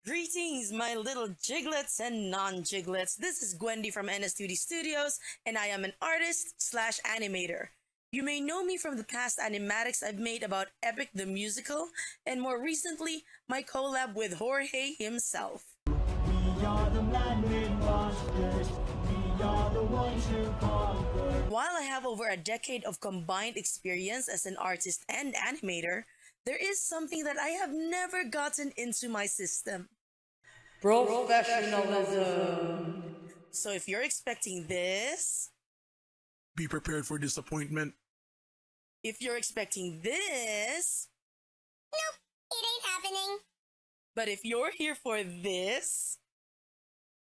Greetings, my little jiglets and non-jiglets. This is Gwendy from NS2D Studios, and I am an artist slash animator. You may know me from the past animatics I've made about Epic the Musical, and more recently, my collab with Jorge himself. We are the man-made monsters. We are the ones who conquer. While I have over a decade of combined experience as an artist and animator, there is something that I have never gotten into my system. Professionalism. So if you're expecting this, be prepared for disappointment. If you're expecting this, nope, it ain't happening. But if you're here for this,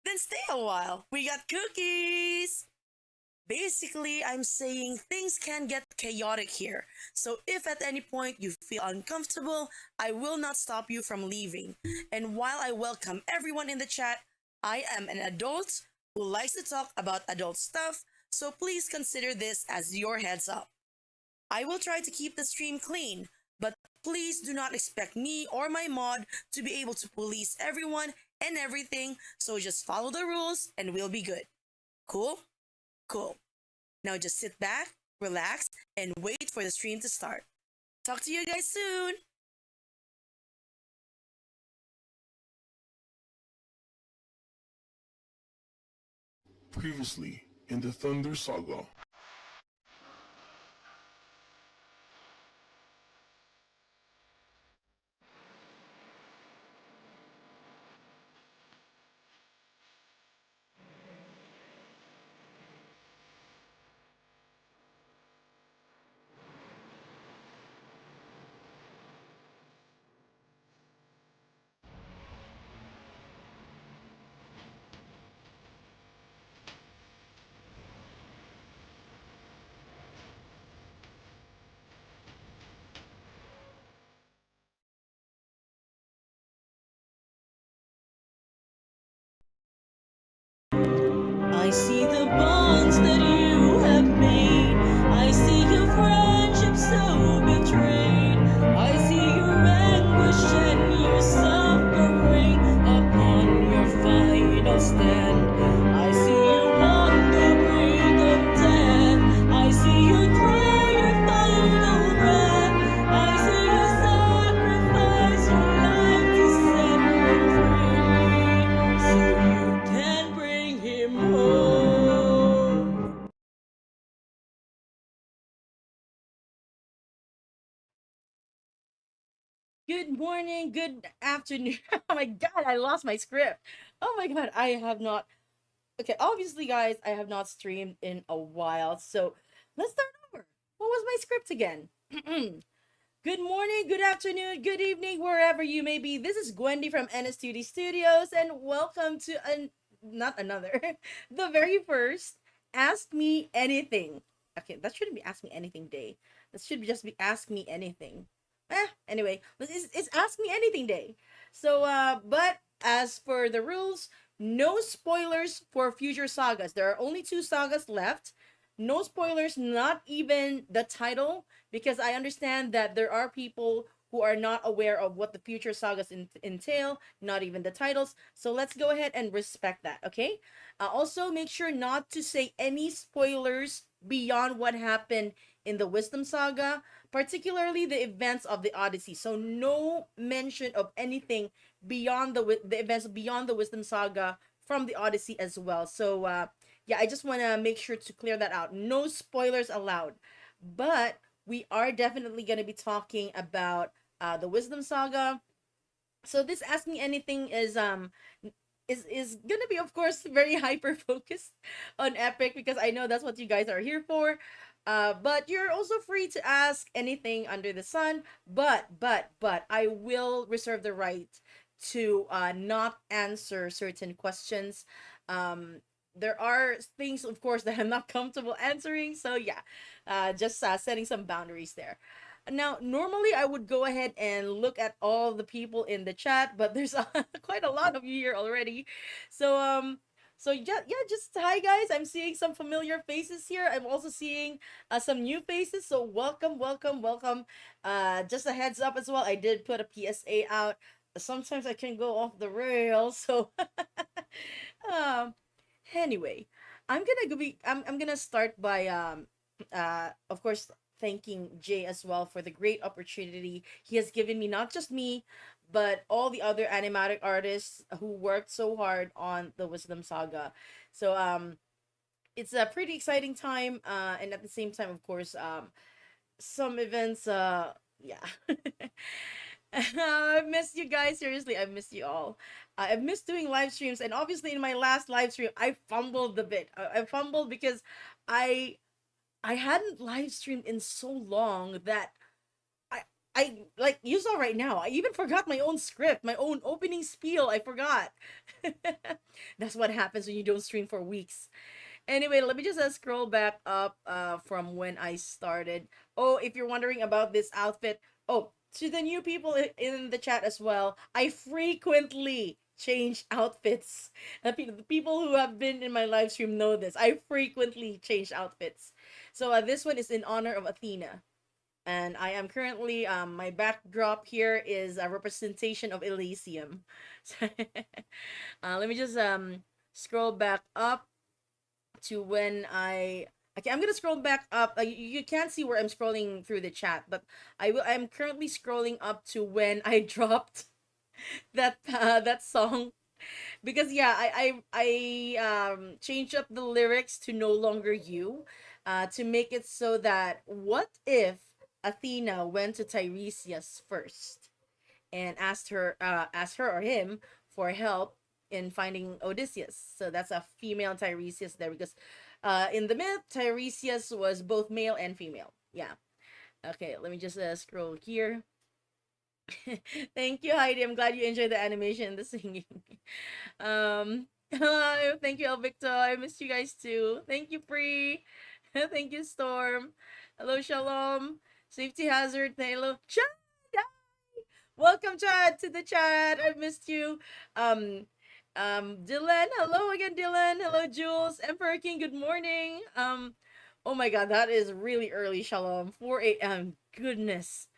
then stay a while. We got cookies. Basically, I'm saying things can get chaotic here. So if at any point you feel uncomfortable, I will not stop you from leaving. And while I welcome everyone in the chat, I am an adult who likes to talk about adult stuff, so please consider this as your heads up. I will try to keep the stream clean, but please do not expect me or my mod to be able to police everyone and everything, so just follow the rules and we'll be good. Cool? Cool. Now just sit back, relax, and wait for the stream to start. Talk to you guys soon! Previously in the Thunder Saga. I see the bonds that you have made. I see your friendship so betrayed. I see your anguish and your suffering upon your final stand. I see you on the brink of death. I see you draw your final breath. I see you sacrifice your life to set him free, so you can bring him home. Good morning, good afternoon. Oh my god, I lost my script. Oh my god, I have not. Okay, obviously, guys, I have not streamed in a while, so let's start over. What was my script again? Good morning, good afternoon, good evening, wherever you may be. This is Gwendy from NS2D Studios, and welcome to not another, the very first Ask Me Anything. Okay, that shouldn't be Ask Me Anything Day. That should just be Ask Me Anything. Anyway, it's Ask Me Anything Day. So, but as for the rules, no spoilers for future sagas. There are only 2 sagas left. No spoilers, not even the title, because I understand that there are people who are not aware of what the future sagas entail, not even the titles. So let's go ahead and respect that, okay? Also, make sure not to say any spoilers beyond what happened in the Wisdom Saga, particularly the events of the Odyssey. So no mention of anything beyond the events beyond the Wisdom Saga from the Odyssey as well. So yeah, I just want to make sure to clear that out. No spoilers allowed. But we are definitely going to be talking about the Wisdom Saga. So this Ask Me Anything is gonna be, of course, very hyper focused on Epic, because I know that's what you guys are here for. But you're also free to ask anything under the sun. But I will reserve the right to not answer certain questions. There are things, of course, that I'm not comfortable answering. So yeah, just setting some boundaries there. Now, normally I would go ahead and look at all the people in the chat, but there's quite a lot of you here already. So just hi guys. I'm seeing some familiar faces here. I'm also seeing some new faces. So welcome. Just a heads up as well. I did put a PSA out sometimes I can go off the rails. So um anyway, I'm gonna start by of course thanking Jay as well for the great opportunity he has given me, not just me, but all the other animatic artists who worked so hard on the Wisdom Saga. So it's a pretty exciting time, and at the same time, of course, some events, yeah. I've missed you guys. Seriously, I've missed you all. I've missed doing live streams, and obviously, in my last live stream, I fumbled a bit. I fumbled because I I hadn't live streamed in so long that I I like you saw right now. I even forgot my own script, my own opening spiel. I forgot. That's what happens when you don't stream for weeks. Anyway, let me just scroll back up from when I started. Oh, if you're wondering about this outfit, oh, to the new people in the chat as well, I frequently change outfits. The people who have been in my live stream know this. I frequently change outfits. So this one is in honor of Athena. And I am currently my backdrop here is a representation of Elysium. Let me just scroll back up to when I okay, I'm gonna scroll back up. You can't see where I'm scrolling through the chat, but I'm currently scrolling up to when I dropped that song because yeah, I changed up the lyrics to no longer you, to make it so that what if Athena went to Tiresias first and asked her or him for help in finding Odysseus. So that's a female Tiresias there because in the myth Tiresias was both male and female. Yeah. Okay, let me just scroll here. Thank you, Heidi. I'm glad you enjoyed the animation and the singing. Thank you, El Victor. I missed you guys too. Thank you, Free. Thank you, Storm. Hello, Shalom. Safety Hazard. Hello, Chad. Welcome, Chad, to the chat. I missed you. Um, Dylan. Hello again, Dylan. Hello, Jules. Emperor King. Good morning. Oh my God, that is really early. Shalom. 4 a.m. Goodness.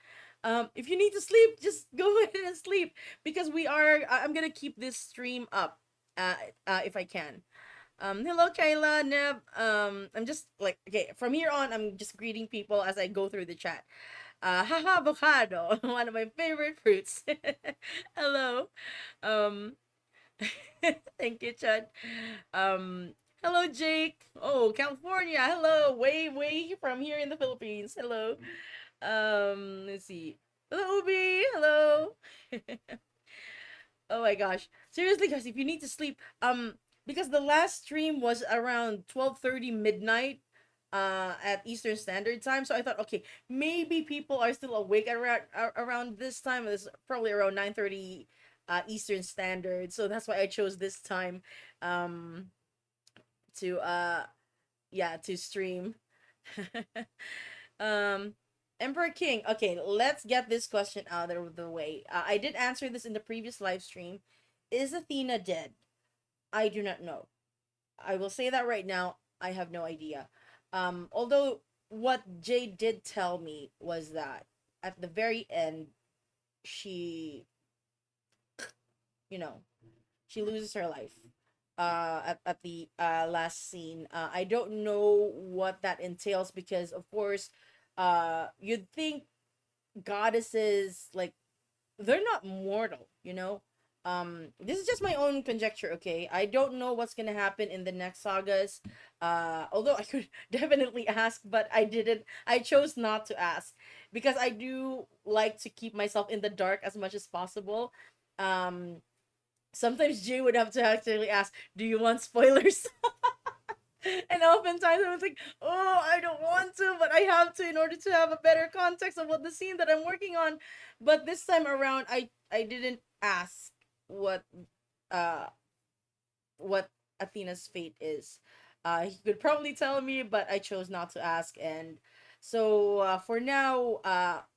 If you need to sleep, just go ahead and sleep because I'm gonna keep this stream up, if I can. Hello, Kayla, Neb. I'm just like, okay, from here on, I'm just greeting people as I go through the chat. Haha, avocado, one of my favorite fruits. Hello. Um, thank you, Chad. Hello, Jake. Oh, California. Hello, way from here in the Philippines. Hello. Let's see. Hello, Ubi. Hello. Oh my gosh. Seriously, guys, if you need to sleep, because the last stream was around 12:30 midnight at Eastern Standard Time, so I thought, okay, maybe people are still awake around this time. It's probably around 9:30 Eastern Standard. So that's why I chose this time um to yeah, to stream. um Emperor King. Okay, let's get this question out of the way. I did answer this in the previous live stream. Is Athena dead? I do not know. I will say that right now. I have no idea. Although what Jay did tell me was that at the very end, she, you know, she loses her life. At the last scene. I don't know what that entails because, of course, you'd think goddesses like they're not mortal, you know. This is just my own conjecture, okay? I don't know what's gonna happen in the next sagas. Although I could definitely ask, but I didn't. I chose not to ask because I do like to keep myself in the dark as much as possible. Um, Sometimes Jay would have to actually ask, "Do you want spoilers?" And oftentimes I was like, "Oh, I don't want to, but I have to in order to have a better context of what the scene that I'm working on." But this time around, I didn't ask what uh what Athena's fate is. He could probably tell me, but I chose not to ask. And so for now,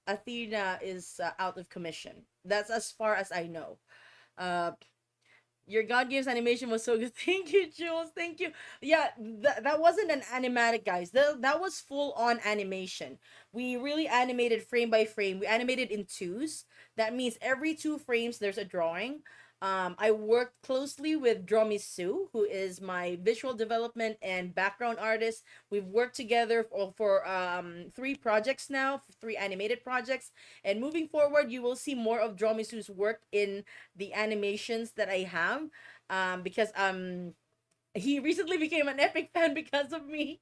Athena is out of commission. That's as far as I know. Uh, Your God Games animation was so good. Thank you, Jules. Thank you. Yeah, that wasn't an animatic, guys. That was full on animation. We really animated frame by frame. We animated in twos. That means every 2 frames there's a drawing. I worked closely with Sue, who is my visual development and background artist. We've worked together for 3 projects now, 3 animated projects. And moving forward, you will see more of Sue's work in the animations that I have. Because he recently became an epic fan because of me.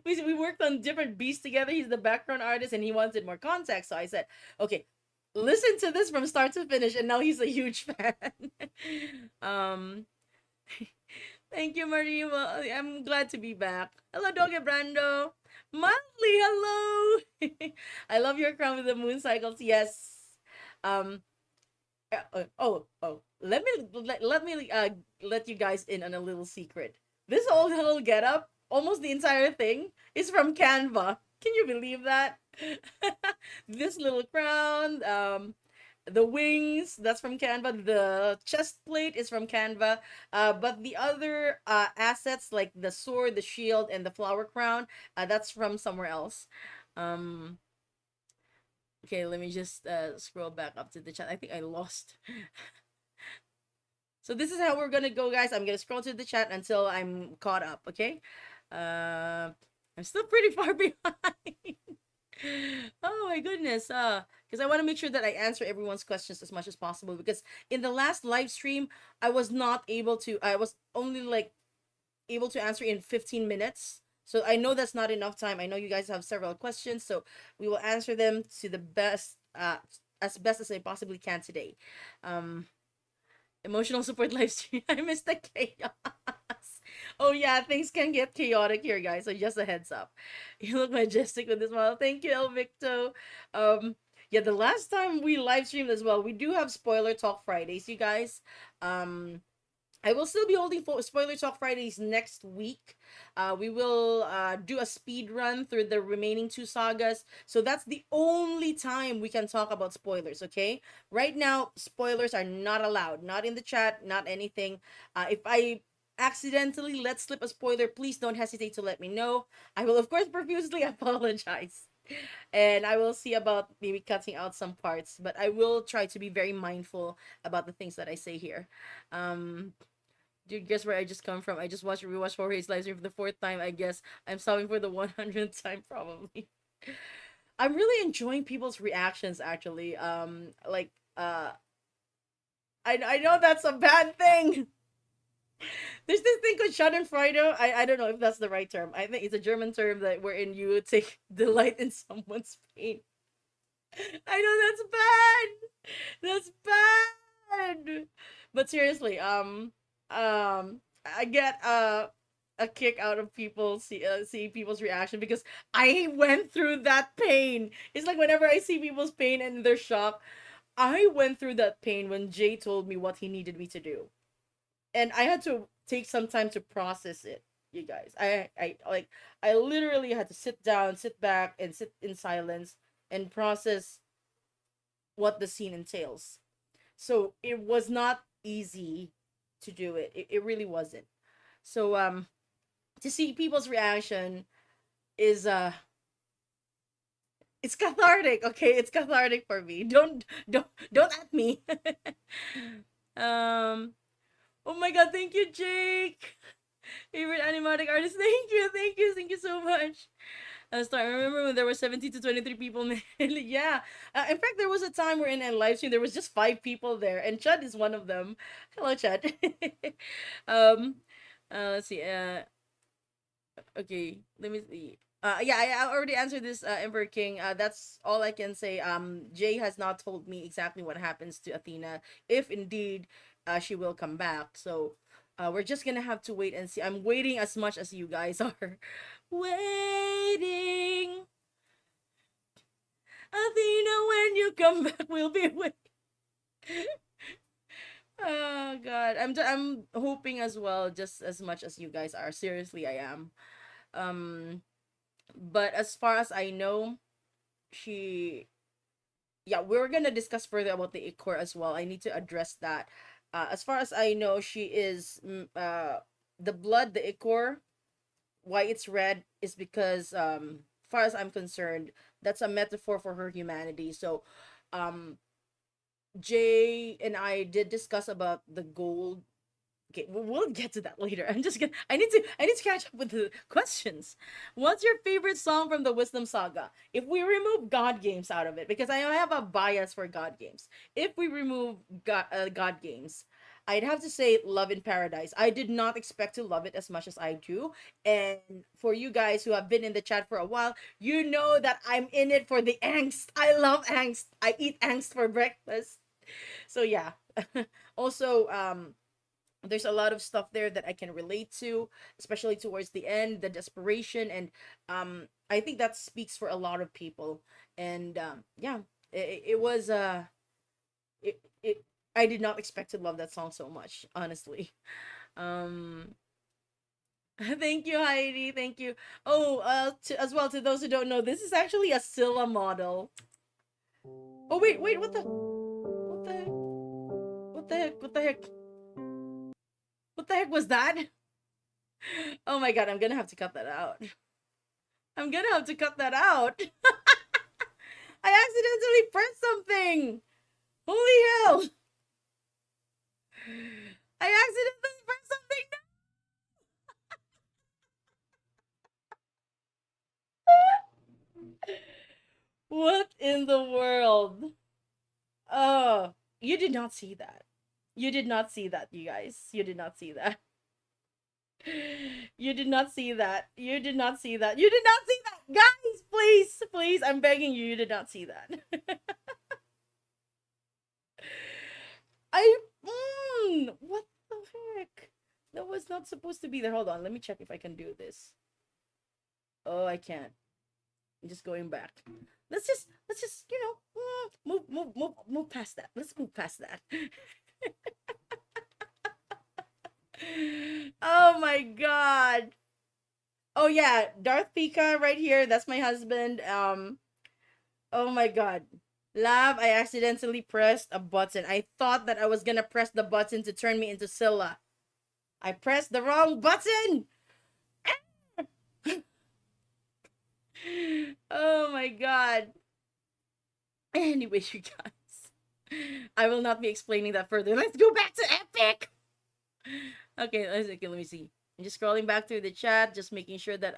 We worked on different beasts together. He's the background artist and he wanted more context. So I said, okay, listen to this from start to finish. And now he's a huge fan. um, Thank you, Marie. Well, I'm glad to be back. Hello, Doge Brando. Monthly, hello. I love your crown with the moon cycles. Yes. Um, let you guys in on a little secret. This whole little getup, almost the entire thing, is from Canva. Can you believe that? This little crown, the wings, that's from Canva. The chest plate is from Canva. But the other assets like the sword, the shield, and the flower crown, that's from somewhere else. Okay, let me just scroll back up to the chat. I think I lost. So this is how we're gonna go, guys. I'm gonna scroll to the chat until I'm caught up, okay? I'm still pretty far behind. Oh my goodness. Because I want to make sure that I answer everyone's questions as much as possible. Because in the last live stream, I was only like able to answer in 15 minutes. So I know that's not enough time. I know you guys have several questions, so we will answer them to the best, as best as I possibly can today. Emotional support live stream. I missed the chaos. Oh yeah, things can get chaotic here, guys. So just a heads up. You look majestic with this model. Thank you, El Victo. Yeah, the last time we live streamed as well, we do have spoiler talk Fridays, you guys. I will still be holding spoiler talk Fridays next week. We will do a speed run through the remaining 2 sagas. So that's the only time we can talk about spoilers, okay? Right now, spoilers are not allowed. Not in the chat, not anything. If I accidentally let slip a spoiler, please don't hesitate to let me know. I will, of course, profusely apologize. And I will see about maybe cutting out some parts. But I will try to be very mindful about the things that I say here. Dude, guess where I just come from? I just rewatched Jorge's live stream for the 4th time, I guess. I'm sobbing for the 100th time, probably. I'm really enjoying people's reactions, actually. I know that's a bad thing. There's this thing called Schadenfreude. I don't know if that's the right term. I think it's a German term that wherein you take delight in someone's pain. I know that's bad. That's bad. But seriously, I get a kick out of people seeing people's reaction because I went through that pain. It's like whenever I see people's pain and they're shocked, I went through that pain when Jay told me what he needed me to do. And I had to take some time to process it, you guys. I literally had to sit down, sit back, and sit in silence and process what the scene entails. So it was not easy to do it. It really wasn't. So to see people's reaction is it's cathartic, okay? It's cathartic for me. Don't at me. Oh my god, thank you, Jake. Favorite animatic artist. Thank you so much. I remember when there were 17 to 23 people. Yeah. In fact, there was a time where in a live stream there was just 5 people there, and Chud is one of them. Hello, Chud. Let's see. Okay, let me see. Yeah, I already answered this, Emperor King. That's all I can say. Jay has not told me exactly what happens to Athena, if indeed, she will come back. So, we're just gonna have to wait and see. I'm waiting as much as you guys are waiting. Athena, when you come back, we'll be waiting. Oh God, I'm hoping as well, just as much as you guys are. Seriously, I am. But as far as I know, she, yeah, we're gonna discuss further about the ichor as well. I need to address that As far as I know, she is the blood, the ichor. Why it's red is because, far as I'm concerned, that's a metaphor for her humanity. So, um, Jay and I did discuss about the gold. Okay, we'll get to that later. I'm just gonna. I need to catch up with the questions. What's your favorite song from the Wisdom Saga? If we remove God games out of it, because I have a bias for God games. If we remove God games, I'd have to say Love in Paradise. I did not expect to love it as much as I do. And for you guys who have been in the chat for a while, you know that I'm in it for the angst. I love angst. I eat angst for breakfast. So yeah. Also, there's a lot of stuff there that I can relate to, especially towards the end, the desperation, and I think that speaks for a lot of people. And yeah, it was it I did not expect to love that song so much, honestly. Um thank you, Heidi. Thank you. Oh, as well, to those who don't know, this is actually a Scylla model. Oh wait, what the heck? What the heck was that? Oh my god, I'm gonna have to cut that out. I'm gonna have to cut that out. I accidentally pressed something. Holy hell. I accidentally pressed something. What in the world? Oh, you did not see that. You did not see that, you guys. You did not see that. You did not see that. You did not see that. You did not see that. Guys, please, please, I'm begging you, you did not see that. I what the heck? That was not supposed to be there. Hold on, let me check if I can do this. Oh, I can't. I'm just going back. Let's just move past that. Let's move past that. Oh my god. Oh yeah, Darth Pika right here. That's my husband. Oh my god. Lab, I accidentally pressed a button. I thought that I was gonna press the button to turn me into Scylla. I pressed the wrong button! Oh my god. Anyway, you guys. I will not be explaining that further. Let's go back to Epic! Okay, let me see. I'm just scrolling back through the chat, just making sure that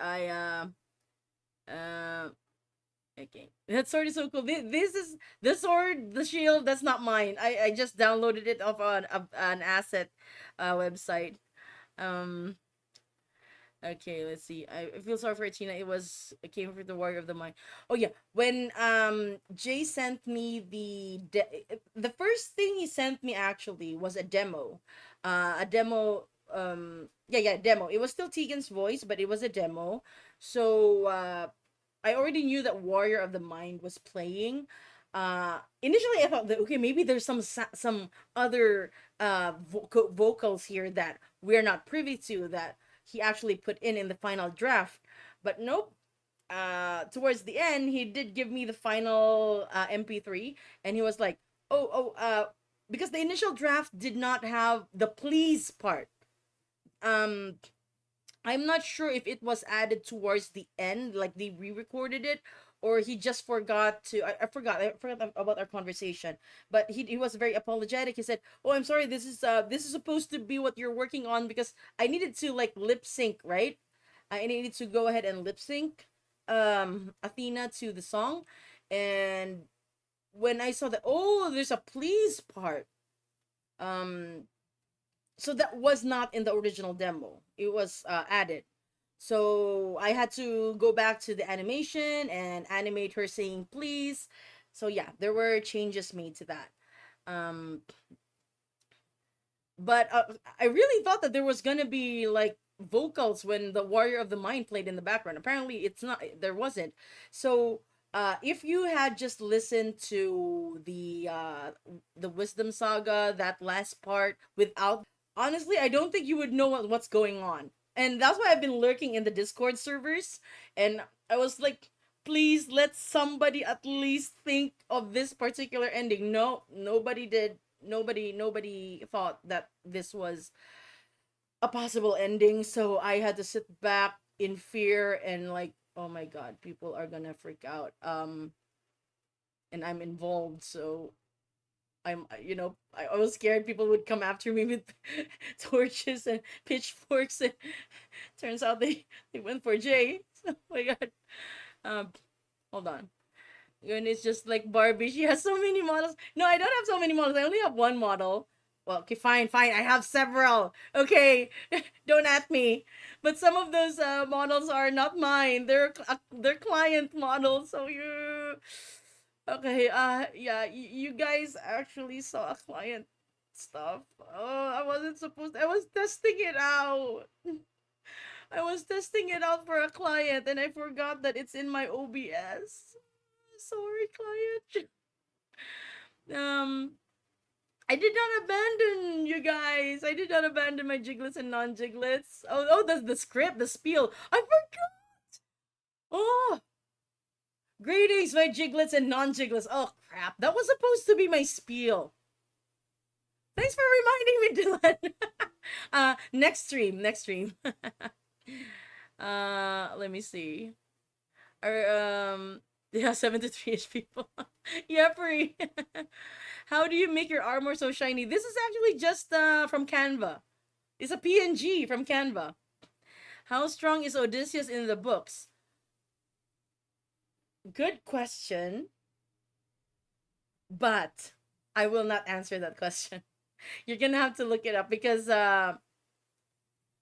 okay. That sword is so cool. This is the sword, the shield. That's not mine. I just downloaded it off an asset website. Um. Okay, let's see. I feel sorry for Athena. It came from the Warrior of the Mind. Oh yeah, when Jay sent me the first thing he sent me actually was a demo. A demo, yeah, demo. It was still Tegan's voice, but it was a demo. So I already knew that Warrior of the Mind was playing. Initially I thought that okay, maybe there's some other vocals here that we're not privy to, that he actually put in the final draft. But nope. Towards the end, he did give me the final MP3, and he was like, because the initial draft did not have the please part. Um, I'm not sure if it was added towards the end, like they re-recorded it, or he just forgot to. I forgot about our conversation. But he was very apologetic. He said, "Oh, I'm sorry. This is supposed to be what you're working on, because I needed to like lip sync, right? I needed to go ahead and lip sync, Athena to the song, and when I saw that, oh, there's a please part, um." So that was not in the original demo. It was added. So I had to go back to the animation and animate her saying please. So yeah, there were changes made to that. Um, but I really thought that there was gonna be like vocals when the Warrior of the Mind played in the background. Apparently, it's not. There wasn't. So if you had just listened to the Wisdom Saga, that last part without, honestly, I don't think you would know what's going on. And that's why I've been lurking in the Discord servers. And I was like, please let somebody at least think of this particular ending. No, nobody did. nobody thought that this was a possible ending, so I had to sit back in fear and like, oh my god, people are gonna freak out. And I'm involved, so I was scared people would come after me with torches and pitchforks, and turns out they went for Jay. Oh my god. Um, hold on. And it's just like Barbie. She has so many models. No, I don't have so many models. I only have one model. Well, okay, fine. I have several. Okay, don't at me. But some of those models are not mine. They're client models. So you, okay. Yeah. You guys actually saw a client stuff. Oh, I wasn't supposed. I was testing it out. I was testing it out for a client, and I forgot that it's in my OBS. Sorry, client. Um, I did not abandon you guys. I did not abandon my jiglets and non-jiglets. Oh, the script, the spiel. I forgot. Oh, greetings, my jiglets and non-jiglets. Oh crap, that was supposed to be my spiel. Thanks for reminding me, Dylan. Next stream. Let me see. Yeah, 73ish people. Yeah, free. How do you make your armor so shiny? This is actually just from Canva. It's a PNG from Canva. How strong is Odysseus in the books? Good question. But I will not answer that question. You're gonna have to look it up because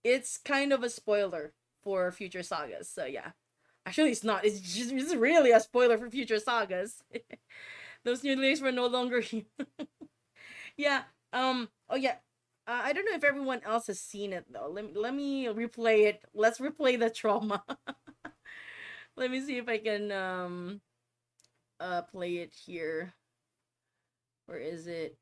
it's kind of a spoiler for future sagas. So yeah. Actually, it's not. It's really a spoiler for future sagas. Those new lyrics were no longer here. Yeah. Oh yeah. I don't know if everyone else has seen it though. Let me replay it. Let's replay the trauma. Let me see if I can play it here. Where is it?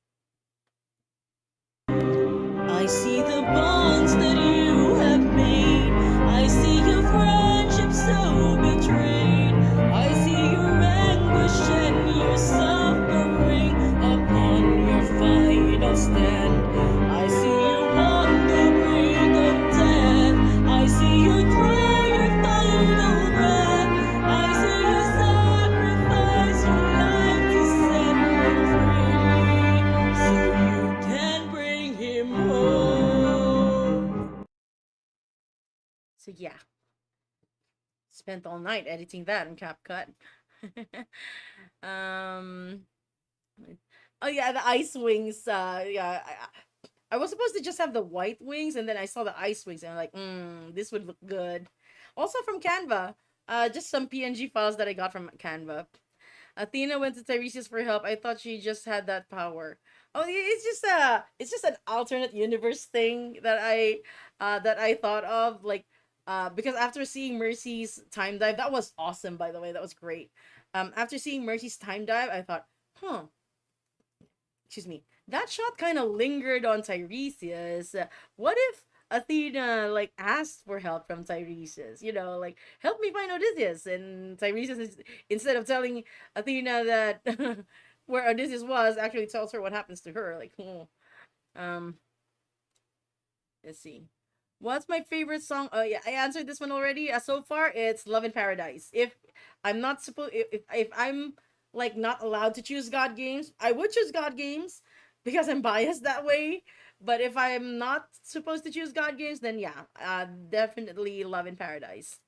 I see the bonds that you have made. I see your friendship so betrayed. I see your anguish and your suffering upon your final stand. I see you on the brink of death. I see you draw your final breath. I see you sacrifice your life to set him free, so you can bring him home. So yeah, spent all night editing that in CapCut. um, oh yeah, the ice wings. Yeah, I was supposed to just have the white wings, and then I saw the ice wings, and I'm like, this would look good. Also from Canva, just some PNG files that I got from Canva. Athena went to Tiresias for help. I thought she just had that power. Oh, it's just an alternate universe thing that I thought of, like, because after seeing Mercy's time dive, that was awesome, by the way, that was great. After seeing Mercy's time dive, I thought, excuse me, that shot kind of lingered on Tiresias. What if Athena like asked for help from Tiresias? You know, like, help me find Odysseus, and Tiresias instead of telling Athena that where Odysseus was, actually tells her what happens to her. Like, let's see. What's my favorite song? Oh yeah, I answered this one already. So far, it's "Love in Paradise." If I'm not supposed, if I'm like not allowed to choose God games, I would choose God games because I'm biased that way. But if I'm not supposed to choose God games, then yeah, definitely "Love in Paradise."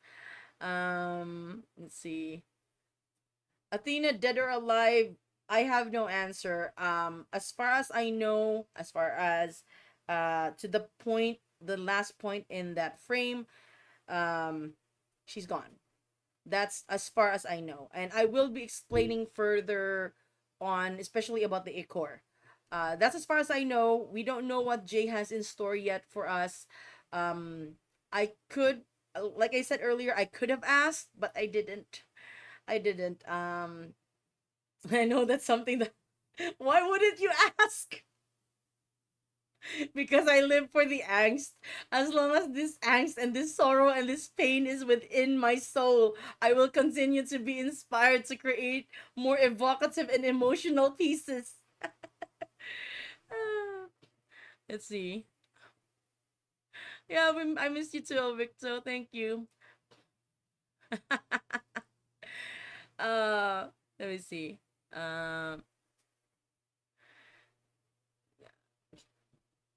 Let's see. Athena, dead or alive? I have no answer. As far as I know, as far as to the point, the last point in that frame, she's gone. That's as far as I know, and I will be explaining further on, especially about the ichor. That's as far as I know. We don't know what Jay has in store yet for us. I could, like I said earlier, I could have asked, but I didn't. I didn't. I know that's something that. Why wouldn't you ask? Because I live for the angst. As long as this angst and this sorrow and this pain is within my soul, I will continue to be inspired to create more evocative and emotional pieces. Let's see. Yeah, I missed you too, Victor. Thank you. uh, let me see. Um,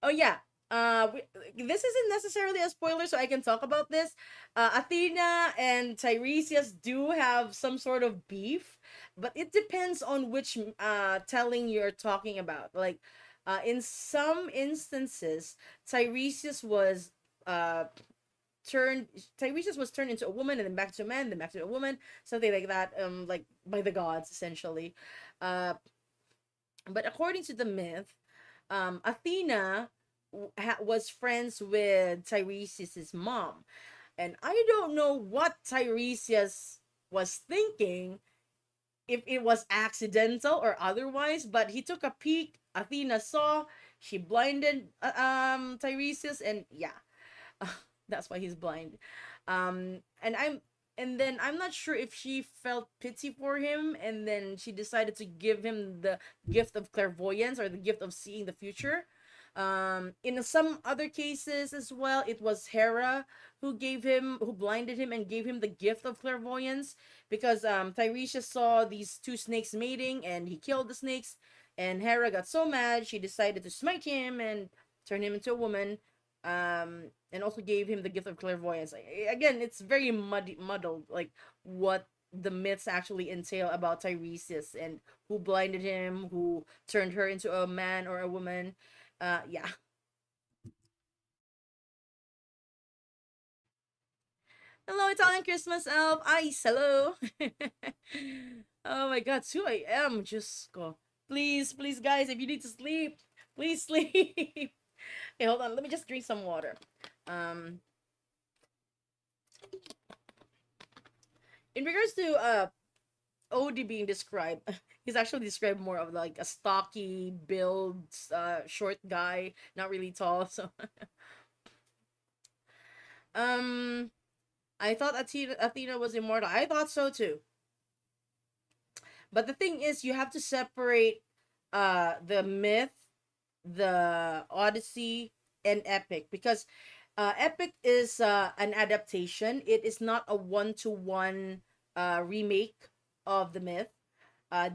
oh yeah. This isn't necessarily a spoiler, so I can talk about this. Athena and Tiresias do have some sort of beef, but it depends on which telling you're talking about. Like, in some instances, Tiresias was uh turned Tiresias was turned into a woman and then back to a man, then back to a woman, something like that. Like by the gods essentially. Uh, but according to the myth, Athena was friends with Tiresias's mom, and I don't know what Tiresias was thinking, if it was accidental or otherwise, but he took a peek. Athena saw, she blinded Tiresias, and yeah, that's why he's blind. And I'm not sure if she felt pity for him, and then she decided to give him the gift of clairvoyance, or the gift of seeing the future. In some other cases as well, it was Hera who blinded him and gave him the gift of clairvoyance, because Tiresias saw these two snakes mating and he killed the snakes, and Hera got so mad she decided to smite him and turn him into a woman, and also gave him the gift of clairvoyance. Again, it's very muddled, like what the myths actually entail about Tiresias, and who blinded him, who turned her into a man or a woman. Yeah. Hello, Italian Christmas elf. Ice, hello. Oh my god, 2 a.m. Just go. Please, please, guys, if you need to sleep, please sleep. Okay, hold on. Let me just drink some water. Um, in regards to Odie being described, he's actually described more of like a stocky build, short guy, not really tall. So, um, I thought Athena was immortal. I thought so too. But the thing is, you have to separate the myth, the Odyssey, and epic, because epic is an adaptation. It is not a one-to-one remake of the myth.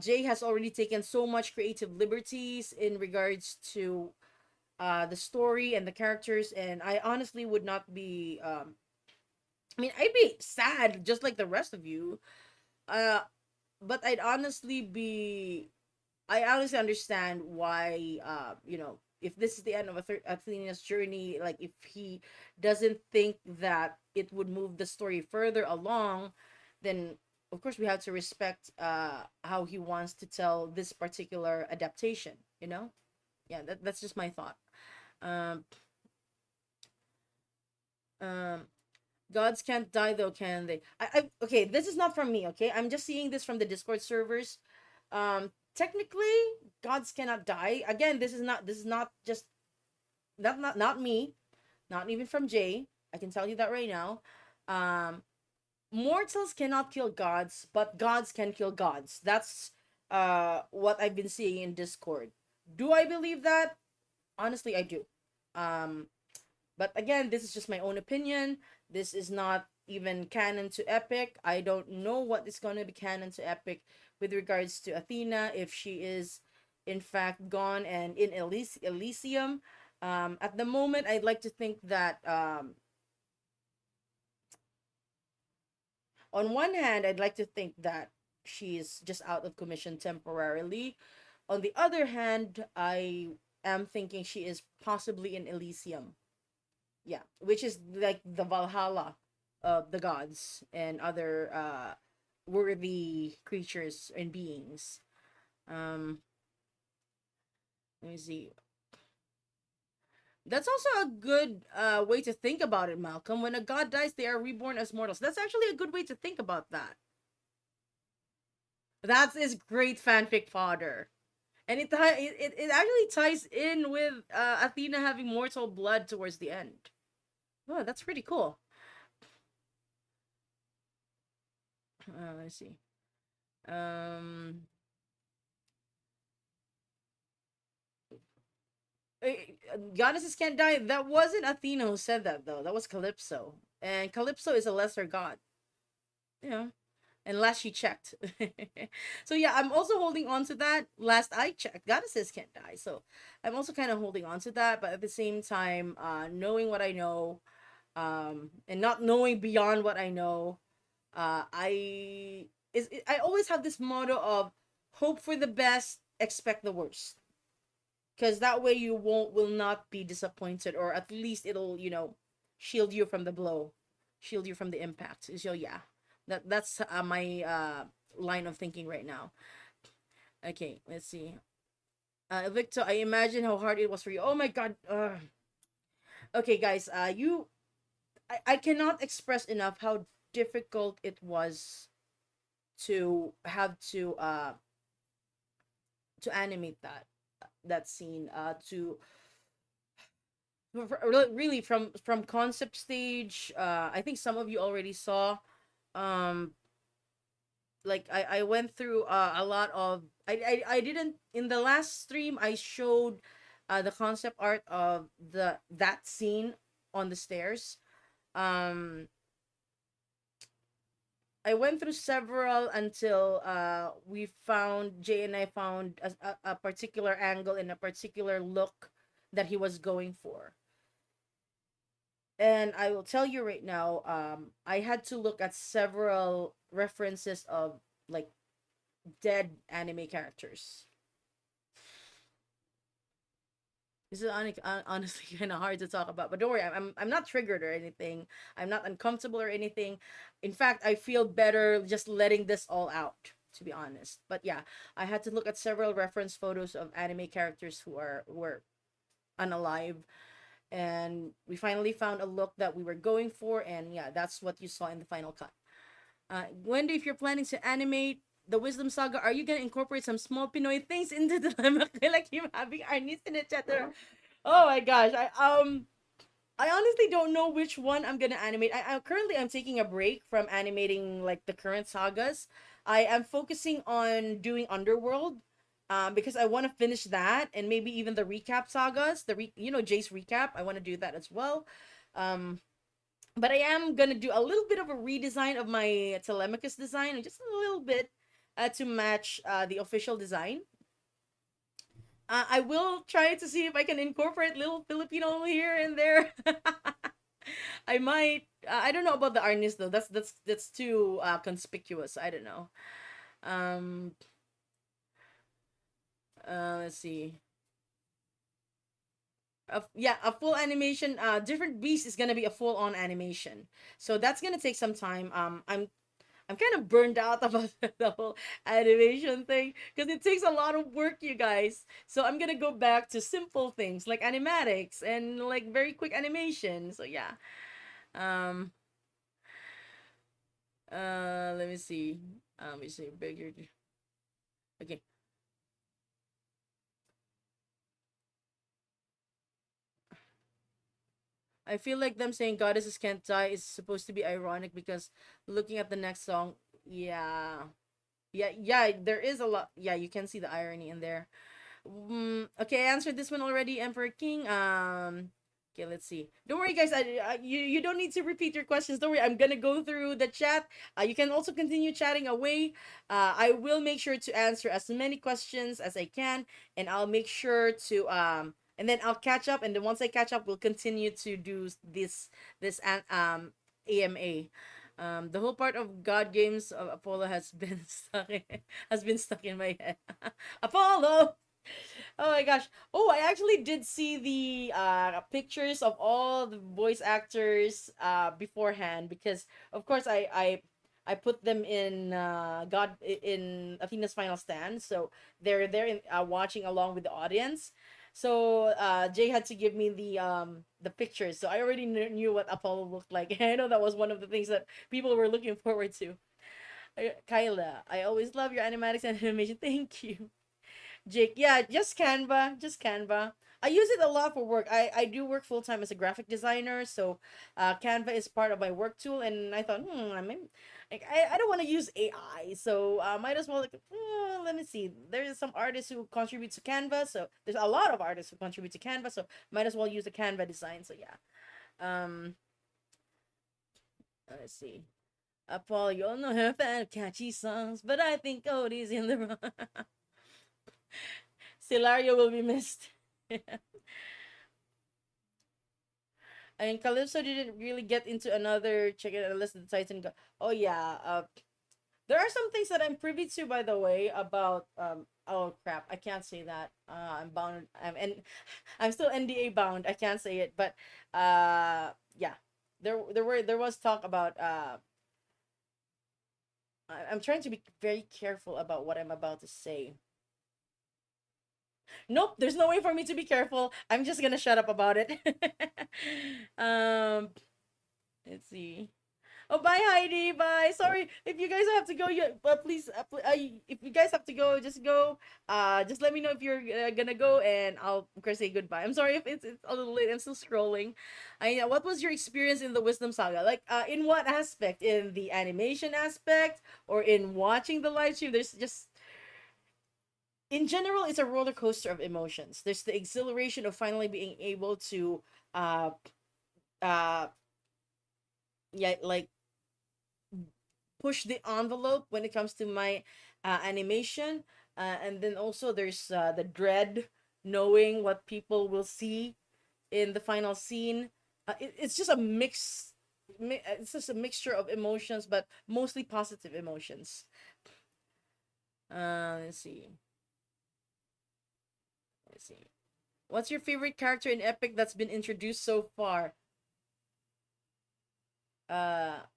Jay has already taken so much creative liberties in regards to the story and the characters, and I honestly would not be. I mean, I'd be sad just like the rest of you. Uh, but I honestly understand why. If this is the end of Athena's journey, like if he doesn't think that it would move the story further along, then of course we have to respect how he wants to tell this particular adaptation. Yeah, that's just my thought. Um, um, Gods can't die though, can they? Okay, this is not from me. Okay, I'm just seeing this from the Discord servers. Technically, gods cannot die. Again, this is not just not me, not even from Jay. I can tell you that right now. Um, Mortals cannot kill gods, but gods can kill gods. That's what I've been seeing in Discord. Do I believe that? Honestly, I do. Um, but again, this is just my own opinion. This is not even canon to Epic. I don't know what is going to be canon to Epic with regards to Athena, if she is in fact gone and in Elysium. At the moment, I'd like to think that on one hand, I'd like to think that she's just out of commission temporarily. On the other hand, I am thinking she is possibly in Elysium. Yeah, which is like the Valhalla of the gods and other worthy creatures and beings. Um, let me see. That's also a good way to think about it, Malcolm. When a god dies, they are reborn as mortals. That's actually a good way to think about that. That is great fanfic fodder. And it actually ties in with Athena having mortal blood towards the end. Oh, that's pretty cool. Let's see. Um, goddesses can't die. That wasn't Athena who said that though. That was Calypso, and Calypso is a lesser god. You know, and last she checked. So yeah, I'm also holding on to that. Last I checked, goddesses can't die. So I'm also kind of holding on to that, but at the same time, knowing what I know, and not knowing beyond what I know, I always have this motto of hope for the best, expect the worst, because that way you will not be disappointed, or at least it'll shield you from the blow, shield you from the impact. So yeah, that's my line of thinking right now. Okay, let's see. Victor, I imagine how hard it was for you. Oh my god. Okay, guys. I cannot express enough how difficult it was to have to animate that scene. To really from concept stage. I think some of you already saw. Um, like I went through a lot of I didn't in the last stream I showed the concept art of that scene on the stairs. um I went through several until we found Jay and I found a particular angle and a particular look that he was going for. And I will tell you right now, I had to look at several references of like dead anime characters. This is honestly kind of hard to talk about, but don't worry, I'm not triggered or anything. I'm not uncomfortable or anything. In fact, I feel better just letting this all out, to be honest. But yeah, I had to look at several reference photos of anime characters who were unalive, and we finally found a look that we were going for, and yeah, that's what you saw in the final cut. Wendy, if you're planning to animate the Wisdom Saga, are you gonna incorporate some small Pinoy things into the like him having Arnis in it, etc.? Oh my gosh, I honestly don't know which one I'm gonna animate. I currently I'm taking a break from animating like the current sagas. I am focusing on doing Underworld, because I want to finish that, and maybe even the recap sagas, Jace recap. I want to do that as well. Um, but I am gonna do a little bit of a redesign of my Telemachus design, just a little bit, to match the official design. I will try to see if I can incorporate little Filipino here and there. I might. I don't know about the Arnis though. That's too conspicuous. I don't know. Um. Let's see. Yeah, a full animation. Different beast is gonna be a full on animation. So that's gonna take some time. I'm kind of burned out about the whole animation thing because it takes a lot of work, you guys. So I'm gonna go back to simple things like animatics and like very quick animation. So yeah. Um. Let me see. Let me see. Bigger. Okay. I feel like them saying goddesses can't die is supposed to be ironic because looking at the next song, yeah. Yeah, there is a lot. Yeah, you can see the irony in there. Okay, I answered this one already, Emperor King. Okay, let's see. Don't worry, guys. You don't need to repeat your questions. Don't worry. I'm gonna go through the chat. You can also continue chatting away. I will make sure to answer as many questions as I can, and I'll make sure to and then I'll catch up. And then once I catch up, we'll continue to do this AMA. The whole part of God games of Apollo has been stuck in my head. Apollo. Oh my gosh. Oh, I actually did see the pictures of all the voice actors beforehand, because of course I put them in in Athena's Final Stand, so they're there watching along with the audience. So Jay had to give me the pictures, so I already knew what Apollo looked like. I know that was one of the things that people were looking forward to. Kyla, I always love your animatics and animation. Thank you. Jake, yeah, just Canva, just Canva. I use it a lot for work. I do work full time as a graphic designer, so Canva is part of my work tool. And I thought, I mean, like, I don't want to use AI, so might as well like, let me see. There's some artists who contribute to Canva, so there's a lot of artists who contribute to Canva, so might as well use the Canva design. So yeah, um, let's see. Paul, you all know her fan of catchy songs, but I think Cody's in the wrong. Silario will be missed. And Calypso didn't really get into another chicken unless the Titan go. Oh yeah. There are some things that I'm privy to, by the way, about oh crap, I can't say that. I'm bound. I'm still NDA bound. I can't say it, but yeah. There was talk about I'm trying to be very careful about what I'm about to say. Nope, there's no way for me to be careful. I'm just gonna shut up about it. um, let's see. Oh, bye Heidi. Bye. Sorry if you guys have to go. You please, if you guys have to go, just go. Just let me know if you're gonna go, and I'll of course say goodbye. I'm sorry if it's a little late. I'm still scrolling. What was your experience in the Wisdom Saga? Like, in what aspect? In the animation aspect, or in watching the live stream? There's just in general, it's a roller coaster of emotions. There's the exhilaration of finally being able to, uh, uh, yeah, like push the envelope when it comes to my animation, and then also there's the dread, knowing what people will see in the final scene. It's just a mix. It's just a mixture of emotions, but mostly positive emotions. Let's see. Let's see. What's your favorite character in Epic that's been introduced so far? Well,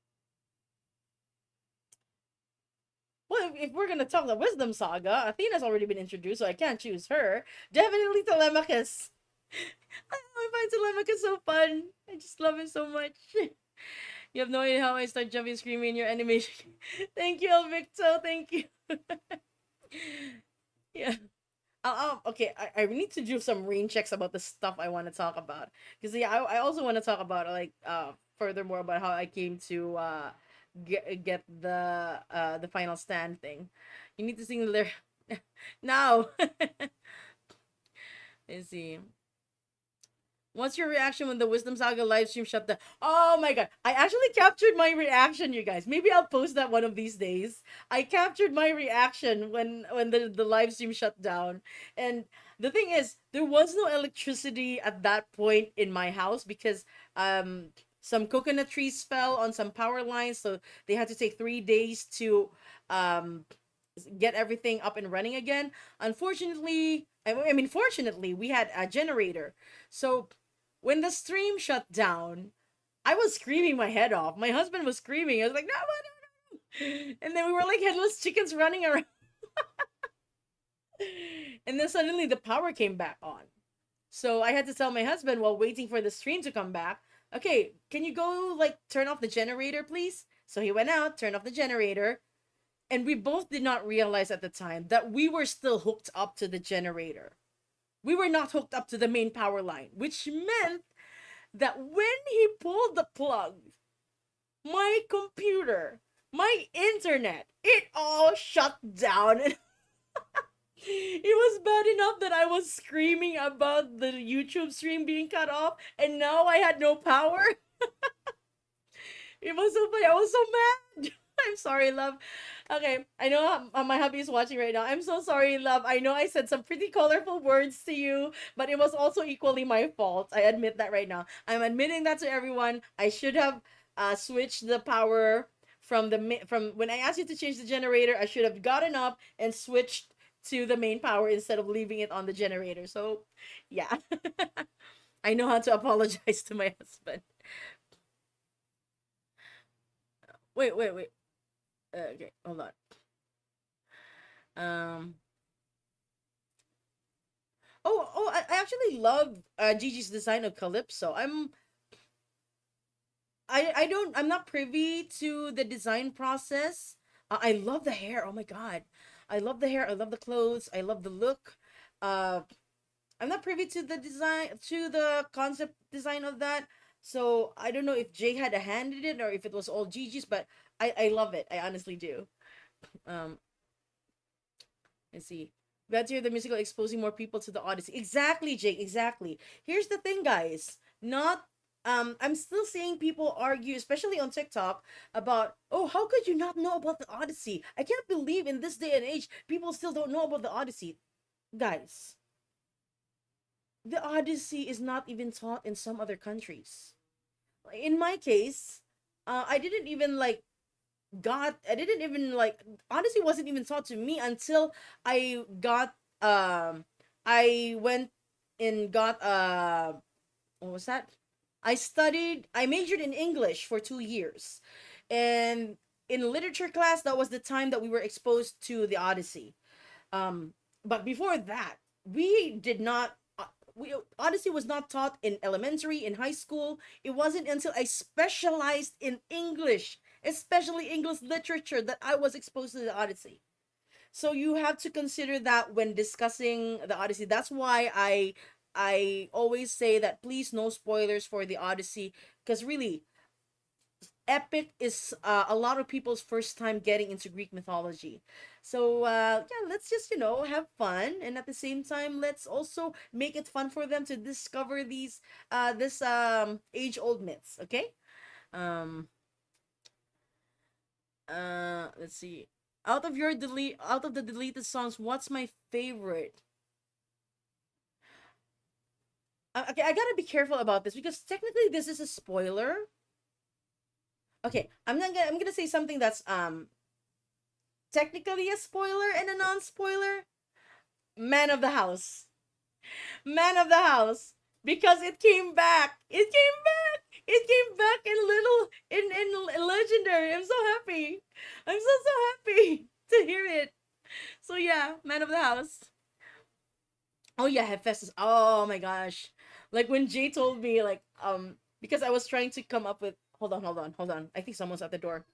if we're gonna talk the Wisdom Saga, Athena's already been introduced, so I can't choose her. Definitely Telemachus. I find Telemachus so fun. I just love him so much. You have no idea how I start jumping screaming in your animation. Thank you, Elvicto. Thank you. Yeah. Okay, I need to do some rain checks about the stuff I want to talk about. Because yeah, I also want to talk about like furthermore about how I came to get the final stand thing. You need to sing the lyric now. Let's see. What's your reaction when the Wisdom Saga live stream shut down? Oh my god. I actually captured my reaction, you guys. Maybe I'll post that one of these days. I captured my reaction when the live stream shut down. And the thing is, there was no electricity at that point in my house because some coconut trees fell on some power lines, so they had to take 3 days to um get everything up and running again. Unfortunately, I mean fortunately, we had a generator. So when the stream shut down, I was screaming my head off. My husband was screaming. I was like, no, no, no. And then we were like headless chickens running around. And then suddenly the power came back on. So I had to tell my husband while waiting for the stream to come back, okay, can you go like turn off the generator, please? So he went out, turned off the generator, and we both did not realize at the time that we were still hooked up to the generator. We were not hooked up to the main power line, which meant that when he pulled the plug, my computer, my internet, it all shut down. And it was bad enough that I was screaming about the YouTube stream being cut off, and now I had no power. It was so funny. I was so mad. I'm sorry, love. Okay, I know my hubby is watching right now. I'm so sorry, love. I know I said some pretty colorful words to you, but it was also equally my fault. I admit that right now. I'm admitting that to everyone. I should have switched the power from when I asked you to change the generator. I should have gotten up and switched to the main power instead of leaving it on the generator. So, yeah. I know how to apologize to my husband. Wait. Okay, hold on. Um. I actually love Gigi's design of Calypso. I'm not privy to the design process. I love the hair. Oh my god, I love the hair. I love the clothes. I love the look. Uh, I'm not privy to the design, to the concept design of that. So I don't know if Jay had a hand in it or if it was all Gigi's, but I love it. I honestly do. Um, let's see. Glad to hear the musical exposing more people to the Odyssey. Exactly, Jake. Exactly. Here's the thing, guys. Not I'm still seeing people argue, especially on TikTok, about, oh, how could you not know about the Odyssey? I can't believe in this day and age people still don't know about the Odyssey. Guys, the Odyssey is not even taught in some other countries. In my case, I didn't even like I didn't even like Odyssey wasn't even taught to me until I got I went and got what was that? I majored in English for 2 years. And in literature class, that was the time that we were exposed to the Odyssey. Um, but before that, we did not. Odyssey was not taught in elementary, in high school. It wasn't until I specialized in English, especially English literature, that I was exposed to the Odyssey. So you have to consider that when discussing the Odyssey. That's why I always say that please no spoilers for the Odyssey, because really epic is a lot of people's first time getting into Greek mythology. So yeah, let's just have fun, and at the same time, let's also make it fun for them to discover these this age old myths. Okay. Um. Let's see. Out of the deleted songs, what's my favorite? Okay, I gotta be careful about this because technically this is a spoiler. Okay, I'm gonna say something that's technically a spoiler and a non-spoiler. Man of the house. Man of the house. Because it came back. It came back. It came back in little in legendary. I'm so happy. I'm so happy to hear it. So yeah, man of the house. Oh yeah, Hephaestus. Oh my gosh. Like when Jay told me, like, because I was trying to come up with, hold on. I think someone's at the door.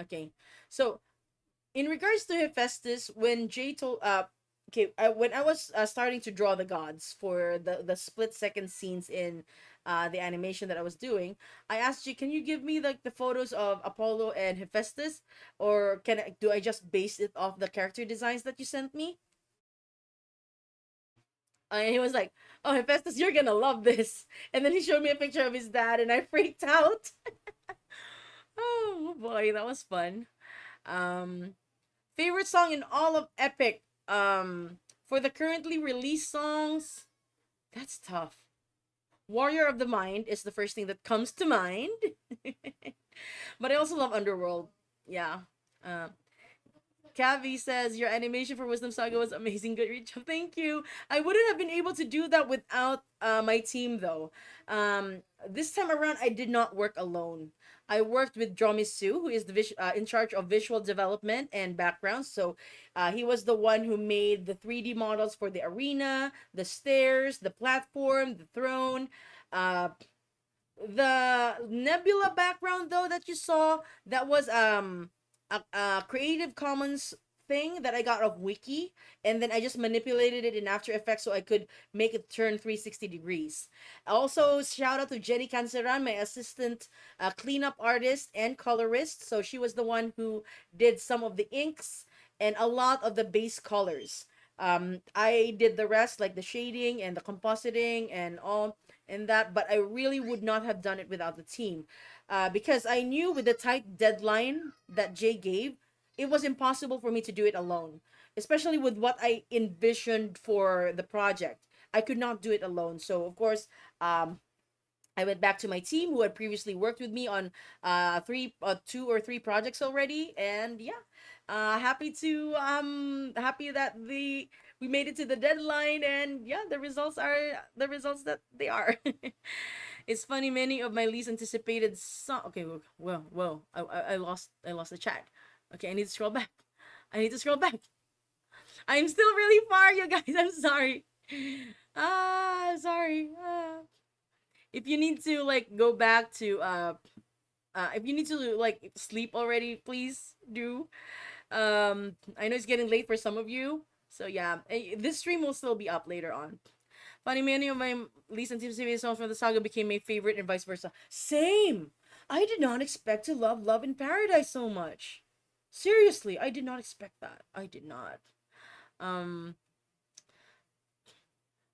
Okay. So in regards to Hephaestus, when Jay told okay, when I was starting to draw the gods for the split second scenes in the animation that I was doing, I asked Jay, can you give me like the photos of Apollo and Hephaestus, or do I just base it off the character designs that you sent me? And he was like, oh, Hephaestus, you're gonna love this. And then he showed me a picture of his dad, and I freaked out. Oh boy, that was fun. Um, Favorite song in all of Epic. For the currently released songs, that's tough. Warrior of the Mind is the first thing that comes to mind. But I also love Underworld. Yeah. Uh, Kavi says your animation for Wisdom Saga was amazing. Good reach. Thank you. I wouldn't have been able to do that without my team though. This time around, I did not work alone. I worked with Dromisu, who is in charge of visual development and background. So he was the one who made the 3D models for the arena, the stairs, the platform, the throne. Uh, the nebula background though that you saw, that was a Creative Commons thing that I got off Wiki, and then I just manipulated it in After Effects so I could make it turn 360 degrees. Also, shout out to Jenny Canceran, my assistant cleanup artist and colorist. So she was the one who did some of the inks and a lot of the base colors. I did the rest, like the shading and the compositing and all and that, but I really would not have done it without the team, because I knew with the tight deadline that Jay gave, it was impossible for me to do it alone, especially with what I envisioned for the project. I could not do it alone. So of course, I went back to my team who had previously worked with me on two or three projects already, and yeah, happy that we made it to the deadline, and yeah, the results are the results that they are. It's funny, many of my least anticipated okay, well, I lost the chat. Okay, I need to scroll back. I need to scroll back. I'm still really far, you guys. I'm sorry. Sorry. If you need to like go back to if you need to like sleep already, please do. I know it's getting late for some of you. So yeah, this stream will still be up later on. Funny, many of my least anticipated songs from the saga became my favorite and vice versa. Same! I did not expect to love Love in Paradise so much. Seriously, I did not expect that. I did not. Um,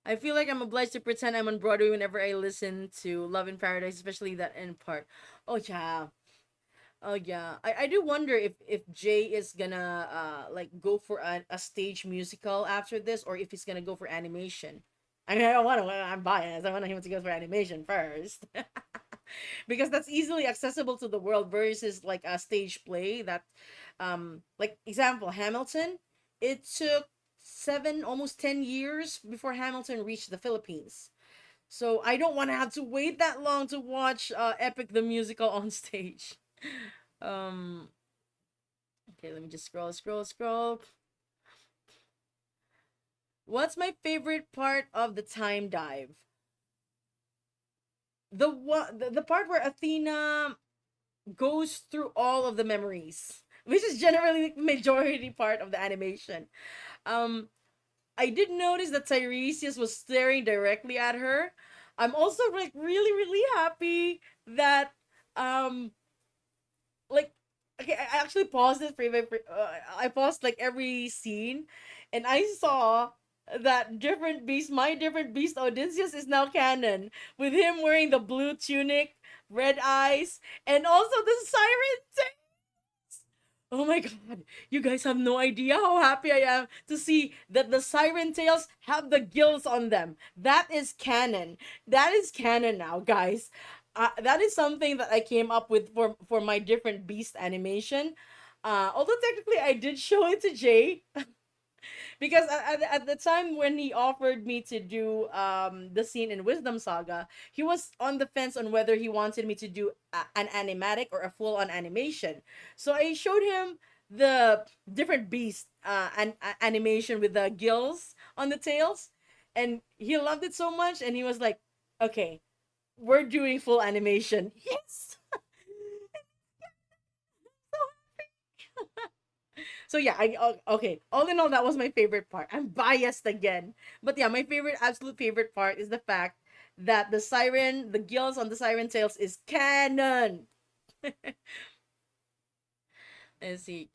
I feel like I'm obliged to pretend I'm on Broadway whenever I listen to Love in Paradise, especially that end part. Oh yeah. Oh yeah. I do wonder if Jay is gonna like go for a stage musical after this, or if he's gonna go for animation. I mean, I don't want to. I'm biased. I want him to go for animation first, because that's easily accessible to the world versus like a stage play that, like example Hamilton. It took 7, almost 10 years before Hamilton reached the Philippines. So I don't want to have to wait that long to watch Epic the musical on stage. Um. Okay, let me just scroll. What's my favorite part of the time dive? The part where Athena goes through all of the memories, which is generally the majority part of the animation. Um, I did notice that Tiresias was staring directly at her. I'm also like really happy that um like okay, I actually paused it I paused like every scene, and I saw that different beast, my different beast Odysseus is now canon, with him wearing the blue tunic, red eyes, and also the siren tails. Oh my god, you guys have no idea how happy I am to see that the siren tails have the gills on them. That is canon. That is canon now, guys. That is something that I came up with for my different beast animation. Although technically I did show it to Jay, because at the time when he offered me to do the scene in Wisdom Saga, he was on the fence on whether he wanted me to do an animatic or a full on animation. So I showed him the different beast and animation with the gills on the tails, and he loved it so much, and he was like, "Okay, we're doing full animation." Yes. So yeah, okay. All in all, that was my favorite part. I'm biased again, but yeah, my favorite, absolute favorite part is the fact that the siren, the gills on the siren tails is canon. Let's see.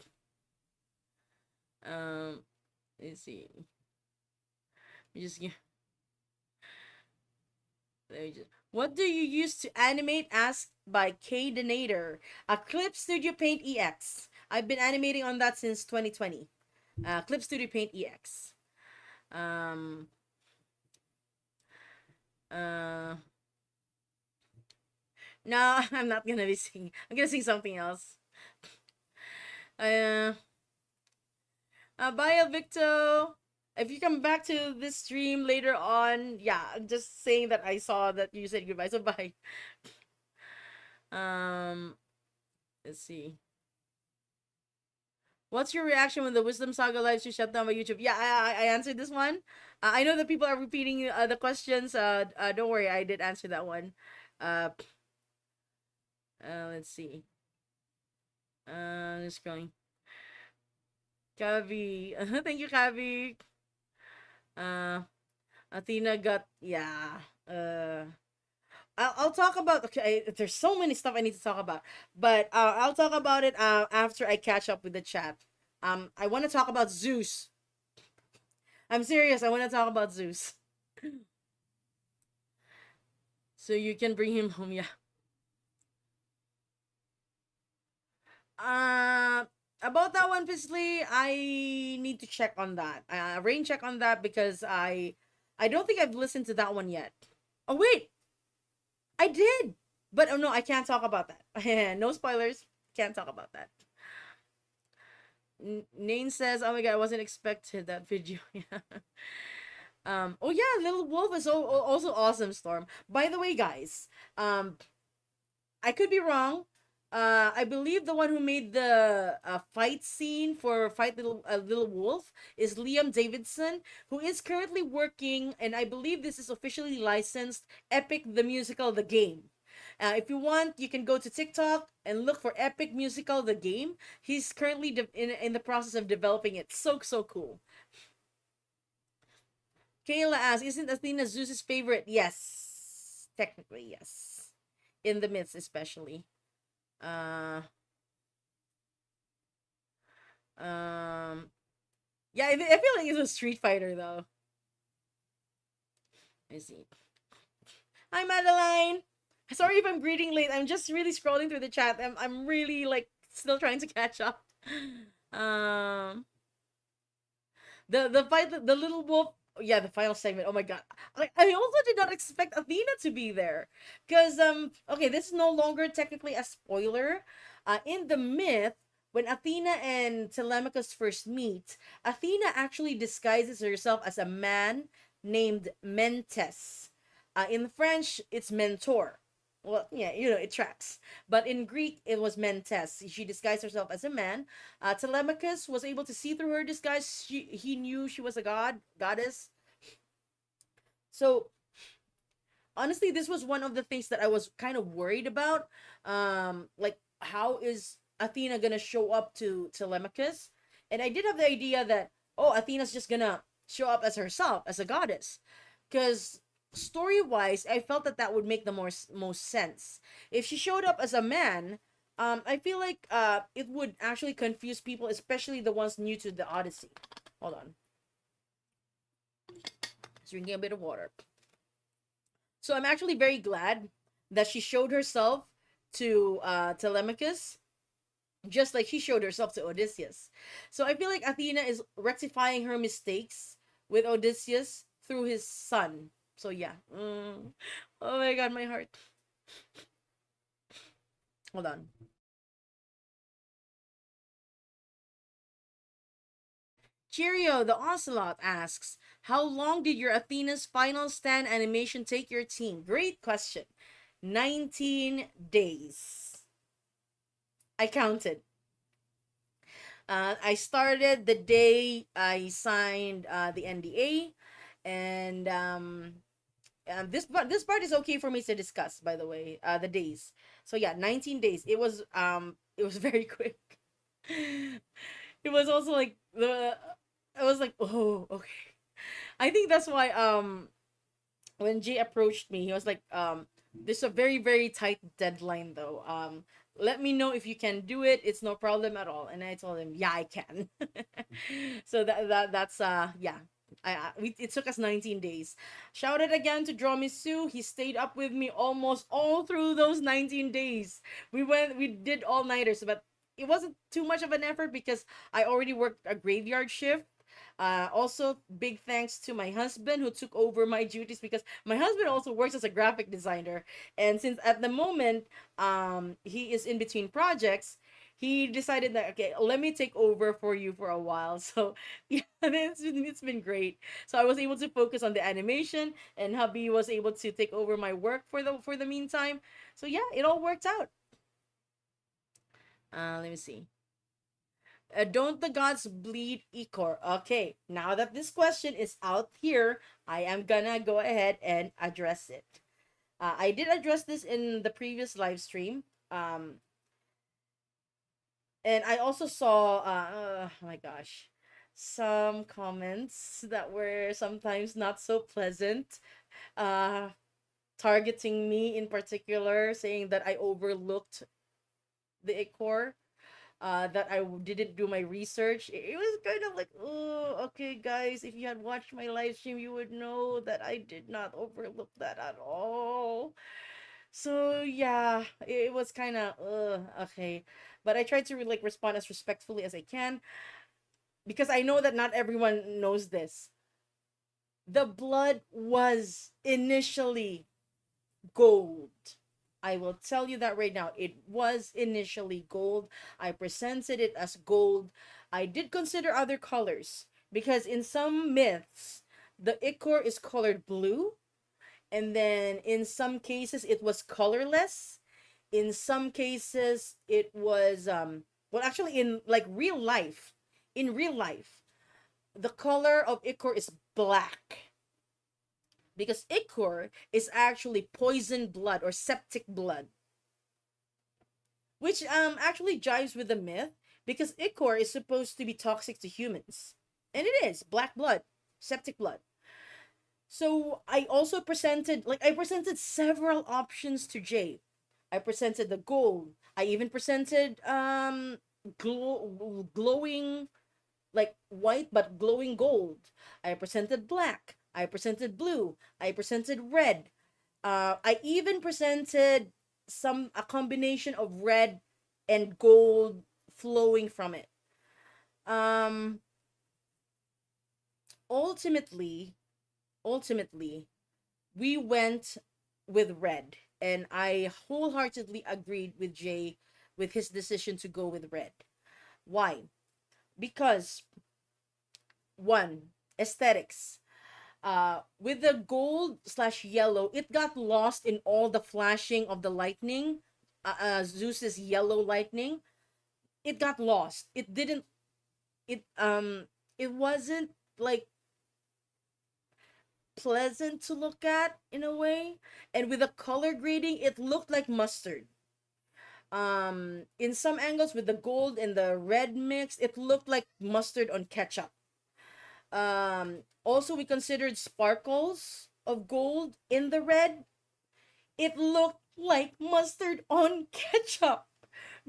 Um, let's see. We just let me just. What do you use to animate? Asked by K Denator. A Clip Studio Paint EX. I've been animating on that since 2020. Clip Studio Paint EX. Um. Uh. No, I'm not gonna be singing. I'm gonna sing something else. Uh. Bye, Victo. If you come back to this stream later on, yeah, I'm just saying that I saw that you said goodbye. So bye. Um. Let's see. What's your reaction when the Wisdom Saga live stream shut down by YouTube? Yeah, I answered this one. I know that people are repeating the questions. Don't worry, I did answer that one. Uh, let's see. Just going. Kavi, thank you, Kavi. Uh, Athena got yeah. I'll talk about okay. There's so many stuff I need to talk about, but I'll talk about it after I catch up with the chat. I want to talk about Zeus. I'm serious. I want to talk about Zeus. So you can bring him home, yeah. About that one, Fisley, I need to check on that. Rain check on that because I don't think I've listened to that one yet. Oh wait, I did, but oh no, I can't talk about that. No spoilers. Can't talk about that. Nane says, "Oh my god, I wasn't expected that video." Yeah. Oh yeah, Little Wolf is also awesome. Storm. By the way, guys, I could be wrong. I believe the one who made the fight scene for Fight Little Wolf is Liam Davidson, who is currently working, and I believe this is officially licensed, Epic the Musical, the game. If you want, you can go to TikTok and look for Epic Musical the game. He's currently in the process of developing it. So cool. Kayla asks, isn't Athena Zeus's favorite? Yes, technically yes. In the myths, especially. Uh, yeah, I feel like it's a Street Fighter though. I see. Hi, Madeline. Sorry if I'm greeting late. I'm just really scrolling through the chat. I'm really like still trying to catch up. Um, the fight, the little wolf. Yeah, the final segment. Oh my god! Like I also did not expect Athena to be there, because okay, this is no longer technically a spoiler. In the myth, when Athena and Telemachus first meet, Athena actually disguises herself as a man named Mentes. In French, it's mentor. Well, yeah, it tracks. But in Greek, it was Mentes. She disguised herself as a man. Telemachus was able to see through her disguise. He knew she was a goddess. So honestly, this was one of the things that I was kind of worried about. Like how is Athena gonna show up to Telemachus? And I did have the idea that Athena's just gonna show up as herself as a goddess, because story wise, I felt that would make the most sense. If she showed up as a man, I feel like it would actually confuse people, especially the ones new to the Odyssey. Hold on, drinking a bit of water. So I'm actually very glad that she showed herself to Telemachus, just like she showed herself to Odysseus. So I feel like Athena is rectifying her mistakes with Odysseus through his son. So yeah. Oh my god, my heart. Hold on. Cheerio, the Ocelot asks, how long did your Athena's final stand animation take your team? Great question. 19 days. I counted. I started the day I signed the NDA, and this part is okay for me to discuss. By the way, the days. So yeah, 19 days. It was very quick. It was also like I was like, oh, okay. I think that's why when Jay approached me, he was like, there's a very, very tight deadline though. Let me know if you can do it. It's no problem at all. And I told him, yeah, I can. So that's yeah. It took us 19 days. Shout out again to Dromisu. He stayed up with me almost all through those 19 days. We did all nighters, but it wasn't too much of an effort because I already worked a graveyard shift. Also, big thanks to my husband who took over my duties, because my husband also works as a graphic designer, and since at the moment he is in between projects, he decided that okay, let me take over for you for a while. So yeah, it's been great. So I was able to focus on the animation, and hubby was able to take over my work for the meantime. So yeah, it all worked out. Let me see. Don't the gods bleed ichor? Okay, now that this question is out here, I am gonna go ahead and address it. I did address this in the previous live stream. And I also saw, oh my gosh, some comments that were sometimes not so pleasant, uh, targeting me in particular, saying that I overlooked the ichor, that I didn't do my research. It was kind of like, oh, okay, guys, if you had watched my live stream, you would know that I did not overlook that at all. So yeah, it was kind of, okay, but I tried to like respond as respectfully as I can, because I know that not everyone knows this. The blood was initially gold. I will tell you that right now. It was initially gold. I presented it as gold. I did consider other colors, because in some myths, the ichor is colored blue, and then in some cases it was colorless. In some cases it was well, actually, in like real life, the color of ichor is black. because ichor is actually poison blood or septic blood, which actually jives with the myth, because ichor is supposed to be toxic to humans, and it is black blood, septic blood. So I presented several options to Jay. I presented the gold. I even presented glowing, like white but glowing gold. I presented black. I presented blue. I presented red. I even presented a combination of red and gold flowing from it. Um, ultimately, ultimately, we went with red, and I wholeheartedly agreed with Jay with his decision to go with red. Why? Because one, aesthetics. With the gold slash yellow, it got lost in all the flashing of the lightning. Zeus's yellow lightning, it got lost. It didn't. It wasn't like pleasant to look at in a way, and with the color grading, it looked like mustard. In some angles with the gold and the red mix, it looked like mustard on ketchup. Also, we considered sparkles of gold in the red. It looked like mustard on ketchup.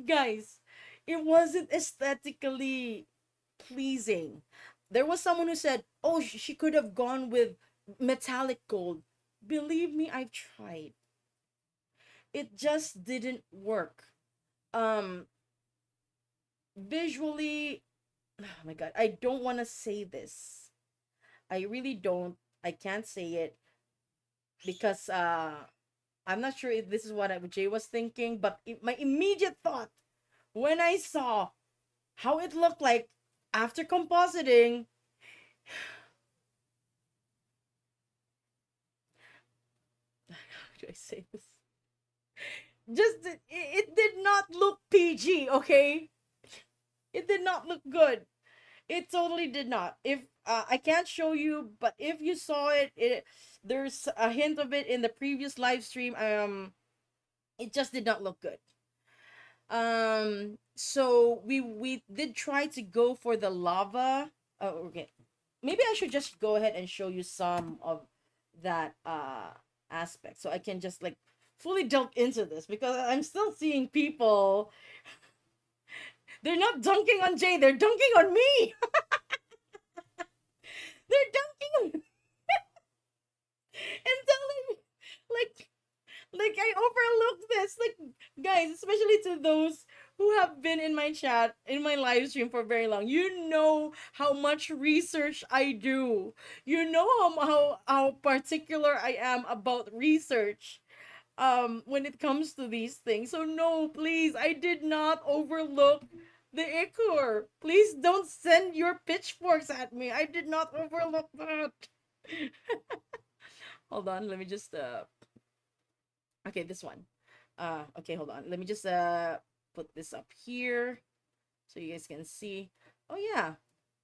Guys, it wasn't aesthetically pleasing. There was someone who said, oh, she could have gone with metallic gold. Believe me, I've tried. It just didn't work. Um, visually, oh my god, I don't want to say this. I really don't. I can't say it because I'm not sure if this is what Jay was thinking, but my immediate thought when I saw how it looked like after compositing, how do I say this? Just it did not look PG, okay? It did not look good. It totally did not. If I can't show you, but if you saw it, there's a hint of it in the previous live stream. It just did not look good. So we did try to go for the lava. Oh, okay. Maybe I should just go ahead and show you some of that aspect, so I can just like fully delve into this, because I'm still seeing people. They're not dunking on Jay, they're dunking on me. They're dunking on and telling me like I overlooked this. Like, guys, especially to those who have been in my chat, in my live stream for very long, you know how much research I do. You know how particular I am about research when it comes to these things. So no, please, I did not overlook the ichor. Please don't send your pitchforks at me. I did not overlook that. Hold on, let me just okay, this one. Okay, hold on. Let me just put this up here so you guys can see. Oh yeah.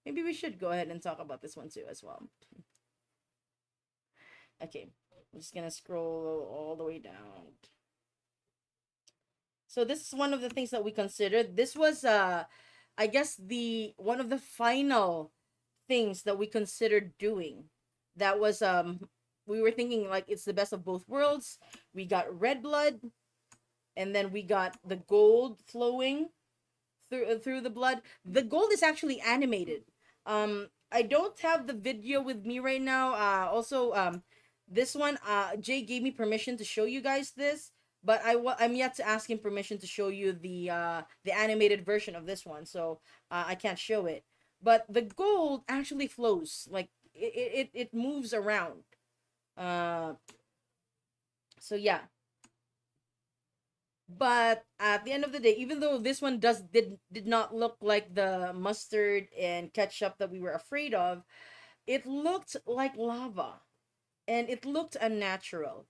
Maybe we should go ahead and talk about this one too as well. Okay. I'm just gonna scroll all the way down. So this is one of the things that we considered. This was I guess the one of the final things that we considered doing. That was we were thinking like it's the best of both worlds. We got red blood, and then we got the gold flowing through the blood. The gold is actually animated. I don't have the video with me right now. Also this one Jay gave me permission to show you guys this, but I'm yet to ask him permission to show you the animated version of this one. So I can't show it. But the gold actually flows, like it moves around. So yeah. But at the end of the day, even though this one did not look like the mustard and ketchup that we were afraid of, it looked like lava, and it looked unnatural.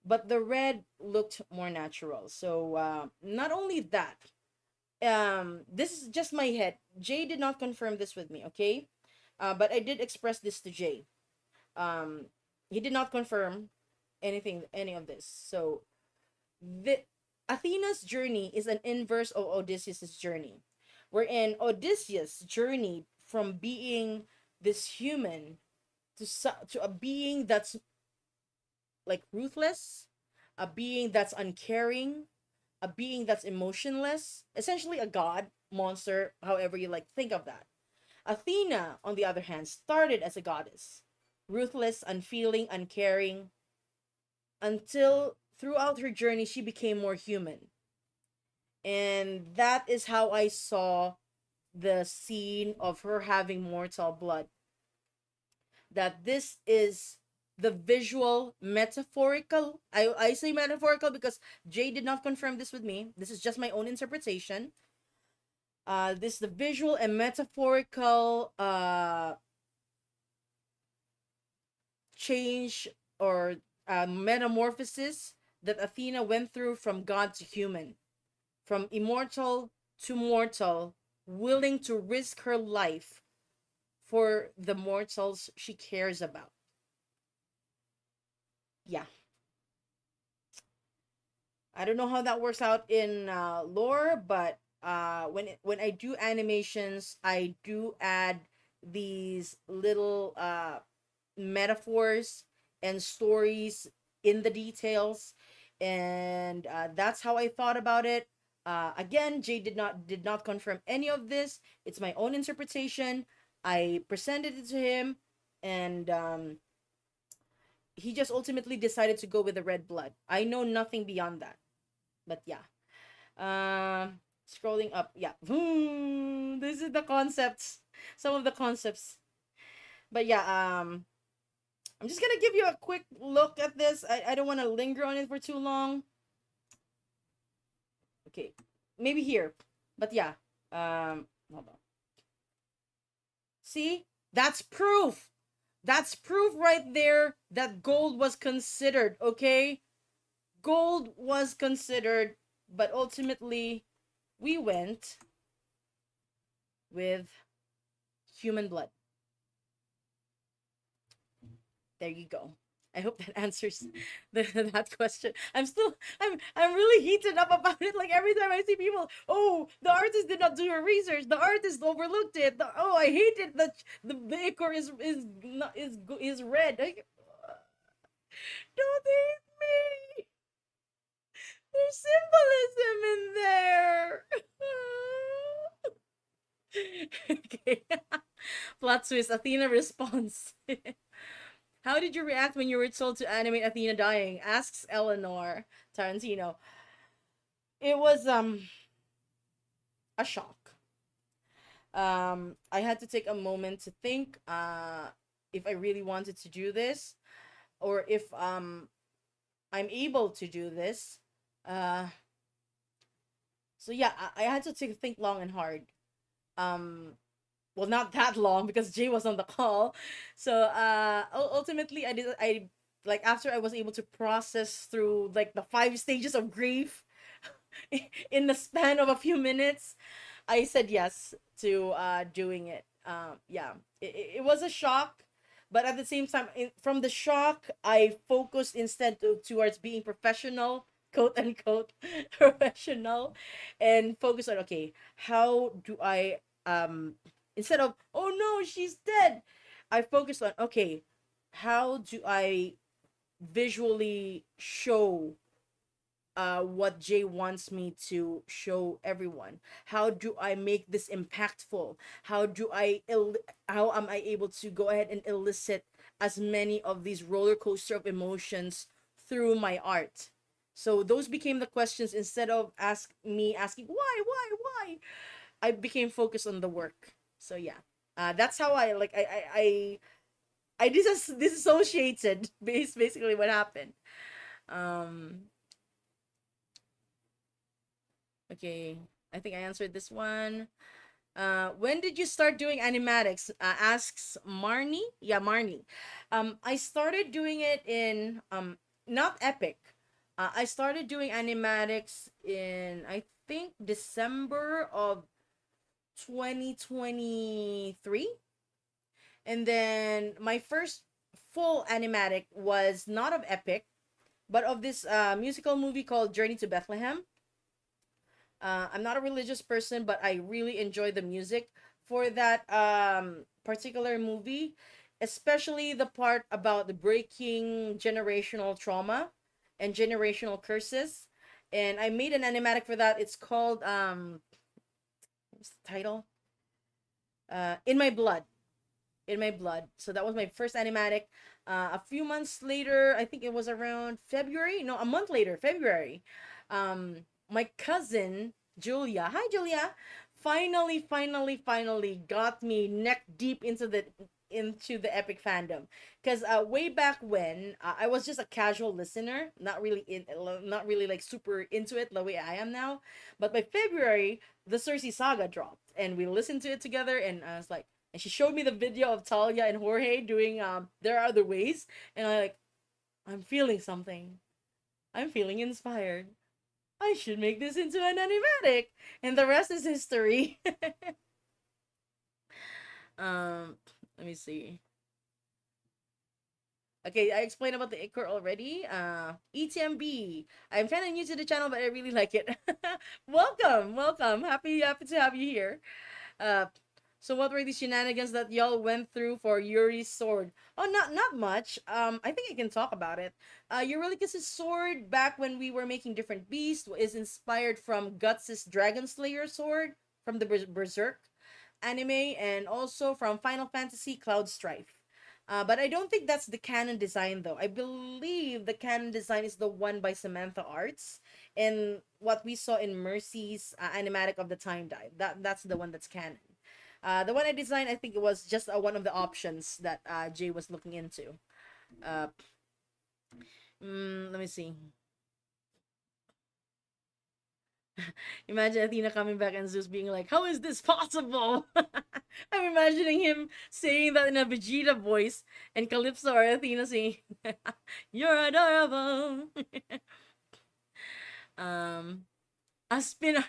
But the red looked more natural. So not only that, this is just my head. Jay did not confirm this with me, okay? But I did express this to Jay. Um, he did not confirm any of this. So the Athena's journey is an inverse of Odysseus's journey, wherein Odysseus journeyed from being this human to a being that's like ruthless, a being that's uncaring, a being that's emotionless, essentially a god, monster, however you like think of that. Athena, on the other hand, started as a goddess, ruthless, unfeeling, uncaring, until throughout her journey she became more human. And that is how I saw the scene of her having mortal blood. That this is the visual metaphorical. I say metaphorical because Jay did not confirm this with me. This is just my own interpretation. This is the visual and metaphorical change or metamorphosis that Athena went through from god to human, from immortal to mortal, willing to risk her life for the mortals she cares about. Yeah. I don't know how that works out in lore, but when I do animations, I do add these little metaphors and stories in the details, and that's how I thought about it. Again, Jay did not confirm any of this. It's my own interpretation. I presented it to him, and he just ultimately decided to go with the red blood. I know nothing beyond that, but yeah. Scrolling up, yeah. This is the concepts, some of the concepts. But yeah, I'm just gonna give you a quick look at this. I don't want to linger on it for too long. Okay, maybe here, but yeah. Hold on. See, that's proof. That's proof right there that gold was considered. Okay, gold was considered, but ultimately, we went with human blood. There you go. I hope that answers that question. I'm really heated up about it. Like every time I see people, oh, the artist did not do her research. The artist overlooked it. Oh, I hate it that the ichor is red. Don't hate me. There's symbolism in there. Okay. Plot twist. Athena responds. How did you react when you were told to animate Athena dying? Asks Eleanor Tarantino. It was a shock. I had to take a moment to think if I really wanted to do this, or if I'm able to do this. So yeah, I had to think long and hard. Well, not that long because Jay was on the call. So ultimately I like after I was able to process through like the 5 stages of grief in the span of a few minutes, I said yes to doing it. Yeah, it was a shock, but at the same time, from the shock, I focused instead towards being professional, quote unquote, professional, and focus on okay, how do I instead of oh no she's dead, I focused on okay, how do I visually show what Jay wants me to show everyone? How do I make this impactful? How am I able to go ahead and elicit as many of these roller coaster of emotions through my art? So those became the questions instead of asking why. I became focused on the work. So yeah, that's how I like I disassociated. Basically what happened. Um, Okay, I think I answered this one. When did you start doing animatics? Asks Marnie. Yeah, Marnie. I started doing it in not Epic. I started doing animatics in I think December of 2023, and then my first full animatic was not of Epic, but of this musical movie called Journey to Bethlehem. I'm not a religious person, but I really enjoy the music for that particular movie, especially the part about the breaking generational trauma and generational curses. And I made an animatic for that. It's called what's the title? In My Blood. In My Blood. So that was my first animatic. A few months later, I think it was around February. No, a month later, February. My cousin Julia, hi Julia, finally got me neck deep into the epic fandom. Because way back when, I was just a casual listener, not really like super into it the way I am now. But by February, the Cersei saga dropped, and we listened to it together, and I was like, and she showed me the video of Talia and Jorge doing There Are Other Ways, and I'm feeling something. I'm feeling inspired. I should make this into an animatic, and the rest is history. um, Let me see. Okay, I explained about the ichor already. ETMB. I'm kind of new to the channel, but I really like it. Welcome. Happy to have you here. Uh, so what were these shenanigans that y'all went through for Yuri's sword? Oh, not much. I think I can talk about it. Eurylicus's sword, back when we were making different beasts, is inspired from Guts' Dragon Slayer sword from the Berserk anime, and also from Final Fantasy Cloud Strife. But I don't think that's the canon design though. I believe the canon design is the one by Samantha Arts, and what we saw in Mercy's animatic of the Time Dive. That's the one that's canon. The one I designed, I think it was just one of the options that Jay was looking into. Uh, Let me see. Imagine Athena coming back and Zeus being like, "How is this possible?" I'm imagining him saying that in a Vegeta voice, and Calypso or Athena saying, "You're adorable." um, Aspin,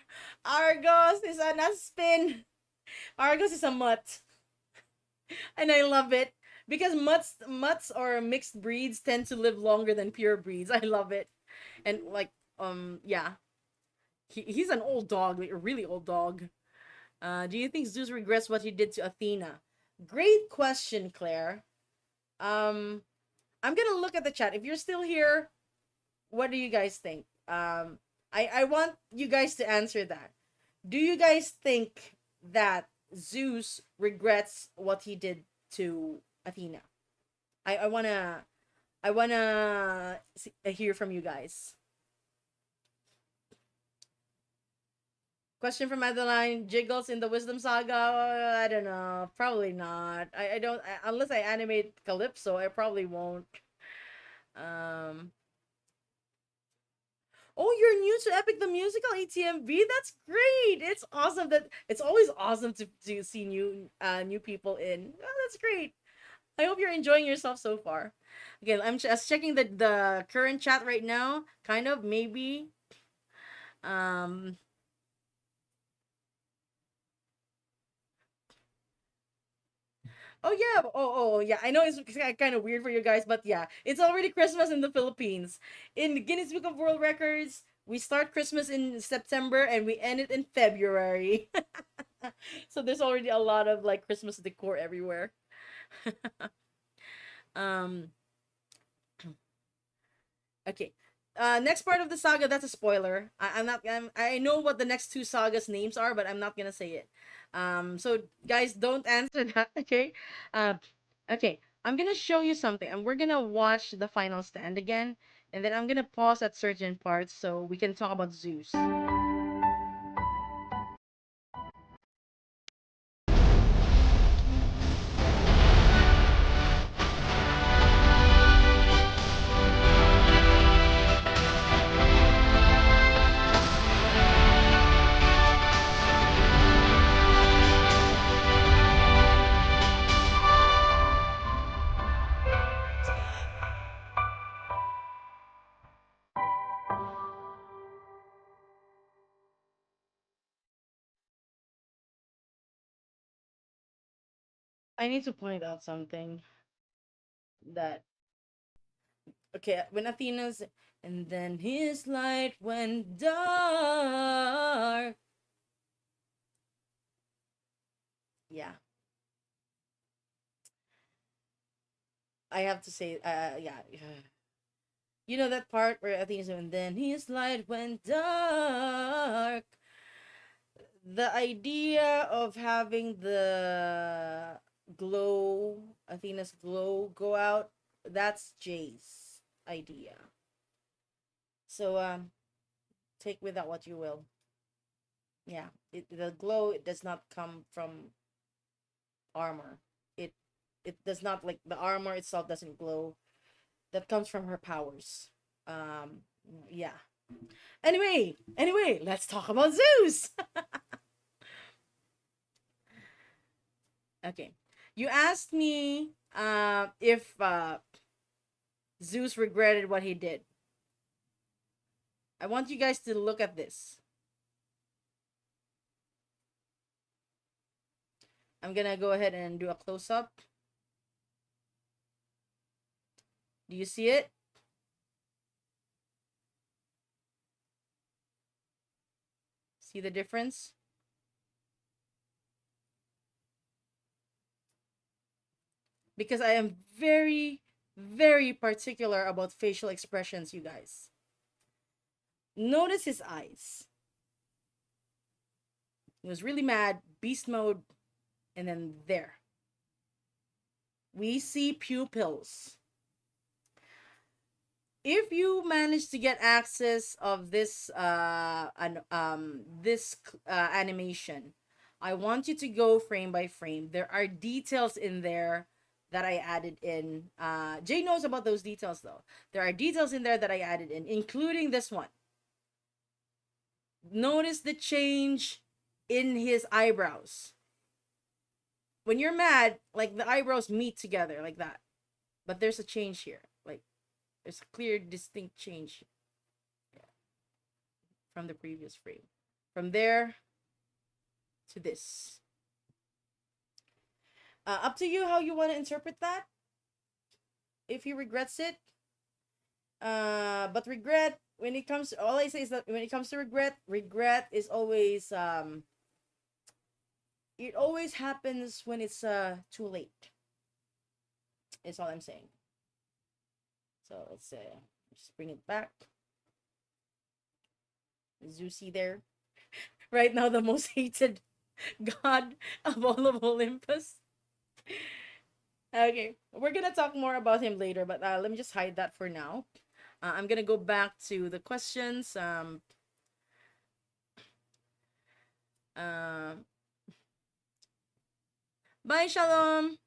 Argos is an Aspin. Argos is a mutt, and I love it because mutts or mixed breeds tend to live longer than pure breeds. I love it, and like yeah, he's an old dog, like a really old dog. Do you think Zeus regrets what he did to Athena? Great question, Claire. Um, I'm gonna look at the chat. If you're still here, what do you guys think? I want you guys to answer that. Do you guys think that Zeus regrets what he did to Athena? I wanna hear from you guys. Question from Madeline: Jiggles in the Wisdom Saga? I don't know. Probably not. I don't, unless I animate Calypso, I probably won't. Um. Oh, you're new to Epic the Musical, ATMV. That's great. It's awesome that it's always awesome to see new people in. Oh, that's great. I hope you're enjoying yourself so far. Again, I'm just checking the current chat right now. Kind of, maybe. Um. Oh yeah. Oh yeah. I know it's kind of weird for you guys, but yeah, it's already Christmas in the Philippines. In the Guinness Book of World Records, we start Christmas in September and we end it in February. So there's already a lot of like Christmas decor everywhere. um. Okay. Next part of the saga, that's a spoiler. I know what the next two sagas names are, but I'm not gonna say it. So guys, don't answer that, okay? Uh, okay. I'm gonna show you something, and we're gonna watch the final stand again, and then I'm gonna pause at certain parts so we can talk about Zeus. I need to point out something. that. Okay, when Athena's, and then his light went dark. Yeah, I have to say, yeah. You know that part where Athena's, and then his light went dark. The idea of having the glow, Athena's glow, go out, that's Jay's idea. So, take with that what you will. Yeah, the glow, it does not come from armor. It it does not, like, the armor itself doesn't glow. That comes from her powers. Um, yeah. Anyway, let's talk about Zeus. Okay, you asked me if Zeus regretted what he did. I want you guys to look at this. I'm gonna go ahead and do a close up. Do you see it? See the difference? Because I am very, very particular about facial expressions, you guys. Notice his eyes. He was really mad, beast mode, and then there. We see pupils. If you manage to get access of this animation, I want you to go frame by frame. There are details in there that I added in. Jay knows about those details though. There are details in there that I added in, including this one. Notice the change in his eyebrows. When you're mad, like, the eyebrows meet together like that. But there's a change here. Like, there's a clear, distinct change from the previous frame. From there to this. Up to you how you want to interpret that. If he regrets it. But regret, when it comes to, all I say is that when it comes to regret is always, it always happens when it's too late. Is all I'm saying. So let's just bring it back. Zeusy there. Right now, the most hated god of all of Olympus. Okay, we're gonna talk more about him later, but let me just hide that for now. I'm gonna go back to the questions. Bye, Shalom.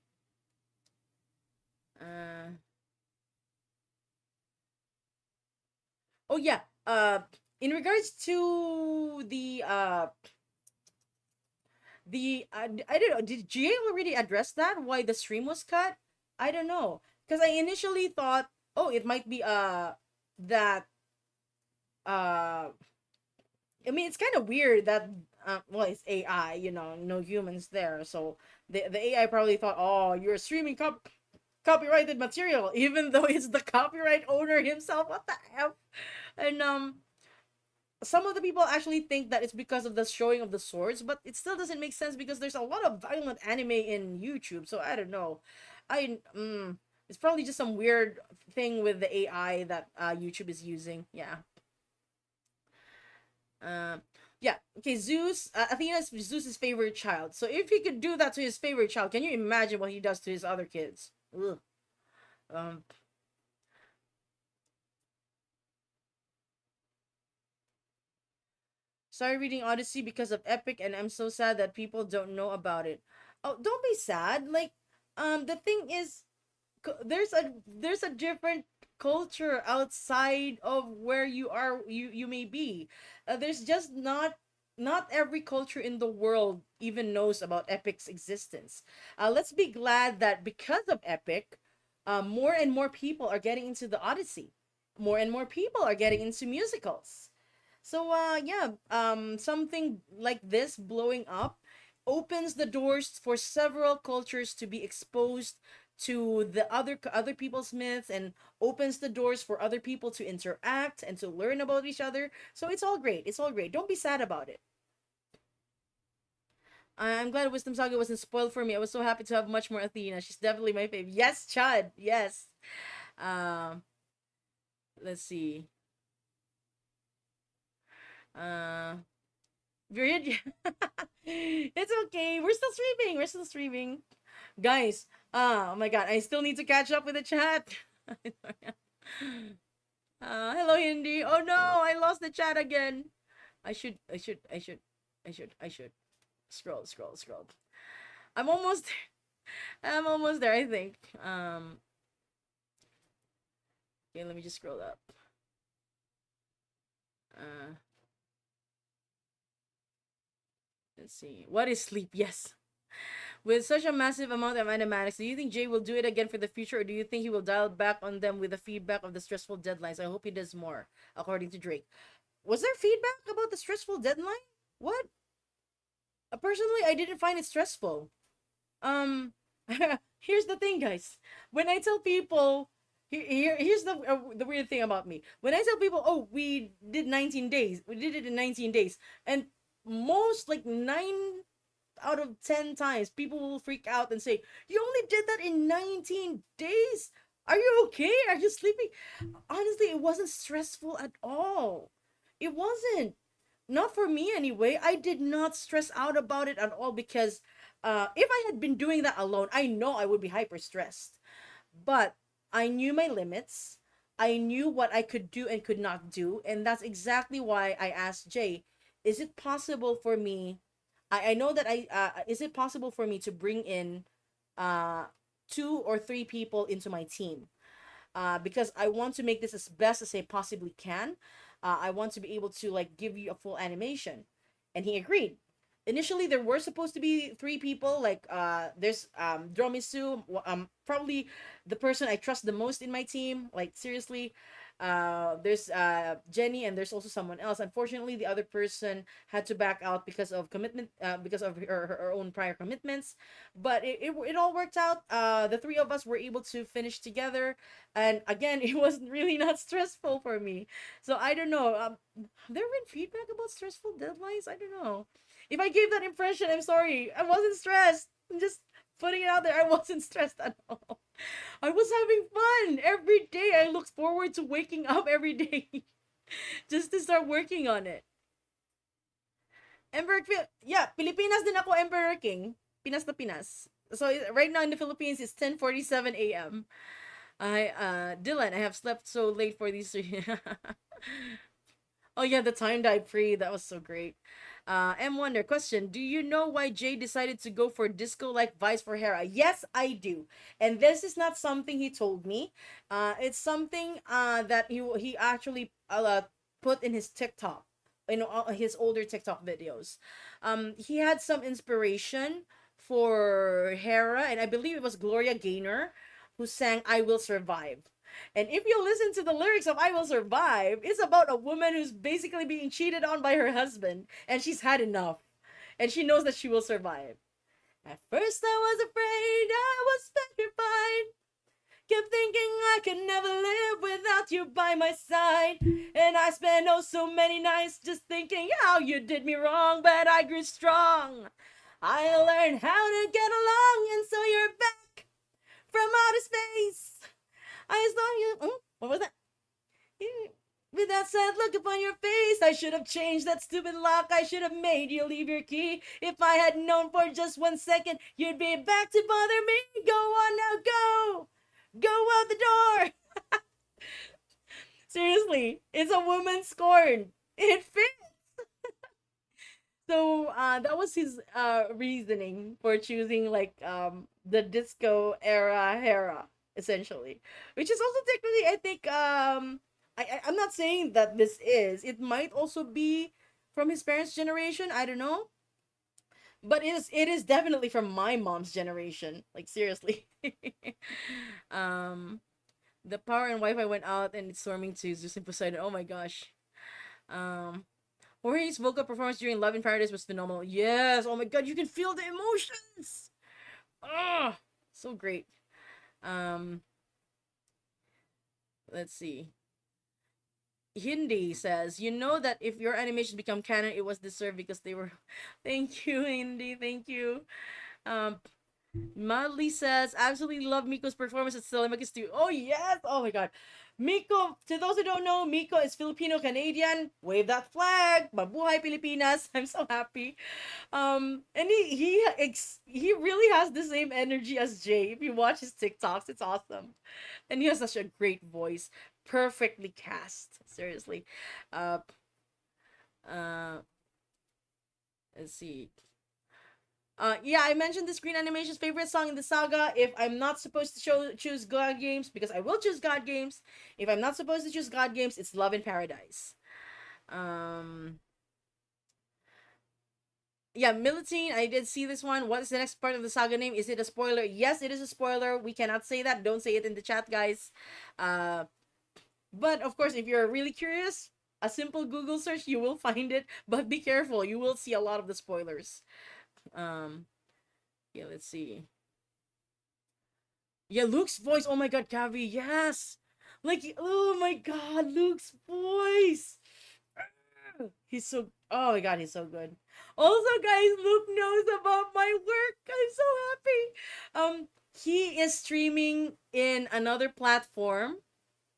Oh yeah. In regards to the I don't know, did GA already address that, why the stream was cut? I don't know, because I initially thought, oh, it might be that I mean, it's kind of weird that well, it's AI, no humans there, so the AI probably thought, oh, you're streaming copyrighted material, even though it's the copyright owner himself. What the F? And some of the people actually think that it's because of the showing of the swords, but it still doesn't make sense because there's a lot of violent anime in YouTube. So I don't know. It's probably just some weird thing with the AI that YouTube is using. Yeah. Yeah. Okay. Zeus. Athena's Zeus's favorite child. So if he could do that to his favorite child, can you imagine what he does to his other kids? Ugh. Started reading Odyssey because of Epic, and I'm so sad that people don't know about it. Oh, don't be sad. Like, the thing is, there's a different culture outside of where you may be. There's just not every culture in the world even knows about Epic's existence. Let's be glad that because of Epic, more and more people are getting into the Odyssey. More and more people are getting into musicals. So yeah, something like this blowing up opens the doors for several cultures to be exposed to the other people's myths and opens the doors for other people to interact and to learn about each other. So it's all great. It's all great. Don't be sad about it. I'm glad Wisdom Saga wasn't spoiled for me. I was so happy to have much more Athena. She's definitely my fave. Yes, Chud. Yes. Um, let's see. Uh, Period. It's okay. We're still streaming. We're still streaming. Guys, oh my god, I still need to catch up with the chat. Hello Hindi. Oh no, I lost the chat again. I should scroll. I'm almost I'm almost there, I think. Okay, let me just scroll up. Uh let's see. What is sleep? Yes. With such a massive amount of animatics, do you think Jay will do it again for the future, or do you think he will dial back on them with the feedback of the stressful deadlines? I hope he does more, according to Drake. Was there feedback about the stressful deadline? What? Personally, I didn't find it stressful. Um, here's the thing, guys. When I tell people, here's the weird thing about me. When I tell people, oh, we did 19 days, we did it in 19 days, and most like 9 out of 10 times people will freak out and say, you only did that in 19 days? Are you okay? Are you sleeping? Honestly, it wasn't stressful at all. It wasn't. Not for me anyway. I did not stress out about it at all because if I had been doing that alone, I know I would be hyper stressed. But I knew my limits. I knew what I could do and could not do. And that's exactly why I asked Jay, is it possible for me? I know that is it possible for me to bring in 2 or 3 people into my team? Because I want to make this as best as I possibly can. I want to be able to like give you a full animation. And he agreed. Initially there were supposed to be 3 people, like there's Dromisu, probably the person I trust the most in my team, like seriously. There's Jenny, and there's also someone else. Unfortunately, the other person had to back out because of commitment, because of her own prior commitments. But it all worked out. The 3 of us were able to finish together, and again, it was really not stressful for me. So I don't know. Have there been feedback about stressful deadlines? I don't know. If I gave that impression, I'm sorry. I wasn't stressed. I'm just putting it out there. I wasn't stressed at all. I was having fun every day. I looked forward to waking up every day just to start working on it. Emperor, yeah, Pilipinas din ako, Emperor King. Pinas na Pinas. So right now in the Philippines, it's 10:47 a.m. Dylan, I have slept so late for these. Oh yeah, the time dive free. That was so great. M Wonder, question: do you know why Jay decided to go for disco-like vibes for Hera? Yes, I do, and this is not something he told me. It's something that he actually put in his TikTok, his older TikTok videos. He had some inspiration for Hera, and I believe it was Gloria Gaynor who sang "I Will Survive." And if you listen to the lyrics of I Will Survive, it's about a woman who's basically being cheated on by her husband, and she's had enough. And she knows that she will survive. At first I was afraid, I was petrified. Kept thinking I could never live without you by my side. And I spent oh so many nights just thinking how you did me wrong, but I grew strong. I learned how to get along, and so you're back from outer space. I saw you. What was that? With that sad look upon your face, I should have changed that stupid lock. I should have made you leave your key. If I had known for just 1 second, you'd be back to bother me. Go on now, go. Go out the door. Seriously, it's a woman scorned. It fits. So that was his reasoning for choosing like the disco era Hera, essentially, which is also technically, I think, I'm not saying that this is, it might also be from his parents' generation, I don't know, but it is definitely from my mom's generation, like seriously. um the power and Wi-Fi went out and it's storming to Zeus and Poseidon. Oh my gosh. Jorge's vocal performance during Love in Paradise was phenomenal. Yes, oh my god, you can feel the emotions. Ah, so great. Um, let's see. Hindi says, you know that if your animations become canon, it was deserved because they were. Thank you, Hindi. Thank you. Um, Madly says, absolutely love Miko's performance at Telemachus 2. Oh, yes. Oh, my God. Miko, to those who don't know, Miko is Filipino-Canadian. Wave that flag. Mabuhay Pilipinas. I'm so happy. And he really has the same energy as Jay. If you watch his TikToks, it's awesome. And he has such a great voice. Perfectly cast. Seriously. Uh, uh, let's see. Yeah, I mentioned the Screen Animation's favorite song in the saga. If I'm not supposed to choose God Games, because I will choose God Games. If I'm not supposed to choose God Games, it's Love in Paradise. Um, yeah, Militine, I did see this one. What is the next part of the saga name? Is it a spoiler? Yes, it is a spoiler. We cannot say that. Don't say it in the chat, guys. But of course, if you're really curious, a simple Google search, you will find it. But be careful, you will see a lot of the spoilers. Yeah, let's see. Yeah, Luke's voice. Oh my god, Kavi, yes. Like, oh my god, Luke's voice. He's so. Oh my god, he's so good. Also, guys, Luke knows about my work. I'm so happy. He is streaming in another platform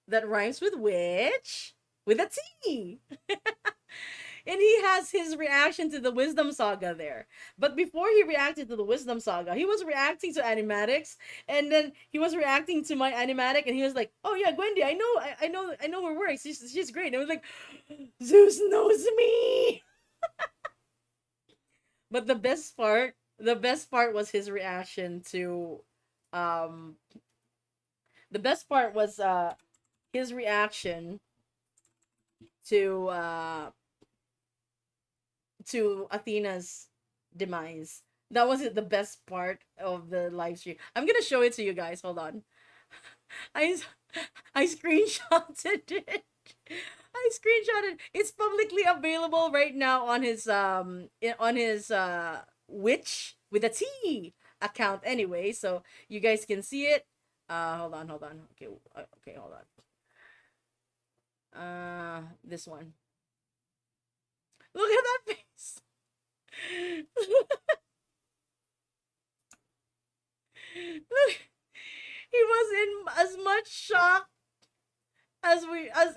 that rhymes with witch with a T. And he has his reaction to the Wisdom Saga there. But before he reacted to the Wisdom Saga, he was reacting to animatics, and then he was reacting to my animatic, and he was like, "Oh yeah, Gwendy, I know her work. She's great." And I was like, "Zeus knows me." But the best part was his reaction to, um, the best part was his reaction to Athena's demise. That was the best part of the live stream. I'm gonna show it to you guys. Hold on. I I screenshotted it. I screenshotted. It's publicly available right now on his on his witch with a T account anyway, so you guys can see it. Hold on. Okay, okay, hold on. This one. Look at that face. Look, he was in as much shock as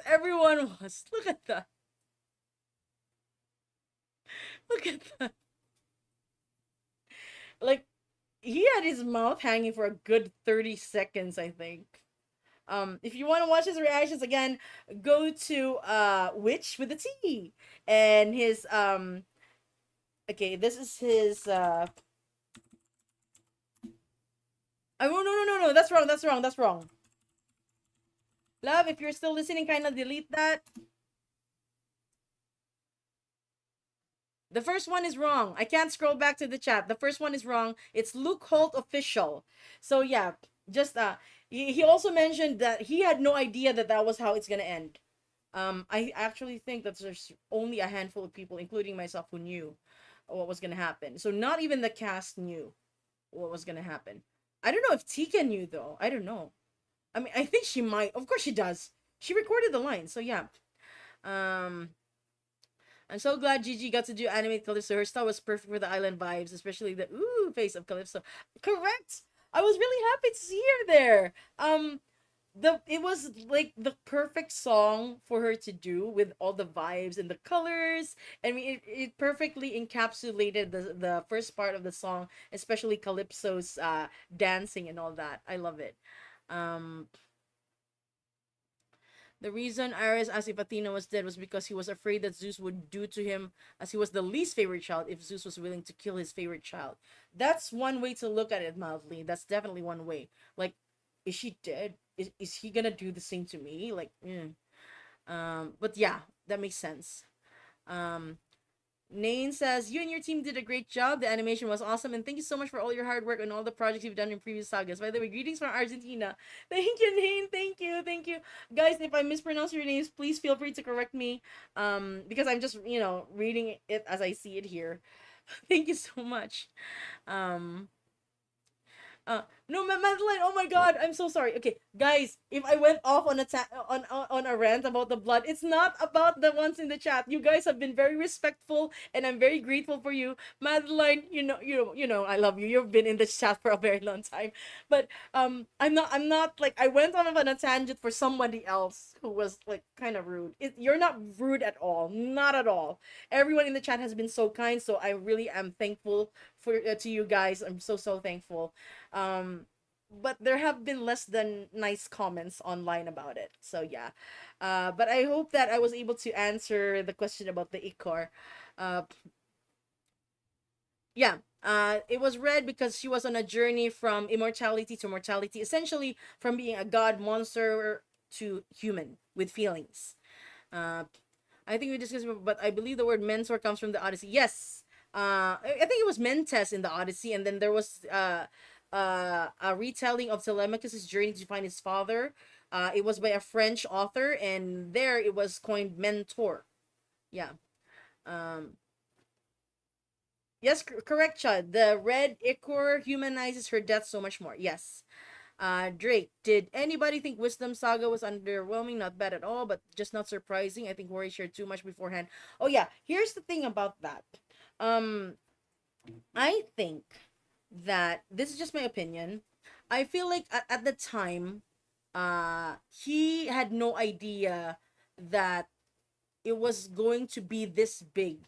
everyone was. Look at that. Look at that. Like, he had his mouth hanging for a good 30 seconds, I think. If you want to watch his reactions again, go to Witch with a T. And his okay, this is his oh no, that's wrong. Love, if you're still listening, kinda delete that. The first one is wrong. I can't scroll back to the chat. The first one is wrong. It's Luke Holt official. So yeah, just he also mentioned that he had no idea that that was how it's gonna end. I actually think that there's only a handful of people, including myself, who knew what was gonna happen. So not even the cast knew what was gonna happen. I don't know if Tika knew though. I don't know. I mean, I think she might. Of course she does. She recorded the line. So yeah. Um, I'm so glad Gigi got to do animate Calypso. Her style was perfect for the island vibes, especially the ooh face of Calypso. Correct. I was really happy to see her there. It was like the perfect song for her to do with all the vibes and the colors. I mean, it perfectly encapsulated the first part of the song, especially Calypso's dancing and all that. I love it. Um, the reason Ares asked if Athena was dead was because he was afraid that Zeus would do to him as he was the least favorite child if Zeus was willing to kill his favorite child. That's one way to look at it mildly. That's definitely one way. Like, is she dead? Is he gonna do the same to me? Like, but yeah, that makes sense. Um, Nain says, you and your team did a great job. The animation was awesome. And thank you so much for all your hard work and all the projects you've done in previous sagas. By the way, greetings from Argentina. Thank you, Nain. Thank you. Thank you. Guys, if I mispronounce your names, please feel free to correct me. Because I'm just, reading it as I see it here. Thank you so much. Um, No, Madeline. Oh my God, I'm so sorry. Okay, guys, if I went off on on a rant about the blood, it's not about the ones in the chat. You guys have been very respectful, and I'm very grateful for you, Madeline. I love you. You've been in the chat for a very long time, but I'm not like I went on a tangent for somebody else who was like kind of rude. You're not rude at all, not at all. Everyone in the chat has been so kind, so I really am thankful for to you guys. I'm so thankful. Um, but there have been less than nice comments online about it. So yeah. But I hope that I was able to answer the question about the ichor. Uh, yeah. It was read because she was on a journey from immortality to mortality, essentially from being a god monster to human with feelings. Uh, I think we discussed, but I believe the word mentor comes from the Odyssey. Yes, I think it was Mentes in the Odyssey, and then there was a retelling of Telemachus' journey to find his father. It was by a French author, and there it was coined mentor. Yeah. Um, yes, correct, Chad. The red ichor humanizes her death so much more. Yes. Drake, did anybody think Wisdom Saga was underwhelming? Not bad at all, but just not surprising. I think Rory shared too much beforehand. Oh yeah, here's the thing about that. Um, I think that this is just my opinion. I feel like at the time, he had no idea that it was going to be this big.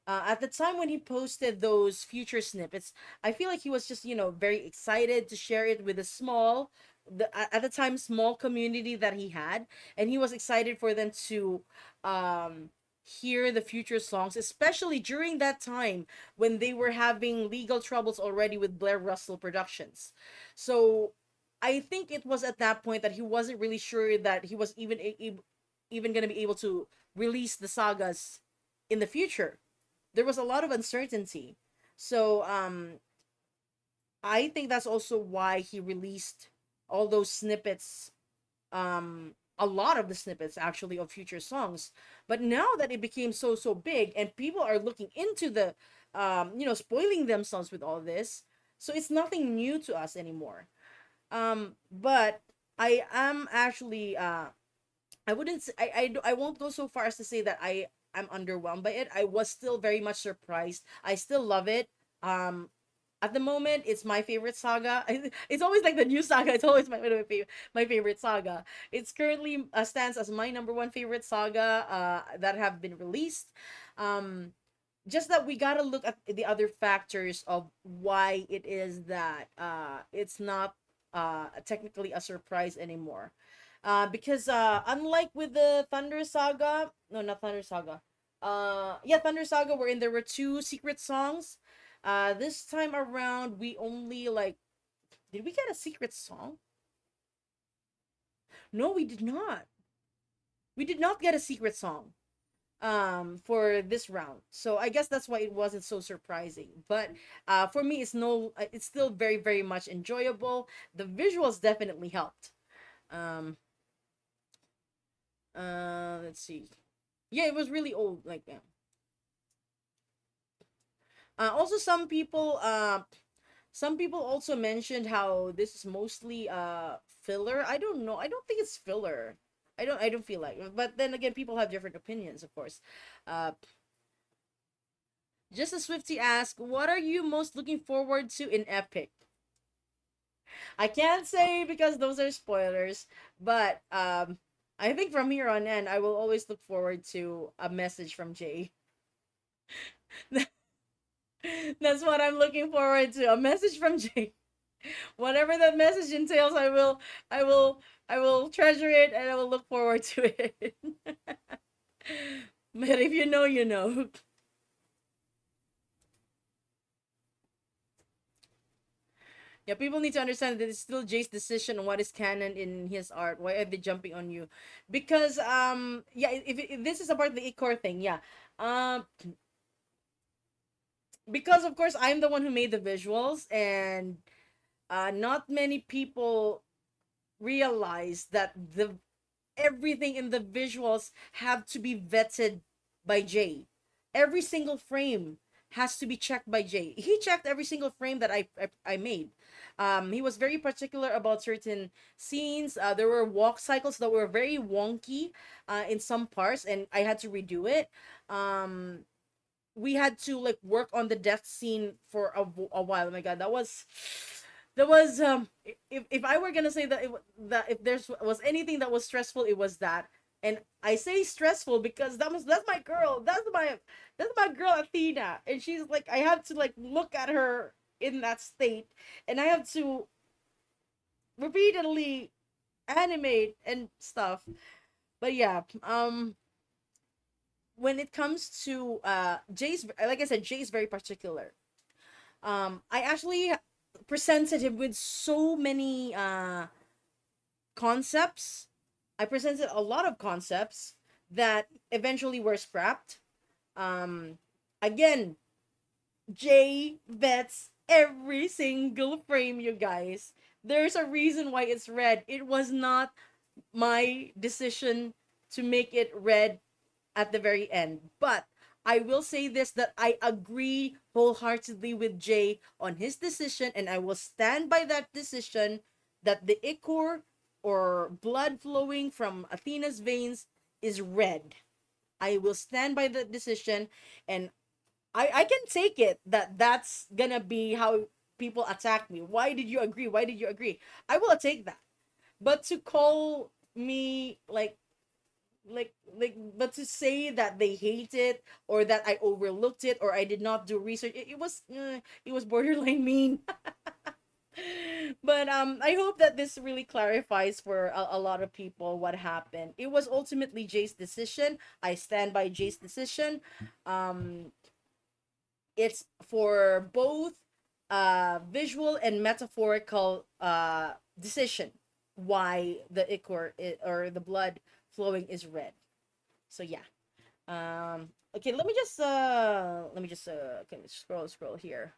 At the time when he posted those future snippets, I feel like he was just, very excited to share it with a at the time, small community that he had. And he was excited for them to um, hear the future songs, especially during that time when they were having legal troubles already with Blair Russell Productions. So I think it was at that point that he wasn't really sure that he was even going to be able to release the sagas in the future. There was a lot of uncertainty. So I think that's also why he released all those snippets, a lot of the snippets actually of future songs. But now that it became so big and people are looking into the spoiling themselves with all this, so it's nothing new to us anymore. But I am actually I wouldn't say, I won't go so far as to say that I'm underwhelmed by it. I was still very much surprised. I still love it. Um at the moment, it's my favorite saga. It's always like the new saga. It's always my favorite saga. It's currently stands as my number one favorite saga that have been released. Um, just that we gotta look at the other factors of why it is that it's not technically a surprise anymore. Because unlike with the Thunder Saga, no, not Thunder Saga. Yeah, Thunder Saga, wherein there were two secret songs. This time around, we only like. Did we get a secret song? No, we did not. We did not get a secret song for this round, so I guess that's why it wasn't so surprising. But for me, it's still very much enjoyable. The visuals definitely helped. um let's see. Yeah, it was really old, like, yeah. Also, some people also mentioned how this is mostly filler. I don't know. I don't think it's filler. I don't feel like. But then again, people have different opinions, of course. Uh just as Swifty asked, what are you most looking forward to in Epic? I can't say because those are spoilers, but I think from here on in, I will always look forward to a message from Jay. That's what I'm looking forward to. A message from Jay. Whatever that message entails, I will, I will treasure it and I will look forward to it. But if you know, you know. Yeah, people need to understand that it's still Jay's decision on what is canon in his art. Why are they jumping on you? Because yeah, if this is about the ichor thing, yeah. Um because of course I'm the one who made the visuals, and not many people realize that the everything in the visuals have to be vetted by Jay. Every single frame has to be checked by Jay. He checked every single frame that I made. He was very particular about certain scenes. There were walk cycles that were very wonky in some parts, and I had to redo it. We had to like work on the death scene for a while. Oh my god, that was if I were gonna say that that if there was anything that was stressful, it was that. And I say stressful because that's my girl. That's my girl Athena, and she's like, I have to like look at her in that state, and I have to repeatedly animate and stuff. But yeah, when it comes to Jay's, like I said, Jay's very particular. I actually presented him with so many concepts. I presented a lot of concepts that eventually were scrapped. Um, Again, Jay vets every single frame, you guys. There's a reason why it's red. It was not my decision to make it red at the very end. But I will say this, that I agree wholeheartedly with Jay on his decision, and I will stand by that decision that the ichor or blood flowing from Athena's veins is red. I will stand by that decision, and I can take it that that's gonna be how people attack me. Why did you agree? Why did you agree? I will take that. But to call me but to say that they hate it, or that I overlooked it, or I did not do research, it was borderline mean. But I hope that this really clarifies for a lot of people what happened. It was ultimately Jay's decision. I stand by Jay's decision. um it's for both visual and metaphorical decision why the ichor or the blood flowing is red. So yeah. Okay, let me just okay, scroll here.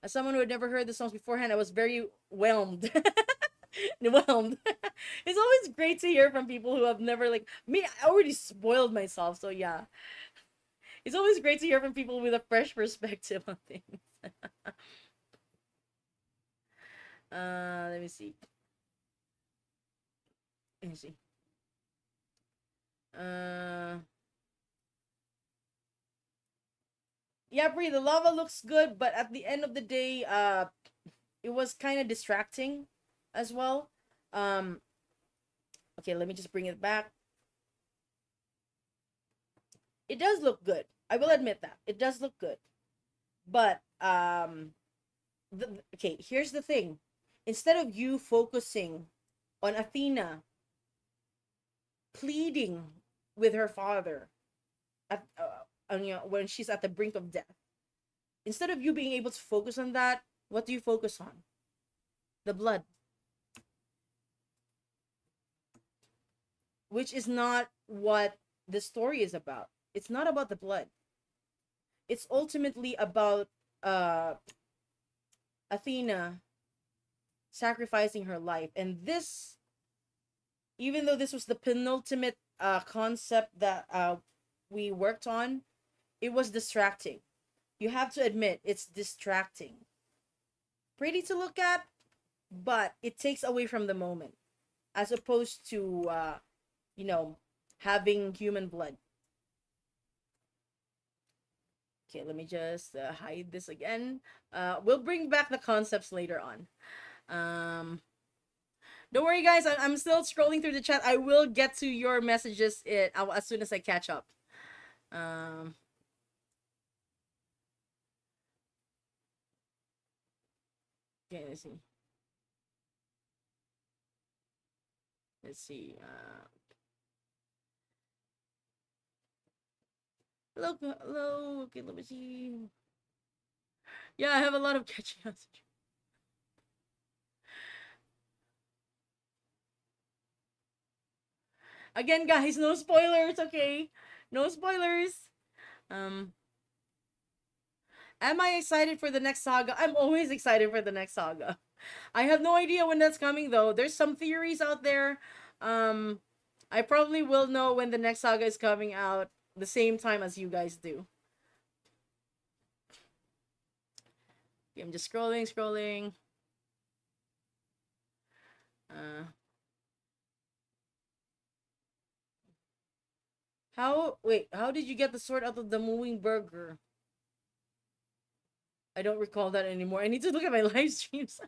As someone who had never heard the songs beforehand, I was very whelmed. Whelmed. It's always great to hear from people who have never, like me, I already spoiled myself, so yeah. It's always great to hear from people with a fresh perspective on things. Let me see. Let me see. Uh, yeah, Brie, the lava looks good, but at the end of the day, it was kind of distracting as well. Um, okay, let me just bring it back. It does look good. I will admit that it does look good, but okay. Here's the thing: instead of you focusing on Athena pleading with her father when she's at the brink of death, instead of you being able to focus on that, what do you focus on? The blood, which is not what the story is about. It's not about the blood. It's ultimately about Athena sacrificing her life. And this, even though this was the penultimate concept that we worked on, it was distracting. You have to admit, it's distracting. Pretty to look at, but it takes away from the moment, as opposed to having human blood. Okay, let me just hide this again. We'll bring back the concepts later on. Don't worry, guys. I'm still scrolling through the chat. I will get to your messages as soon as I catch up. Okay, let's see. Let's see. Hello, hello. Okay, let me see. Yeah, I have a lot of catching up. Again, guys, no spoilers, okay? No spoilers. Am I excited for the next saga? I'm always excited for the next saga. I have no idea when that's coming though. There's some theories out there. I probably will know when the next saga is coming out the same time as you guys do. Okay, I'm just scrolling. How did you get the sword out of the moving burger? I don't recall that anymore. I need to look at my live streams.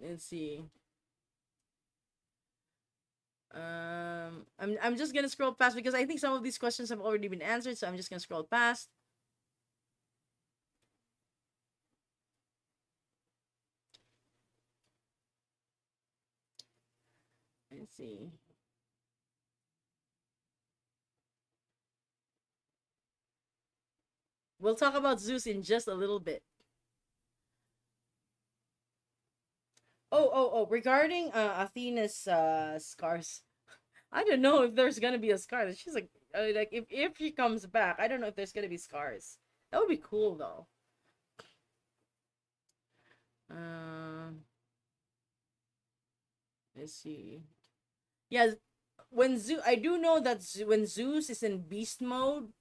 Let's see. I'm just gonna scroll past because I think some of these questions have already been answered, so I'm just gonna scroll past. Let's see. We'll talk about Zeus in just a little bit. Oh, regarding Athena's scars. I don't know if there's gonna be a scar. She's like if she comes back, I don't know if there's gonna be scars. That would be cool though. Let's see. Yeah, when Zeus, I do know that when Zeus is in beast mode,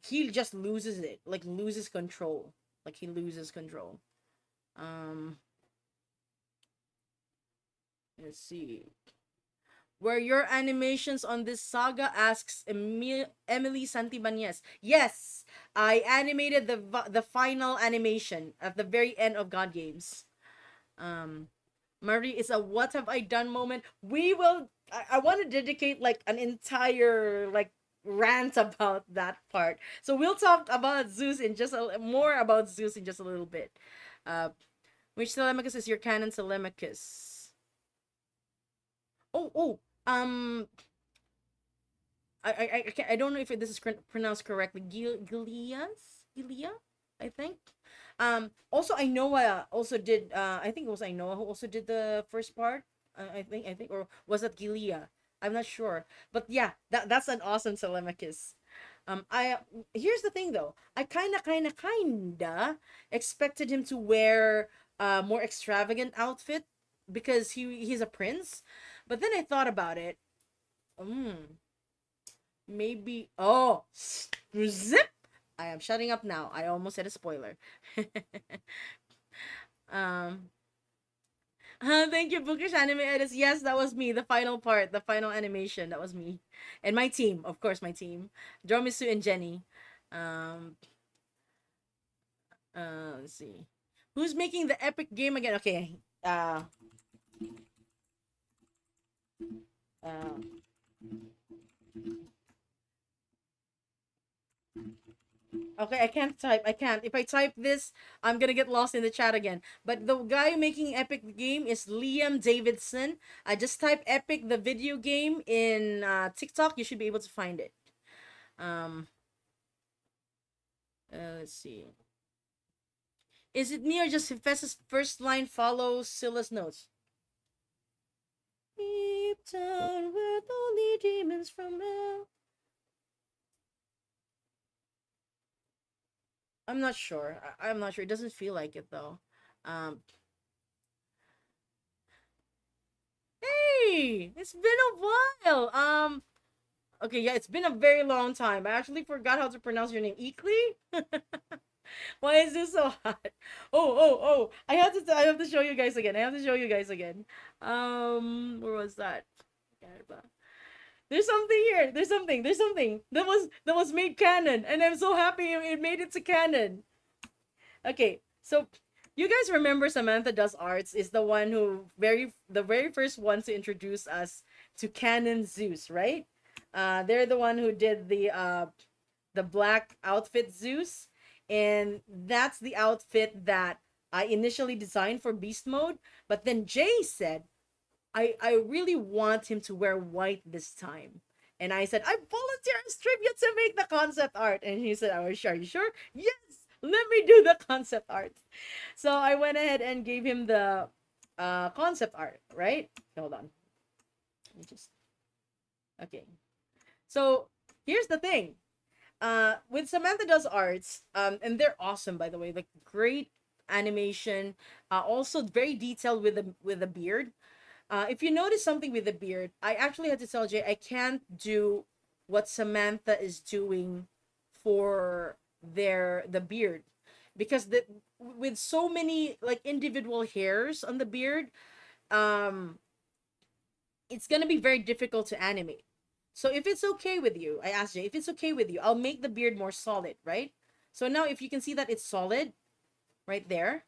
he just loses it, like loses control, like he loses control. Let's see. Were your animations on this saga? Asks Emily Santibanez. Yes, I animated the final animation at the very end of God Games. Marie is a what have I done moment. We will. I want to dedicate like an entire like rant about that part. So we'll talk about Zeus in just more about Zeus in just a little bit. Which Telemachus is your canon Telemachus? Oh. I don't know if this is pronounced correctly. Gilia, I think. Also Ainoa also did. I think it was Ainoa who also did the first part. I think, or was that Gilia? I'm not sure. But yeah, that's an awesome Telemachus. I Here's the thing though. I kinda expected him to wear a more extravagant outfit because he's a prince. But then I thought about it. Maybe. Oh, zip! I am shutting up now. I almost said a spoiler. Thank you, Bookish Anime Edits. Yes, that was me. The final part, the final animation. That was me, and my team, of course, my team, Dromisu and Jenny. Let's see, who's making the epic game again? Okay. Okay, I can't type. I can't. If I type this, I'm gonna get lost in the chat again. But the guy making Epic game is Liam Davidson. I just type Epic the video game in TikTok. You should be able to find it. Let's see. Is it me or just Hephaestus' first line follows Scylla's notes? Deep down where only demons from hell. I'm not sure. I'm not sure. It doesn't feel like it though. Hey, it's been a while. Okay, yeah, it's been a very long time. I actually forgot how to pronounce your name. Ikli? Why is this so hot? Oh. I have to show you guys again. Where was that? There's something here. There's something that was made canon, and I'm so happy it made it to canon. Okay, so you guys remember Samantha Does Arts is the one who the very first one to introduce us to canon Zeus, right? They're the one who did the black outfit Zeus, and that's the outfit that I initially designed for Beast Mode. But then Jay said, I really want him to wear white this time. And I said, I volunteer as tribute to make the concept art. And he said, are you sure? Yes, let me do the concept art. So I went ahead and gave him the concept art, right? Hold on. Okay. So here's the thing. With Samantha Does Arts, and they're awesome, by the way, like great animation, also very detailed with the beard. If you notice something with the beard, I actually had to tell Jay I can't do what Samantha is doing for the beard, because with so many like individual hairs on the beard, it's gonna be very difficult to animate. So if it's okay with you, I asked Jay, if it's okay with you, I'll make the beard more solid, right? So now if you can see that it's solid right there,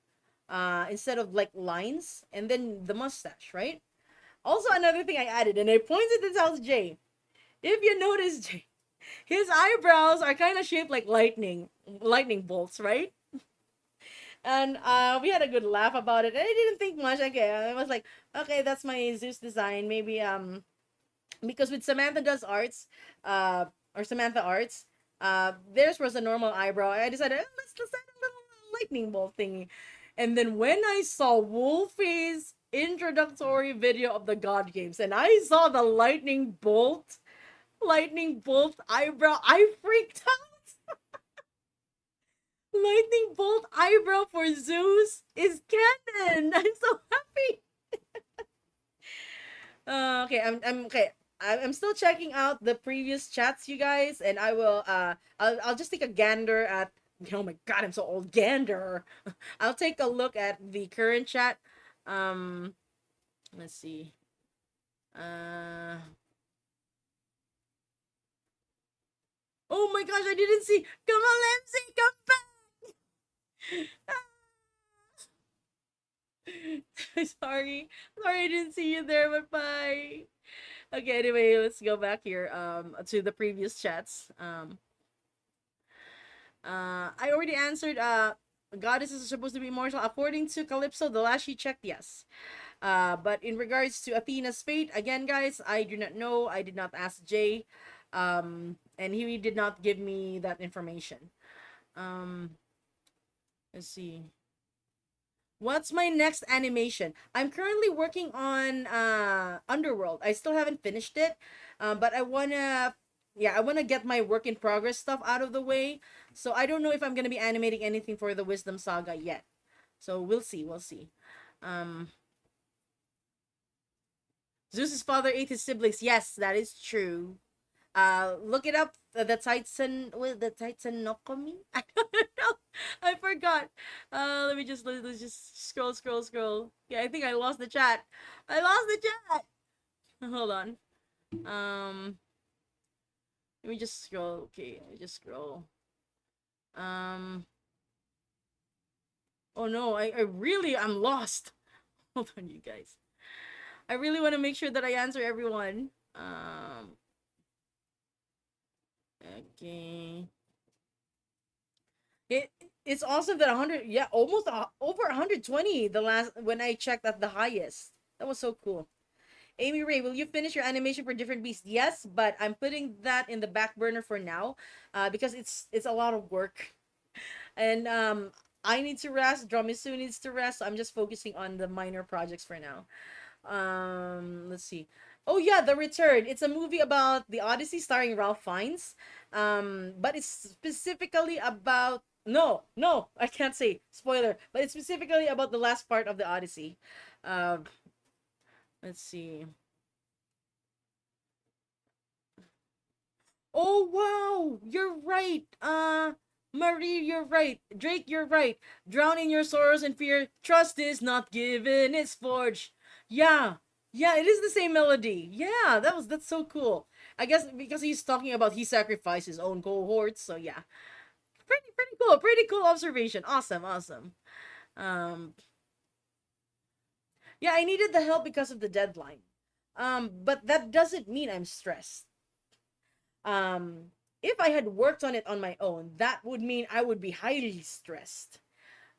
instead of like lines, and then the mustache, right? Also, another thing I added, and I pointed this out to Jay. If you notice, Jay, his eyebrows are kind of shaped like lightning bolts, right? And we had a good laugh about it. And I didn't think much. Okay, I was like, okay, that's my Zeus design. Maybe because with Samantha does arts, or Samantha arts, theirs was a normal eyebrow. I decided, let's add a little lightning bolt thingy. And then when I saw Wolfie's introductory video of the God Games, and I saw the lightning bolt eyebrow, I freaked out. Lightning bolt eyebrow for Zeus is canon. I'm so happy. Okay, I'm okay. I'm still checking out the previous chats, you guys, and I will I'll just take a gander at, oh my god, I'm so old, gander. I'll take a look at the current chat. Um let's see. Uh Oh my gosh, I didn't see. Come on, MC, come back. Sorry. Sorry I didn't see you there. Bye-bye. Okay, anyway, let's go back here to the previous chats. I already answered goddesses are supposed to be immortal according to Calypso. The last she checked, yes. But in regards to Athena's fate, again, guys, I do not know. I did not ask Jay. And he did not give me that information. Let's see. What's my next animation? I'm currently working on Underworld. I still haven't finished it. But I wanna get my work in progress stuff out of the way. So I don't know if I'm gonna be animating anything for the Wisdom Saga yet. So we'll see, we'll see. Zeus's father ate his siblings. Yes, that is true. Look it up. The Titan with the Titanokomi. I don't know. I forgot. Let's just scroll. Yeah, I think I lost the chat. I lost the chat. Hold on. Let me just scroll. Okay, let me just scroll. Oh no, I really I'm lost. Hold on, you guys. I really want to make sure that I answer everyone. Okay. It's awesome that 100, yeah, almost over 120 the last when I checked at the highest. That was so cool. Amy Ray, will you finish your animation for different beasts? Yes, but I'm putting that in the back burner for now, because it's a lot of work, and I need to rest. Dromisu needs to rest. So I'm just focusing on the minor projects for now. Let's see. Oh yeah, The Return. It's a movie about the Odyssey starring Ralph Fiennes. But it's specifically about, no, I can't say spoiler, but it's specifically about the last part of the Odyssey. Um, let's see. Oh wow, you're right. Marie, you're right. Drake, you're right. Drown in your sorrows and fear. Trust is not given, it's forged. Yeah. Yeah, it is the same melody. Yeah, that's so cool. I guess because he's talking about he sacrificed his own cohorts, so yeah. Pretty cool. Pretty cool observation. Awesome. Um yeah, I needed the help because of the deadline. But that doesn't mean I'm stressed. If I had worked on it on my own, that would mean I would be highly stressed.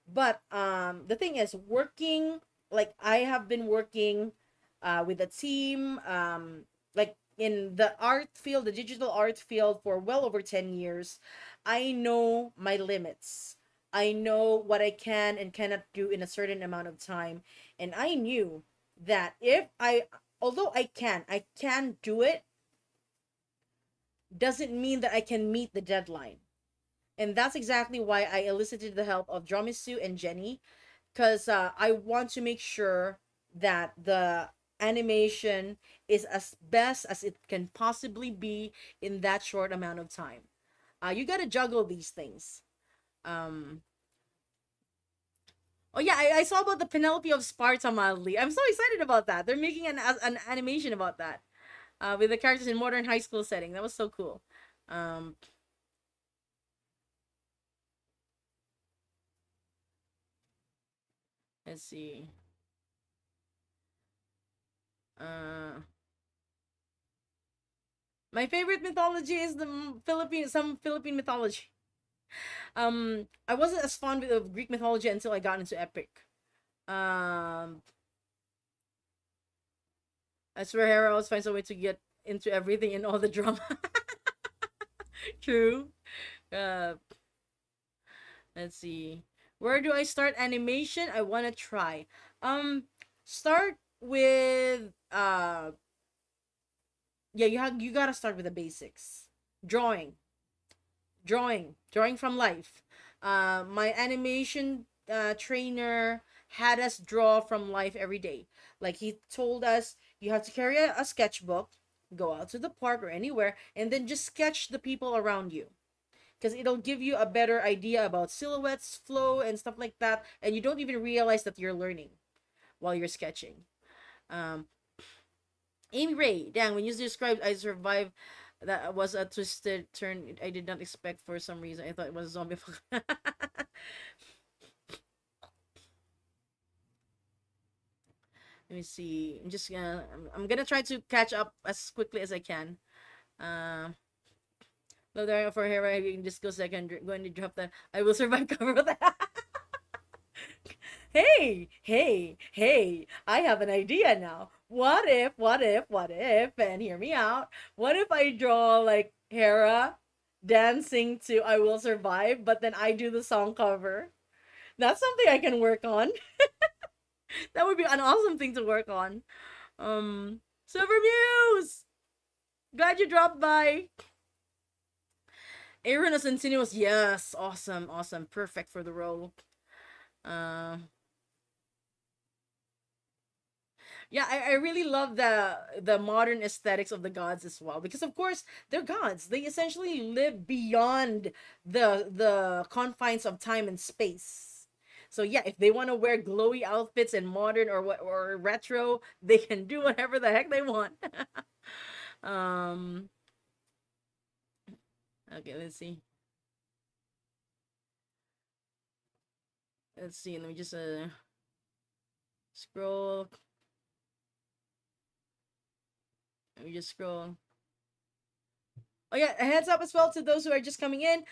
But the thing is, working, like I have been working with a team, like in the art field, the digital art field, for well over 10 years. I know my limits. I know what I can and cannot do in a certain amount of time. And I knew that although I can do it, doesn't mean that I can meet the deadline. And that's exactly why I elicited the help of Dromisu and Jenny, because I want to make sure that the animation is as best as it can possibly be in that short amount of time. You gotta juggle these things. Um, Oh yeah, I saw about the Penelope of Sparta mildly. I'm so excited about that. They're making an animation about that. With the characters in modern high school setting. That was so cool. Um, let's see. Uh, my favorite mythology is the some Philippine mythology. I wasn't as fond of Greek mythology until I got into epic. Um, I swear Hera always finds a way to get into everything and all the drama. True. Uh, let's see. Where do I start animation? I want to try. Um, start with yeah, you gotta start with the basics. Drawing, drawing from life. My animation trainer had us draw from life every day. Like he told us, you have to carry a sketchbook, go out to the park or anywhere, and then just sketch the people around you. Because it'll give you a better idea about silhouettes, flow, and stuff like that, and you don't even realize that you're learning while you're sketching. Um, Amy Ray, dang, when you described I survived, that was a twisted turn I did not expect for some reason. I thought it was a zombie. Let me see. I'm gonna try to catch up as quickly as I can. Uh, Love there for Hera. You can just go second. Going to drop that. I will survive cover of that. Hey, I have an idea now. What if, and hear me out. What if I draw like Hera dancing to I Will Survive, but then I do the song cover? That's something I can work on. That would be an awesome thing to work on. Silver Muse! Glad you dropped by. Aaron as Continuous, yes, awesome, perfect for the role. Uh, yeah, I really love the modern aesthetics of the gods as well, because of course they're gods. They essentially live beyond the confines of time and space. So yeah, if they want to wear glowy outfits and modern or retro, they can do whatever the heck they want. um okay, let's see, let me just scroll. Let me just scroll. Oh yeah, a heads up as well to those who are just coming in.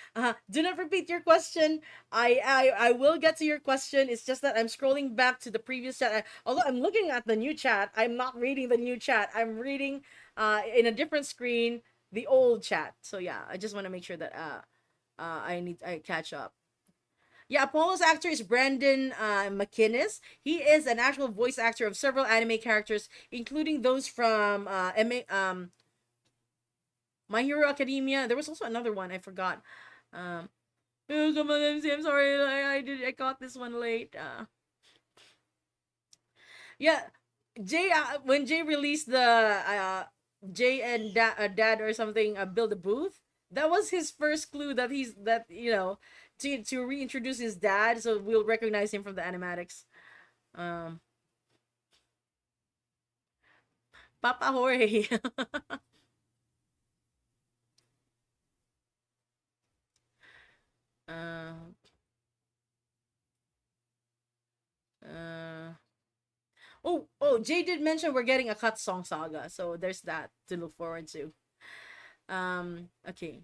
Do not repeat your question. I will get to your question. It's just that I'm scrolling back to the previous chat. Although I'm looking at the new chat, I'm not reading the new chat. I'm reading in a different screen the old chat. So yeah, I just want to make sure that I catch up. Yeah, Apollo's actor is Brandon McInnes. He is an actual voice actor of several anime characters, including those from My Hero Academia. There was also another one I forgot. Oh, come on, MC. I'm sorry. I got this one late. Yeah, Jay. When Jay released the Jay and Dad or something build a booth. That was his first clue that he's that to reintroduce his dad, so we'll recognize him from the animatics. Um, Papa Jorge. uh, uh, Jay did mention we're getting a cut song saga, so there's that to look forward to. Okay.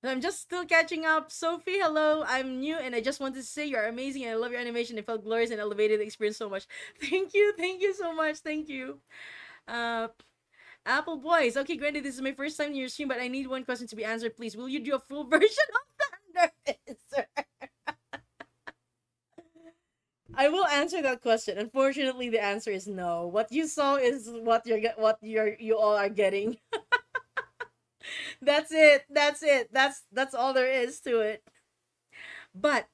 I'm just still catching up. Sophie, hello. I'm new and I just wanted to say you're amazing and I love your animation. It felt glorious and elevated the experience so much. Thank you so much. Thank you. Uh Apple Boys. Okay, granted, this is my first time in your stream, but I need one question to be answered, please. Will you do a full version of Thunder Racer? I will answer that question. Unfortunately, the answer is no. What you saw is you all are getting. That's it. That's all there is to it. But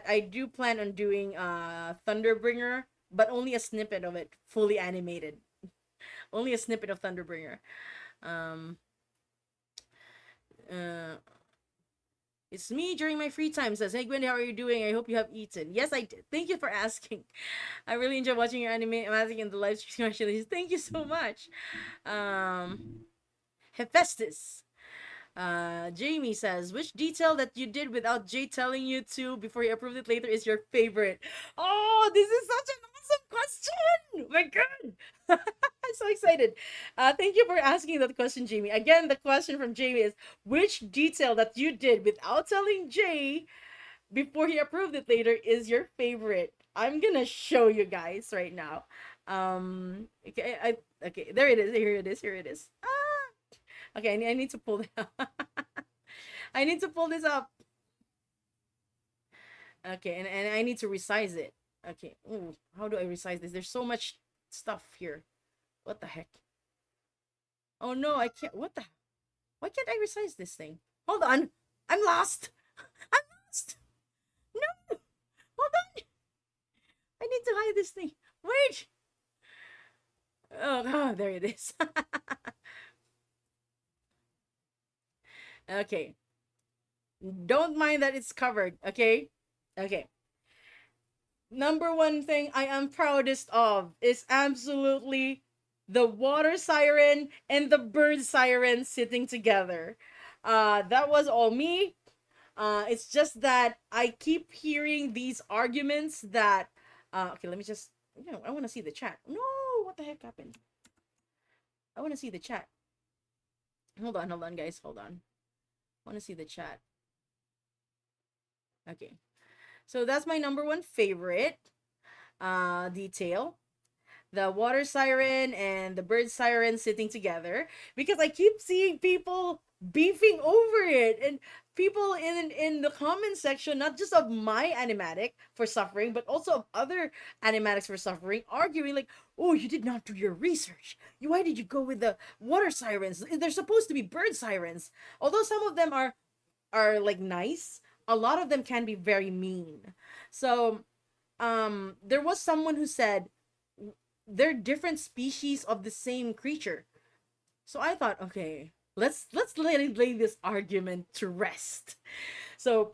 I do plan on doing Thunderbringer, but only a snippet of it, fully animated. Only a snippet of Thunderbringer. Um uh It's me during my free time. Says, hey Gwen, how are you doing? I hope you have eaten. Yes, I did. Thank you for asking. I really enjoy watching your anime amazing in the live stream. Thank you so much. Hephaestus. Jamie says, which detail that you did without Jay telling you to before he approved it later is your favorite? Oh, this is such an awesome question! Oh my god! I'm so excited. Thank you for asking that question, Jamie. Again, the question from Jamie is, which detail that you did without telling Jay before he approved it later is your favorite? I'm gonna show you guys right now. Okay, okay, there it is. Here it is. Here it is. Okay, I need to pull it up. I need to pull this up. Okay, and I need to resize it. Okay. Ooh, how do I resize this? There's so much stuff here. What the heck? Oh no, I can't. What the? Why can't I resize this thing? Hold on. I'm lost. I'm lost. No. Hold on. I need to hide this thing. Wait. Oh, there it is. Okay. Don't mind that it's covered, okay? Okay. Number one thing I am proudest of is absolutely the water siren and the bird siren sitting together. That was all me. It's just that I keep hearing these arguments that okay, let me just I want to see the chat. No, what the heck happened? I want to see the chat. Hold on, guys. Hold on. I want to see the chat. Okay. So that's my number one favorite detail. The water siren and the bird siren sitting together, because I keep seeing people beefing over it, and people in the comment section, not just of my animatic for suffering, but also of other animatics for suffering, arguing like, oh, you did not do your research. Why did you go with the water sirens? They're supposed to be bird sirens. Although some of them are like nice, a lot of them can be very mean. So there was someone who said they're different species of the same creature. So I thought, okay, let's lay this argument to rest. So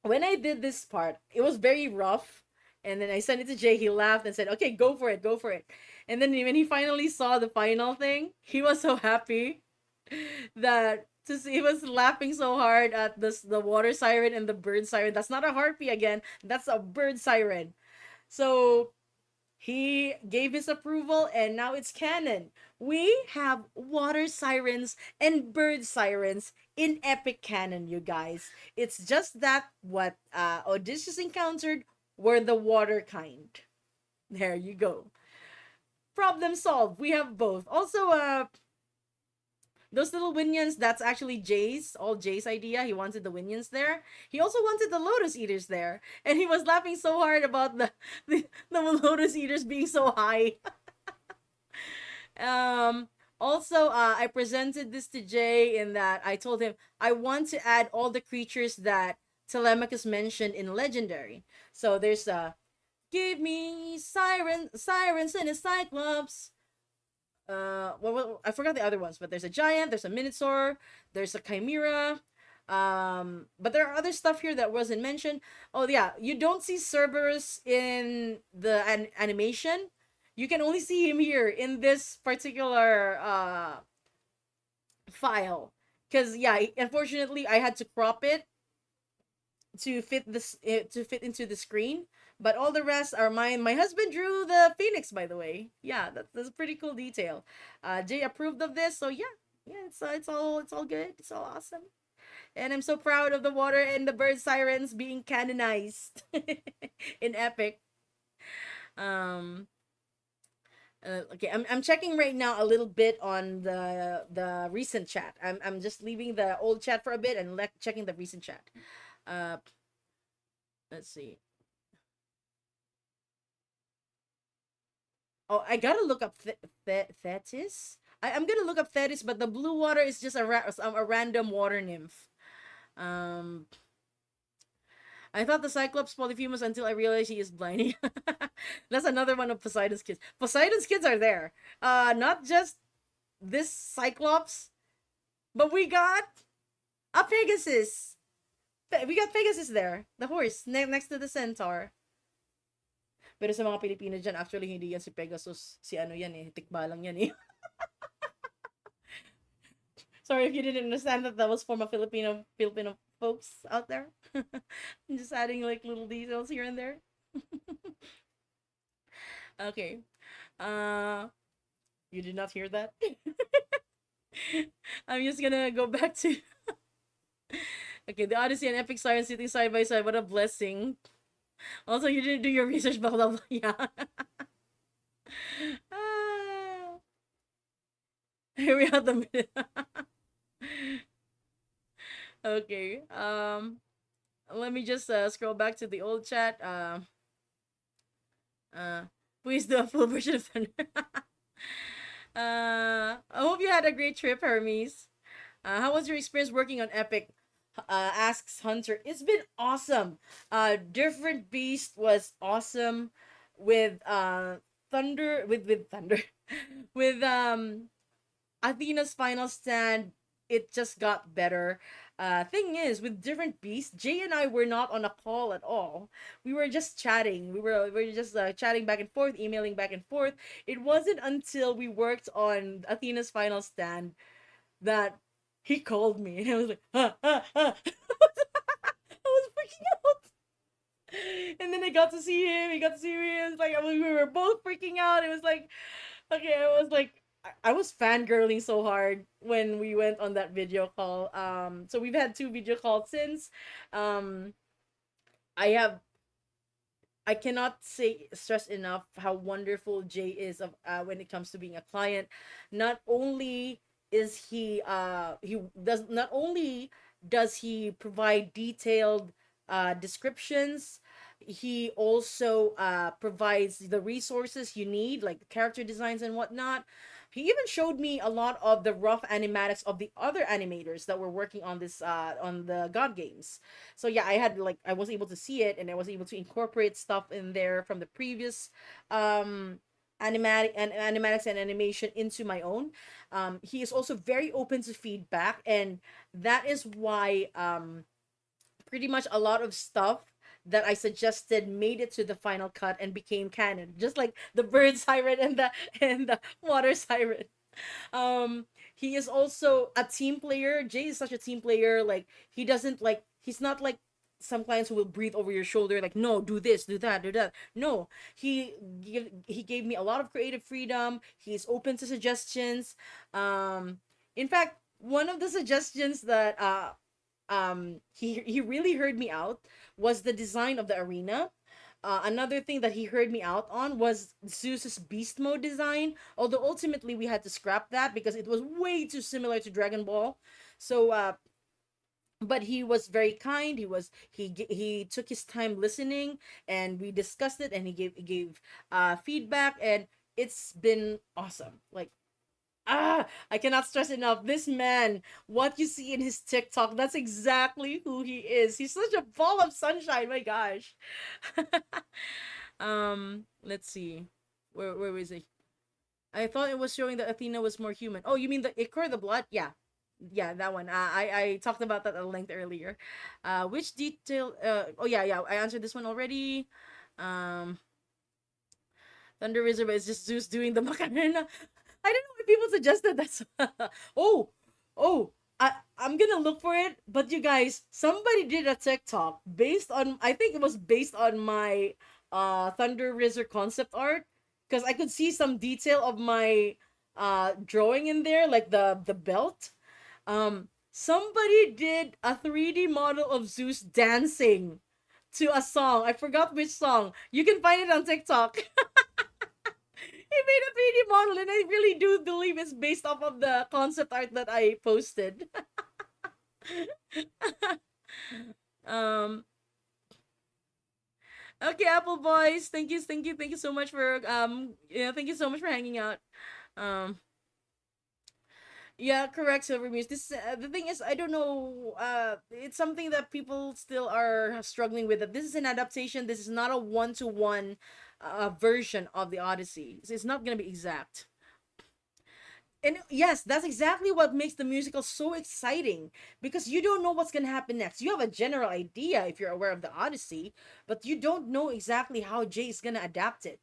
when I did this part, it was very rough, and then I sent it to Jay. He laughed and said, okay, go for it, go for it. And then when he finally saw the final thing, he was so happy that to see, he was laughing so hard at the water siren and the bird siren. That's not a harpy again, that's a bird siren. So he gave his approval, and now it's canon. We have water sirens and bird sirens in epic canon, you guys. It's just that what Odysseus encountered were the water kind. There you go. Problem solved. We have both. Also, those little winions, that's actually Jay's idea. He wanted the winions there. He also wanted the lotus eaters there. And he was laughing so hard about the lotus eaters being so high. Also, I presented this to Jay in that I told him I want to add all the creatures that Telemachus mentioned in Legendary. So there's give me sirens and a cyclops. Well, I forgot the other ones, but there's a giant, there's a minotaur, there's a chimera, but there are other stuff here that wasn't mentioned. Oh yeah, you don't see Cerberus in the animation. You can only see him here in this particular file, because yeah, unfortunately I had to crop it to fit into the screen. But all the rest are mine. My husband drew the phoenix, by the way. Yeah, that's a pretty cool detail. Jay approved of this, so yeah, it's all good. It's all awesome, and I'm so proud of the water and the bird sirens being canonized in epic. Okay, I'm checking right now a little bit on the recent chat. I'm just leaving the old chat for a bit and checking the recent chat. Let's see. Oh, I gotta look up Thetis. I'm gonna look up Thetis, but the blue water is just a random water nymph. I thought the Cyclops Polyphemus until I realized he is blind. That's another one of Poseidon's kids. Poseidon's kids are there. Not just this Cyclops, but we got a Pegasus. We got Pegasus there, the horse next to the centaur. Pero sa mga Pilipino dyan, actually hindi yan si Pegasus, si ano yan eh, tikbalang yan eh. Sorry if you didn't understand that was for my Filipino folks out there. I'm just adding like little details here and there. Okay. You did not hear that? I'm just gonna go back to okay, the Odyssey and Epic Science sitting side by side. What a blessing. Also, you didn't do your research, blah blah blah. Yeah. Here we are the okay. Let me just scroll back to the old chat. Please do a full version of Thunder. I hope you had a great trip, Hermes. How was your experience working on Epic? Asks Hunter. It's been awesome. Different Beast was awesome with Thunder with Thunder with Athena's final stand. It just got better. Thing is, with Different Beast, Jay and I were not on a call at all. We were just chatting. We were just chatting back and forth, emailing back and forth. It wasn't until we worked on Athena's final stand that he called me, and I was like, I was freaking out. And then I got to see him. He got to see me. It was like we were both freaking out. It was like, okay, I was like, I was fangirling so hard when we went on that video call. So we've had 2 video calls since. I cannot stress enough how wonderful Jay is of when it comes to being a client. Not only is not only does he provide detailed descriptions, he also provides the resources you need, like character designs and whatnot. He even showed me a lot of the rough animatics of the other animators that were working on this on the God games. So yeah, I was able to see it, and I was able to incorporate stuff in there from the previous animatics and animation into my own. He is also very open to feedback, and that is why pretty much a lot of stuff that I suggested made it to the final cut and became canon, just like the bird siren and the water siren. He is also a team player. Jay is such a team player. Like, he's not like some clients who will breathe over your shoulder, like, no, do this, do that, do that. No, he gave me a lot of creative freedom. He's open to suggestions. In fact, one of the suggestions that he really heard me out was the design of the arena. Another thing that he heard me out on was Zeus's beast mode design, although ultimately we had to scrap that because it was way too similar to Dragon Ball. So but he was very kind. He took his time listening, and we discussed it, and he gave feedback, and it's been awesome. Like, I cannot stress enough. This man, what you see in his TikTok, that's exactly who he is. He's such a ball of sunshine. My gosh. Let's see. Where was it? I thought it was showing that Athena was more human. Oh, you mean the ichor, the blood? Yeah. Yeah, that one. I talked about that at length earlier. Which detail? Oh yeah. I answered this one already. Thunder Wizard is just Zeus doing the Macarena. I don't know if people suggested that. I'm gonna look for it. But you guys, somebody did a TikTok based on, I think it was based on my Thunder Wizard concept art, because I could see some detail of my drawing in there, like the belt. Somebody did a 3D model of Zeus dancing to a song. I forgot which song. You can find it on TikTok. He made a 3D model, and I really do believe it's based off of the concept art that I posted. Okay, Apple Boys, thank you so much for thank you so much for hanging out. Yeah, correct, Silver Muse. This the thing is, I don't know. It's something that people still are struggling with. That this is an adaptation. This is not a one-to-one version of the Odyssey. It's not gonna be exact. And yes, that's exactly what makes the musical so exciting, because you don't know what's going to happen next. You have a general idea if you're aware of the Odyssey, but you don't know exactly how Jay is going to adapt it,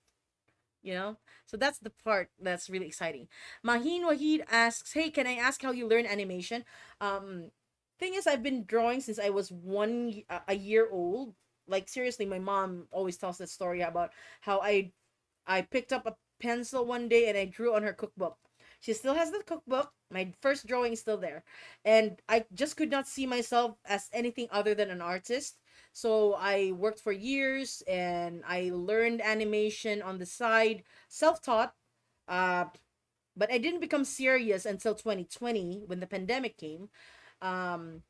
you know? So that's the part that's really exciting. Mahin Wahid asks, "Hey, can I ask how you learn animation?" Um thing is, I've been drawing since I was a year old. Like seriously, my mom always tells that story about how I picked up a pencil one day and I drew on her cookbook. She still has the cookbook. My first drawing is still there. And I just could not see myself as anything other than an artist. So I worked for years and I learned animation on the side, self taught. Uh, but I didn't become serious until 2020 when the pandemic came. Um,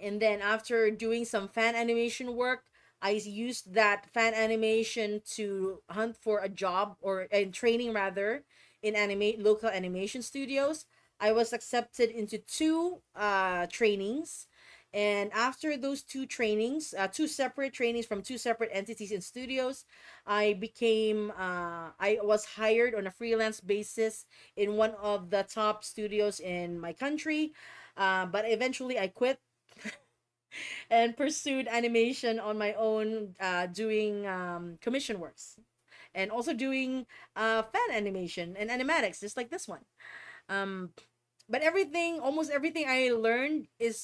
and then after doing some fan animation work, I used that fan animation to hunt for a job, or in training rather, in animate local animation studios. I was accepted into two trainings, and after those two trainings, two separate trainings from two separate entities in studios, I was hired on a freelance basis in one of the top studios in my country. But eventually I quit and pursued animation on my own, doing commission works, and also doing fan animation and animatics, just like this one. Um, but almost everything I learned is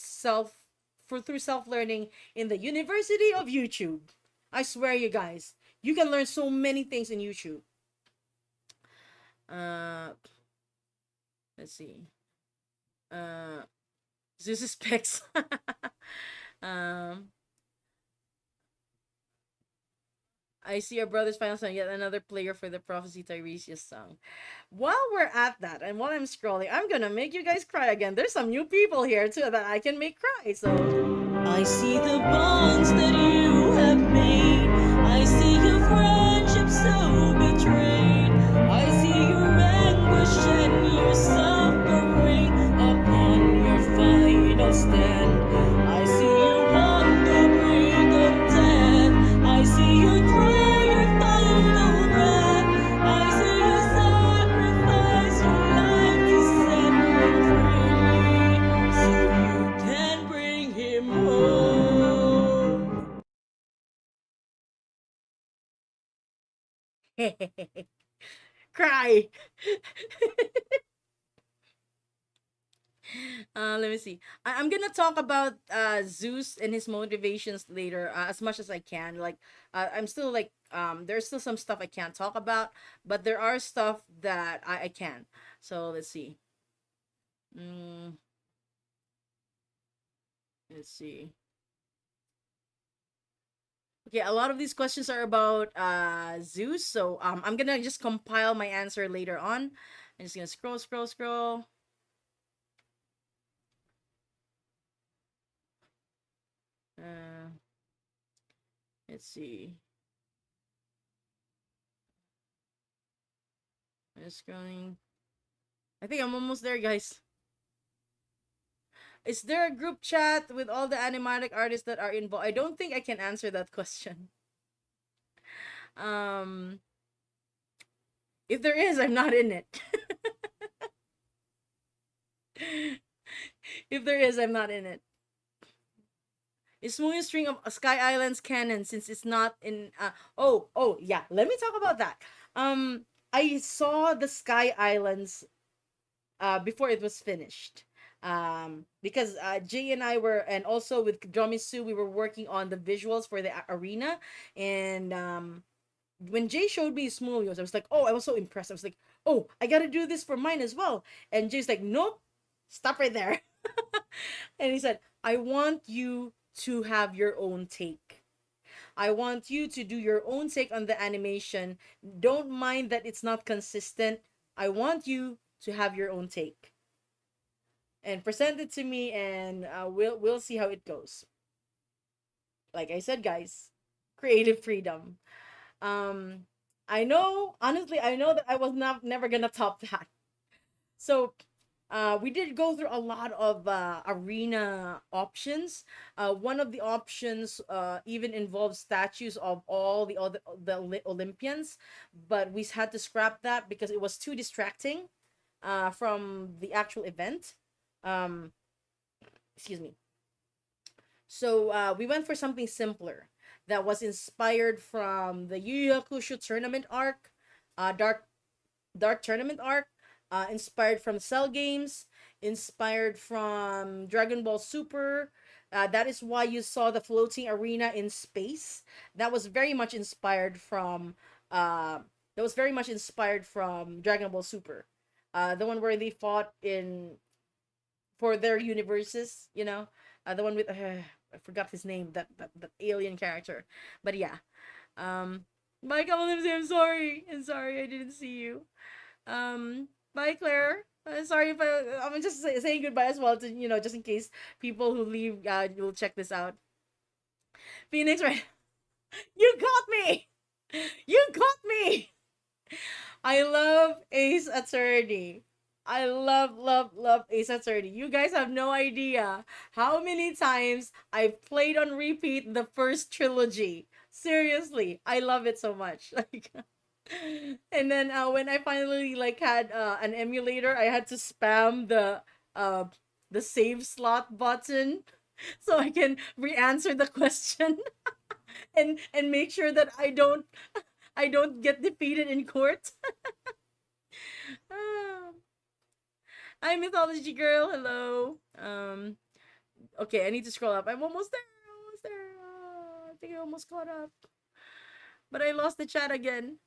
through self learning in the University of YouTube. I swear, you guys, you can learn so many things in YouTube. Uh, let's see. Uh, Zeus's pics. um, I see our brother's final song, yet another player for the Prophecy Tiresias song. While we're at that, and while I'm scrolling, I'm gonna make you guys cry again. There's some new people here too that I can make cry. So I see the bonds that you have made. I see your friendship so betrayed. I see your anguish and your suffering upon your final stand. I see you on the brink of death. I see you draw your final breath. I see you sacrifice your life to set him free, so you can bring him home. Cry. Let me see. I'm gonna talk about Zeus and his motivations later, as much as I can. Like, I'm still like, there's still some stuff I can't talk about, but there are stuff that I can. So let's see. Mm, let's see. Okay, a lot of these questions are about Zeus, so I'm gonna just compile my answer later on. I'm just gonna scroll. Uh, let's see. I'm just scrolling. I think I'm almost there, guys. Is there a group chat with all the animatic artists that are involved? I don't think I can answer that question. Um, if there is, I'm not in it. If there is, I'm not in it. Is Moving String of Sky Islands canon since it's not in? Oh yeah. Let me talk about that. I saw the Sky Islands before it was finished. Because Jay and I were, and also with Dromisu, we were working on the visuals for the arena, and when Jay showed me Smullios, I was like, oh, I was so impressed. I was like, oh, I gotta do this for mine as well. And Jay's like, nope, stop right there. And he said, I want you to have your own take. I want you to do your own take on the animation. Don't mind that it's not consistent. I want you to have your own take and present it to me, and we'll see how it goes. Like I said, guys, creative freedom. Um, I know, honestly, I know that I was not never gonna top that. So, we did go through a lot of arena options. One of the options even involves statues of all the Olympians, but we had to scrap that because it was too distracting. from the actual event. Um, excuse me. So we went for something simpler that was inspired from the Yu Yu Hakusho tournament arc, Dark Tournament arc, inspired from Cell Games, inspired from Dragon Ball Super. That is why you saw the floating arena in space. That was very much inspired from. Uh, that was very much inspired from Dragon Ball Super, the one where they fought in for their universes. The one with I forgot his name. That alien character, but yeah. Michael, I'm sorry. I'm sorry I didn't see you. Bye, Claire. Sorry if I'm just saying goodbye as well to just in case people who leave will check this out. Phoenix, right? You got me. You got me. I love Ace Attorney. I love Ace Attorney. You guys have no idea how many times I've played on repeat the first trilogy. Seriously, I love it so much. Like, and then when I finally like had an emulator, I had to spam uh the save slot button so I can re-answer the question and make sure that I don't get defeated in court. Ah. Hi, Mythology girl. Hello. Okay, I need to scroll up. I'm almost there. Almost there. I think I almost caught up, but I lost the chat again.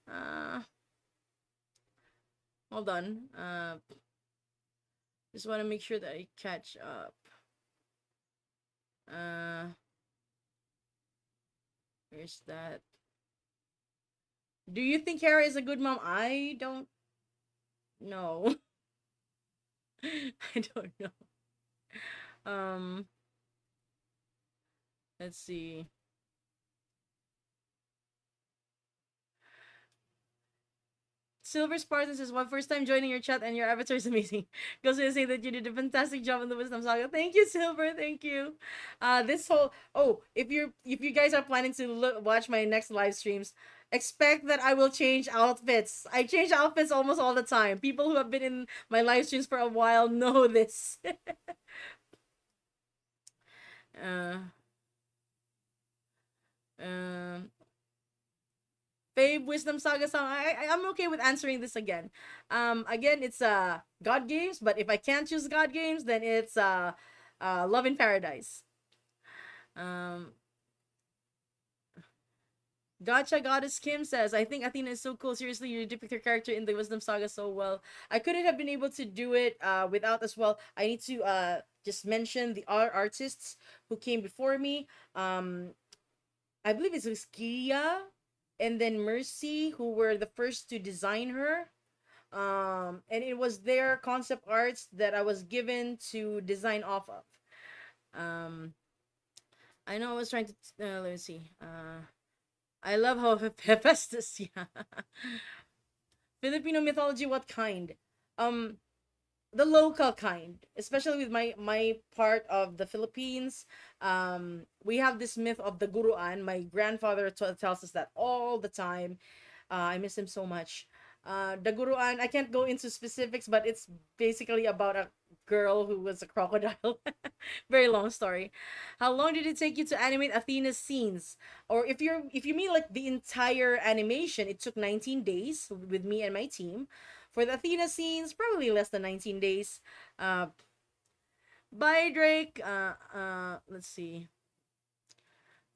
Hold on. Just want to make sure that I catch up. Where's that? Do you think Hera is a good mom? I don't know. I don't know. Let's see. Silver Spartan says, "Well, first time joining your chat and your avatar is amazing." Goes to say that you did a fantastic job in the Wisdom Saga. Thank you, Silver. Thank you. This whole if you guys are planning to watch my next live streams, expect that I will change outfits. I change outfits almost all the time. People who have been in my live streams for a while know this. uh, um, Fave Wisdom Saga song. I'm okay with answering this again. Again, it's God Games, but if I can't choose God Games, then it's Love in Paradise. Gotcha Goddess Kim says, "I think Athena is so cool. Seriously, you depict her character in the Wisdom Saga so well. I couldn't have been able to do it without as well. I need to just mention the artists who came before me. I believe it was Kia and then Mercy, who were the first to design her. And it was their concept arts that I was given to design off of. I know I was trying to let me see. I love how Hephaestus, yeah. Filipino mythology, what kind? The local kind, especially with my part of the Philippines. We have this myth of the Guruan. My grandfather tells us that all the time. I miss him so much. The Guruan, I can't go into specifics, but it's basically about a girl who was a crocodile. Very long story. How long did it take you to animate Athena's scenes? Or if you mean like the entire animation, it took 19 days with me and my team. For the Athena scenes, probably less than 19 days. Bye, Drake. Let's see.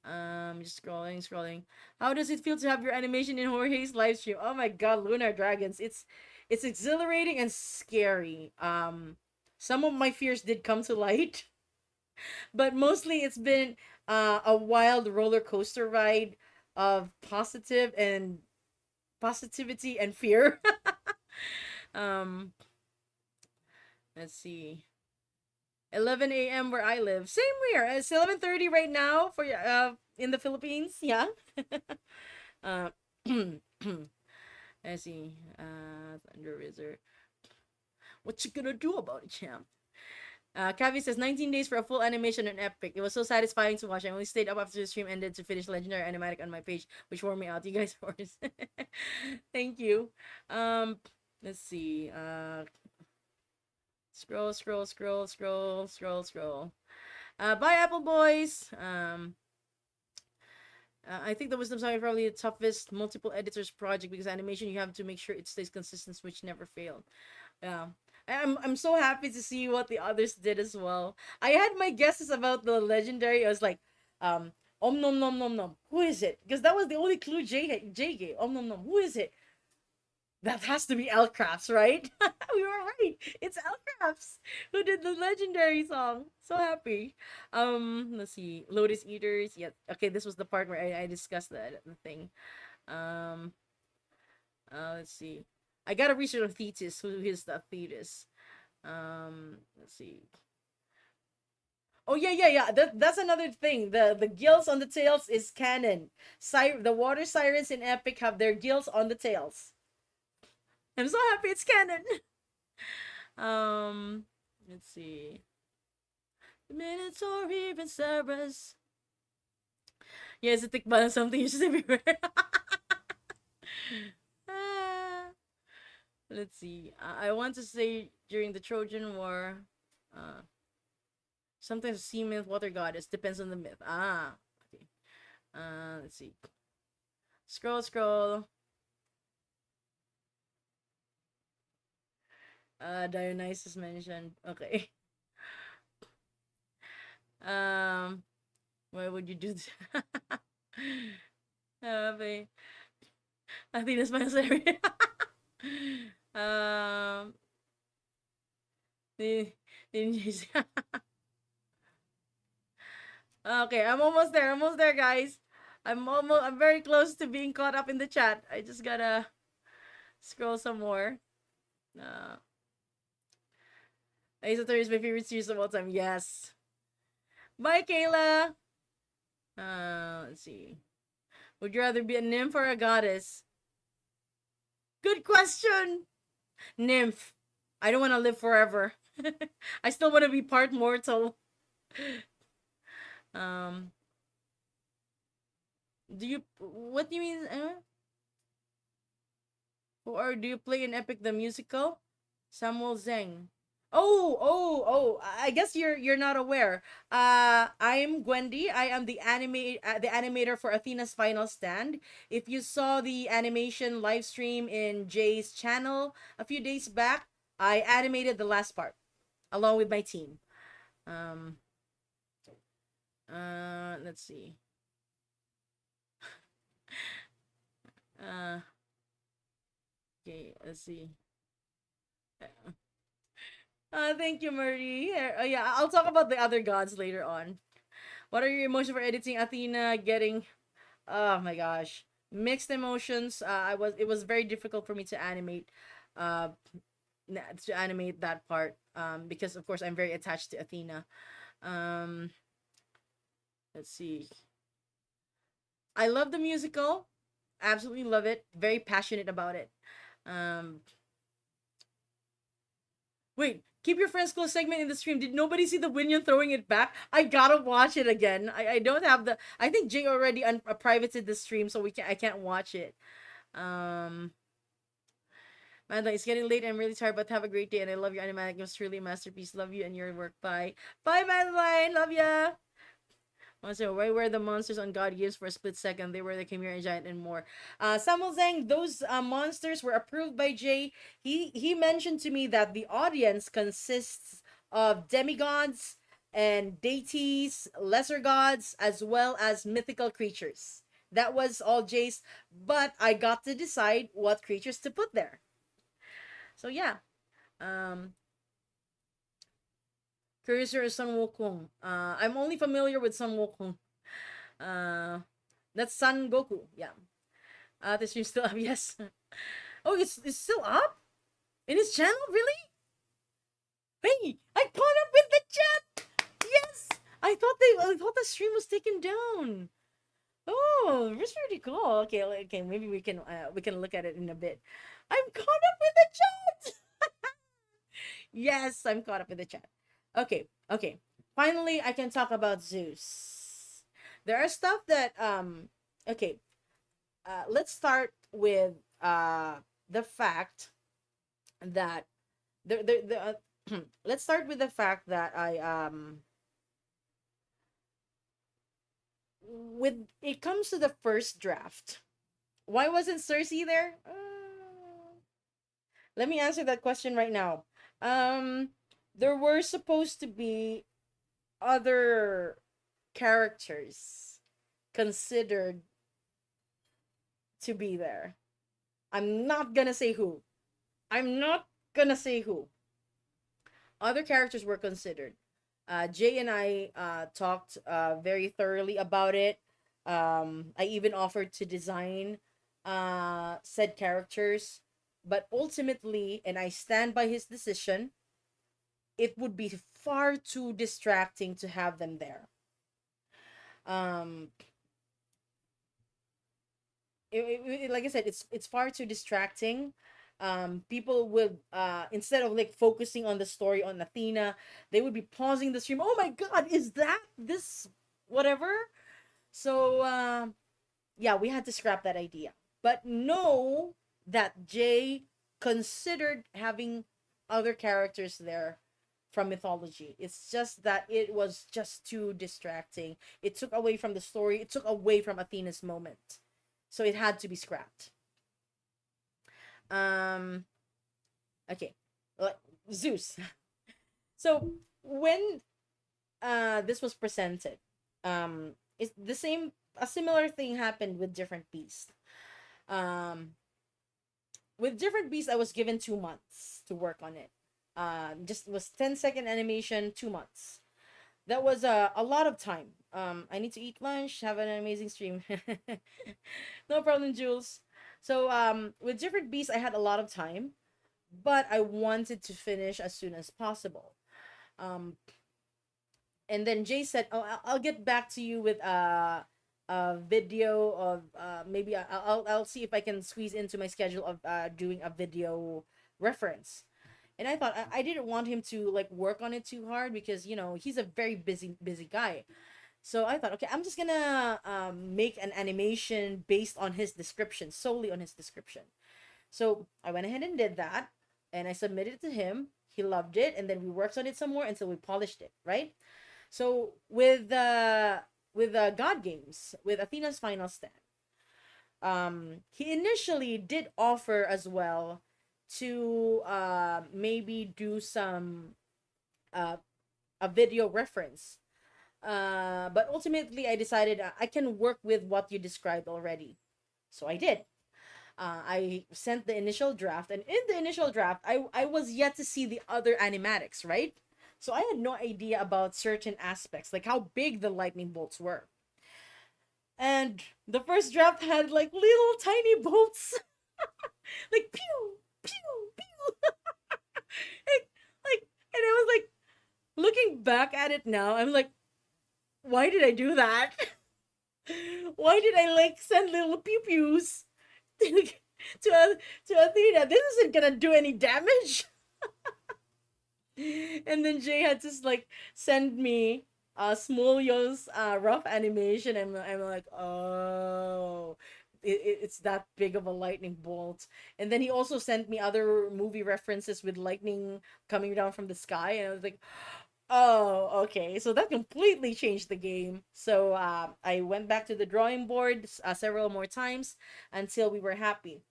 Just scrolling. How does it feel to have your animation in Jorge's live stream? Oh my god, Lunar Dragons. It's exhilarating and scary. Some of my fears did come to light, but mostly it's been a wild roller coaster ride of positivity and fear. um let's see. 11 a.m. where I live. Same here. It's 11:30 right now for in the Philippines. Yeah. uh, let's see. Thunder Wizard. What you gonna do about it, champ? Kavi says 19 days for a full animation and epic. It was so satisfying to watch. I only stayed up after the stream ended to finish Legendary Animatic on my page, which wore me out. You guys are Thank you. Let's see. Scroll, scroll, scroll, scroll, scroll, scroll. Bye, Apple Boys. I think the Wisdom Song is probably the toughest multiple editors project because animation you have to make sure it stays consistent, which never failed. Yeah. I'm so happy to see what the others did as well. I had my guesses about the legendary. I was like, Om nom nom nom nom. Who is it? Because that was the only clue Jay gave. Om nom nom. Who is it? That has to be Elcrafts, right? We were right. It's Elcrafts who did the legendary song. So happy. Let's see. Lotus Eaters. Yeah. Okay, this was the part where I discussed the thing. Um, let's see. I got a research on Thetis. Who is the Thetis? Let's see. Oh yeah. That's another thing. The gills on the tails is canon. The water sirens in Epic have their gills on the tails. I'm so happy it's canon. Let's see. The Minotaur, even Cerberus. Yes, a tick button, something you should everywhere. Let's see. I want to say during the Trojan War, sometimes sea myth, water goddess, depends on the myth. Okay. Let's see. Scroll. Dionysus mentioned. Okay. Why would you do this? Okay. Athena's my area. The Okay, I'm almost there, guys. I'm very close to being caught up in the chat. I just gotta scroll some more. Ace Attorney is my favorite series of all time. Yes. Bye, Kayla. Let's see. Would you rather be a nymph or a goddess? Good question. Nymph. I don't want to live forever. I still want to be part mortal. What do you mean? Or do you play in Epic the Musical? Samuel Zeng. Oh, I guess you're not aware. I'm Gwendy. I am the animator for Athena's Final Stand. If you saw the animation live stream in Jay's channel a few days back, I animated the last part along with my team. Let's see. Okay, let's see. Thank you, Marie. Yeah, I'll talk about the other gods later on. What are your emotions for editing Athena? Getting, oh my gosh, mixed emotions. It was very difficult for me to animate, that part. Because of course I'm very attached to Athena. Let's see. I love the musical. Absolutely love it. Very passionate about it. Wait, keep your friends close segment in the stream. Did nobody see the Winion throwing it back? I gotta watch it again. I don't have the. I think Jay already privated the stream, so I can't watch it. Madeline, it's getting late. I'm really tired, but have a great day. And I love your animatic. It was truly a masterpiece. Love you and your work. Bye. Bye, Madeline. Love ya. So why were the monsters on God Gives for a split second? They were the Chimera Giant and more. Samuel Zhang, those monsters were approved by Jay. He mentioned to me that the audience consists of demigods and deities, lesser gods, as well as mythical creatures. That was all Jay's, but I got to decide what creatures to put there. So yeah. Cursor is Sun Wukong. I'm only familiar with Sun Wukong. That's Sun Goku. Yeah. The stream's still up. Yes. Oh, it's still up in his channel. Really? Hey, I caught up with the chat. Yes. I thought the stream was taken down. Oh, that's pretty cool. Okay. Maybe we can look at it in a bit. I'm caught up with the chat. Yes, I'm caught up with the chat. Okay. Finally, I can talk about Zeus. There are stuff that okay. Let's start with the fact that let's start with the fact that with it comes to the first draft. Why wasn't Cersei there? Let me answer that question right now. Um, there were supposed to be other characters considered to be there. I'm not gonna say who. I'm not gonna say who. Other characters were considered. Jay and I talked very thoroughly about it. I even offered to design said characters, but ultimately, and I stand by his decision, it would be far too distracting to have them there. Um, like I said, it's far too distracting. People would instead of like focusing on the story on Athena, they would be pausing the stream. Oh my god, is that this whatever? So yeah, we had to scrap that idea. But know that Jay considered having other characters there from mythology. It's just that it was just too distracting. It took away from the story. It took away from Athena's moment. So it had to be scrapped. Um okay. Like Zeus. So when this was presented, it's the same a similar thing happened with different beasts. Um with different beasts I was given 2 months to work on it. Just was 10-second animation, 2 months. That was a lot of time. I need to eat lunch, have an amazing stream. No problem, Jules. So with different beasts I had a lot of time, but I wanted to finish as soon as possible. Um and then Jay said, "Oh, I'll get back to you with a video of maybe I'll see if I can squeeze into my schedule of doing a video reference." And I thought I didn't want him to like work on it too hard because he's a very busy guy. So I thought, okay, I'm just gonna make an animation based on his description, solely on his description. So I went ahead and did that, and I submitted it to him. He loved it, and then we worked on it some more until we polished it, right? So with God Games, with Athena's Final Stand, he initially did offer as well to maybe do some uh, a video reference. But ultimately, I decided I can work with what you described already. So I did. I sent the initial draft, and in the initial draft, I was yet to see the other animatics, right? So I had no idea about certain aspects, like how big the lightning bolts were. And the first draft had like little tiny bolts, like pew, pew, pew. like, and I was like, looking back at it now, I'm like, why did I do that? Why did I like send little pew pews to Athena? This isn't gonna do any damage. And then Jay had to like send me Smolio's rough animation, and I'm like, oh, it's that big of a lightning bolt. And then he also sent me other movie references with lightning coming down from the sky, and I was like, oh, okay. So that completely changed the game. So I went back to the drawing board several more times until we were happy.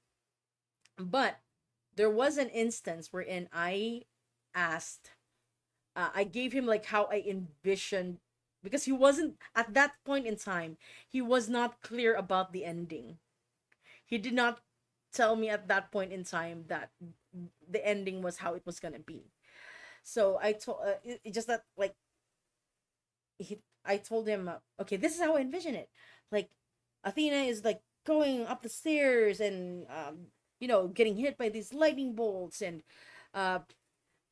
But there was an instance wherein asked, I gave him like how I envisioned, because he wasn't at that point in time, he was not clear about the ending. He did not tell me at that point in time that the ending was how it was gonna be. So I told it just that like I told him, okay, this is how I envision it. Like Athena is like going up the stairs and getting hit by these lightning bolts, uh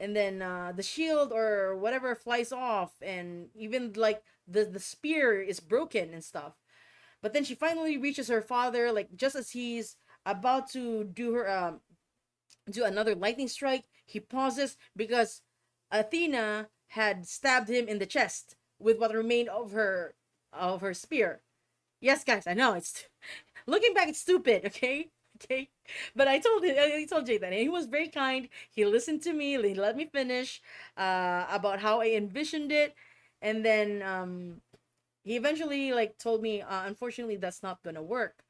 and then the shield or whatever flies off, and even like the spear is broken and stuff. But then she finally reaches her father, like just as he's about to do another lightning strike, he pauses because Athena had stabbed him in the chest with what remained of her spear. Yes, guys, I know it's looking back, it's stupid. Okay, Okay, but I told Jay that, and he was very kind. He listened to me. He let me finish about how I envisioned it, and then he eventually like told me, unfortunately, that's not gonna work.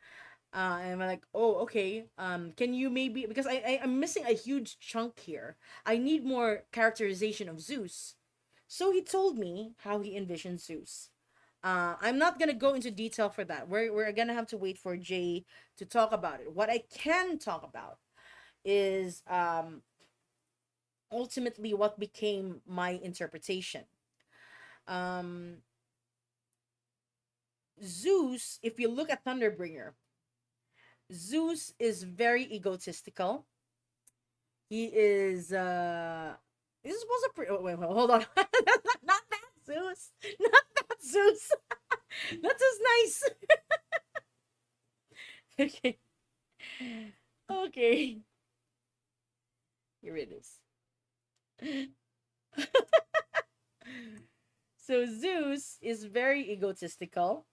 And I'm like, oh, okay. Can you maybe, because I'm missing a huge chunk here. I need more characterization of Zeus. So he told me how he envisioned Zeus. I'm not gonna go into detail for that. We're gonna have to wait for Jay to talk about it. What I can talk about is ultimately what became my interpretation. Um, Zeus, if you look at Thunderbringer, Zeus is very egotistical. He is this was a oh, wait, hold on. Not that Zeus. Not that Zeus. That is nice. Okay. Okay. Here it is. So Zeus is very egotistical.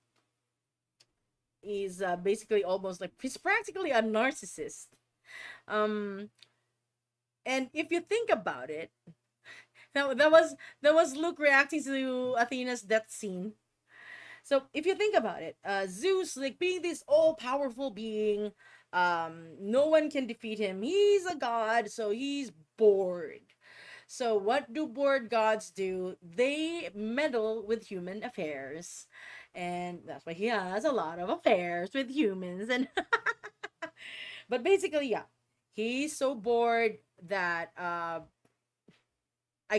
He's basically almost like he's practically a narcissist. Um, and if you think about it, that was Luke reacting to Athena's death scene. So if you think about it, Zeus, like being this all powerful being, no one can defeat him. He's a god, so he's bored. So what do bored gods do? They meddle with human affairs. And that's why he has a lot of affairs with humans. And but basically, yeah. He's so bored that I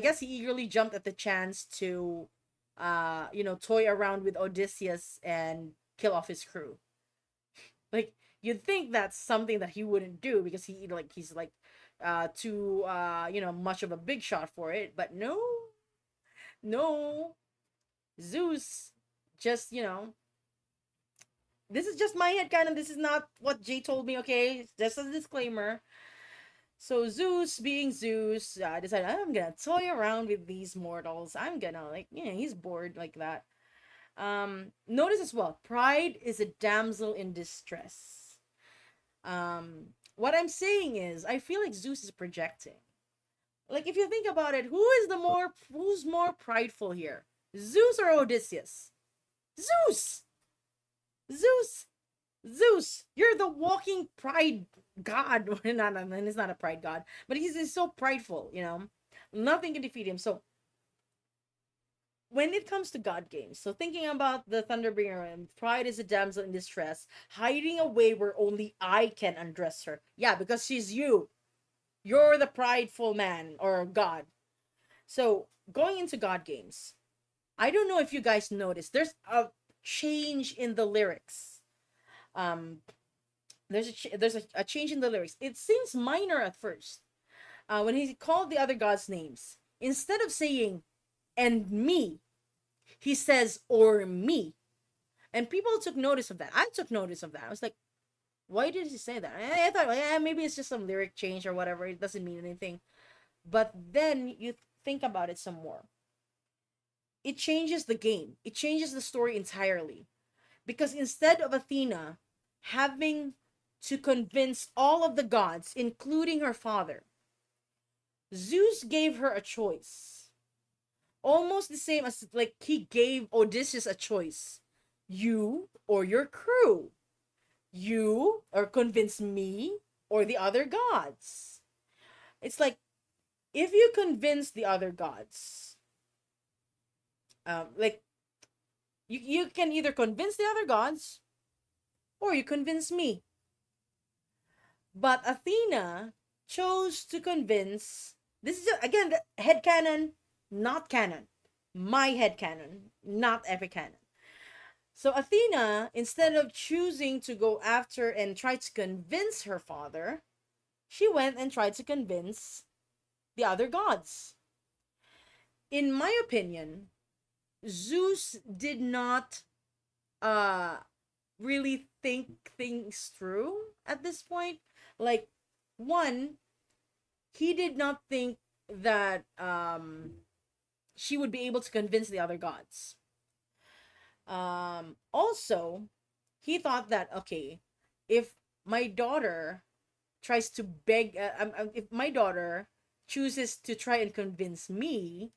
guess he eagerly jumped at the chance to toy around with Odysseus and kill off his crew. Like you'd think that's something that he wouldn't do because he's like too much of a big shot for it, but no, Zeus just this is just my headcanon. This is not what Jay told me, okay? Just a disclaimer. So Zeus, being Zeus, decided I'm gonna toy around with these mortals. I'm gonna he's bored like that. Notice as well, pride is a damsel in distress. What I'm saying is, I feel like Zeus is projecting. Like if you think about it, who's more prideful here? Zeus or Odysseus? Zeus! Zeus! Zeus! You're the walking pride god. And he's not a pride god, but he's so prideful, Nothing can defeat him. So when it comes to god games, so thinking about the Thunderbringer and pride is a damsel in distress, hiding away where only I can undress her. Yeah, because she's you. You're the prideful man or god. So going into god games, I don't know if you guys noticed, there's a change in the lyrics. There's a change in the lyrics. It seems minor at first. When he called the other gods' names, instead of saying "and me," he says "or me," and people took notice of that. I took notice of that. I was like, "Why did he say that?" And I thought, well, yeah, maybe it's just some lyric change or whatever. It doesn't mean anything. But then you think about it some more. It changes the game. It changes the story entirely. Because instead of Athena having to convince all of the gods, including her father, Zeus gave her a choice. Almost the same as like he gave Odysseus a choice. You or your crew. You or convince me or the other gods. It's like if you convince the other gods, like you can either convince the other gods or you convince me. But Athena chose to convince. This is again the headcanon, not canon. My headcanon, not every canon. So Athena, instead of choosing to go after and try to convince her father, she went and tried to convince the other gods. In my opinion, Zeus did not really think things through at this point. Like, one, he did not think that she would be able to convince the other gods. Also, he thought that, okay, if my daughter tries to beg, if my daughter chooses to try and convince me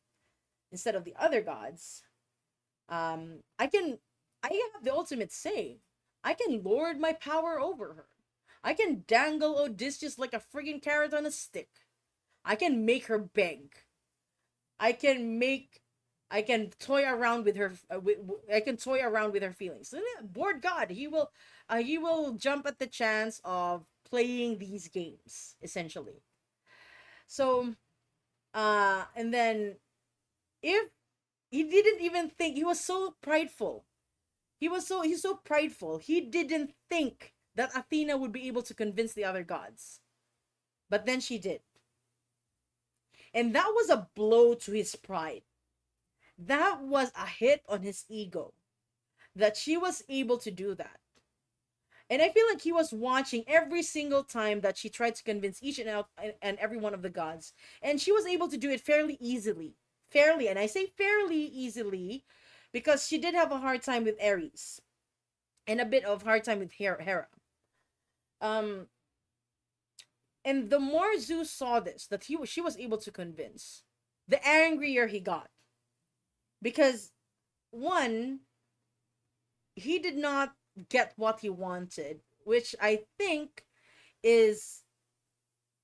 instead of the other gods, I can, I have the ultimate say. I can lord my power over her. I can dangle Odysseus like a friggin' carrot on a stick. I can make her beg. I can make, I can toy around with her. I can toy around with her feelings. So, yeah, bored God, he will jump at the chance of playing these games essentially. So, and then if he didn't even think, he was so prideful. He's so prideful. He didn't think that Athena would be able to convince the other gods, but then she did, and that was a blow to his pride. That was a hit on his ego that she was able to do that. And I feel like he was watching every single time that she tried to convince each and every one of the gods. And she was able to do it fairly easily. Fairly, and I say fairly easily because she did have a hard time with Ares and a bit of hard time with Hera. Um, and the more Zeus saw this, that she was able to convince, the angrier he got. Because, one, he did not get what he wanted, which I think is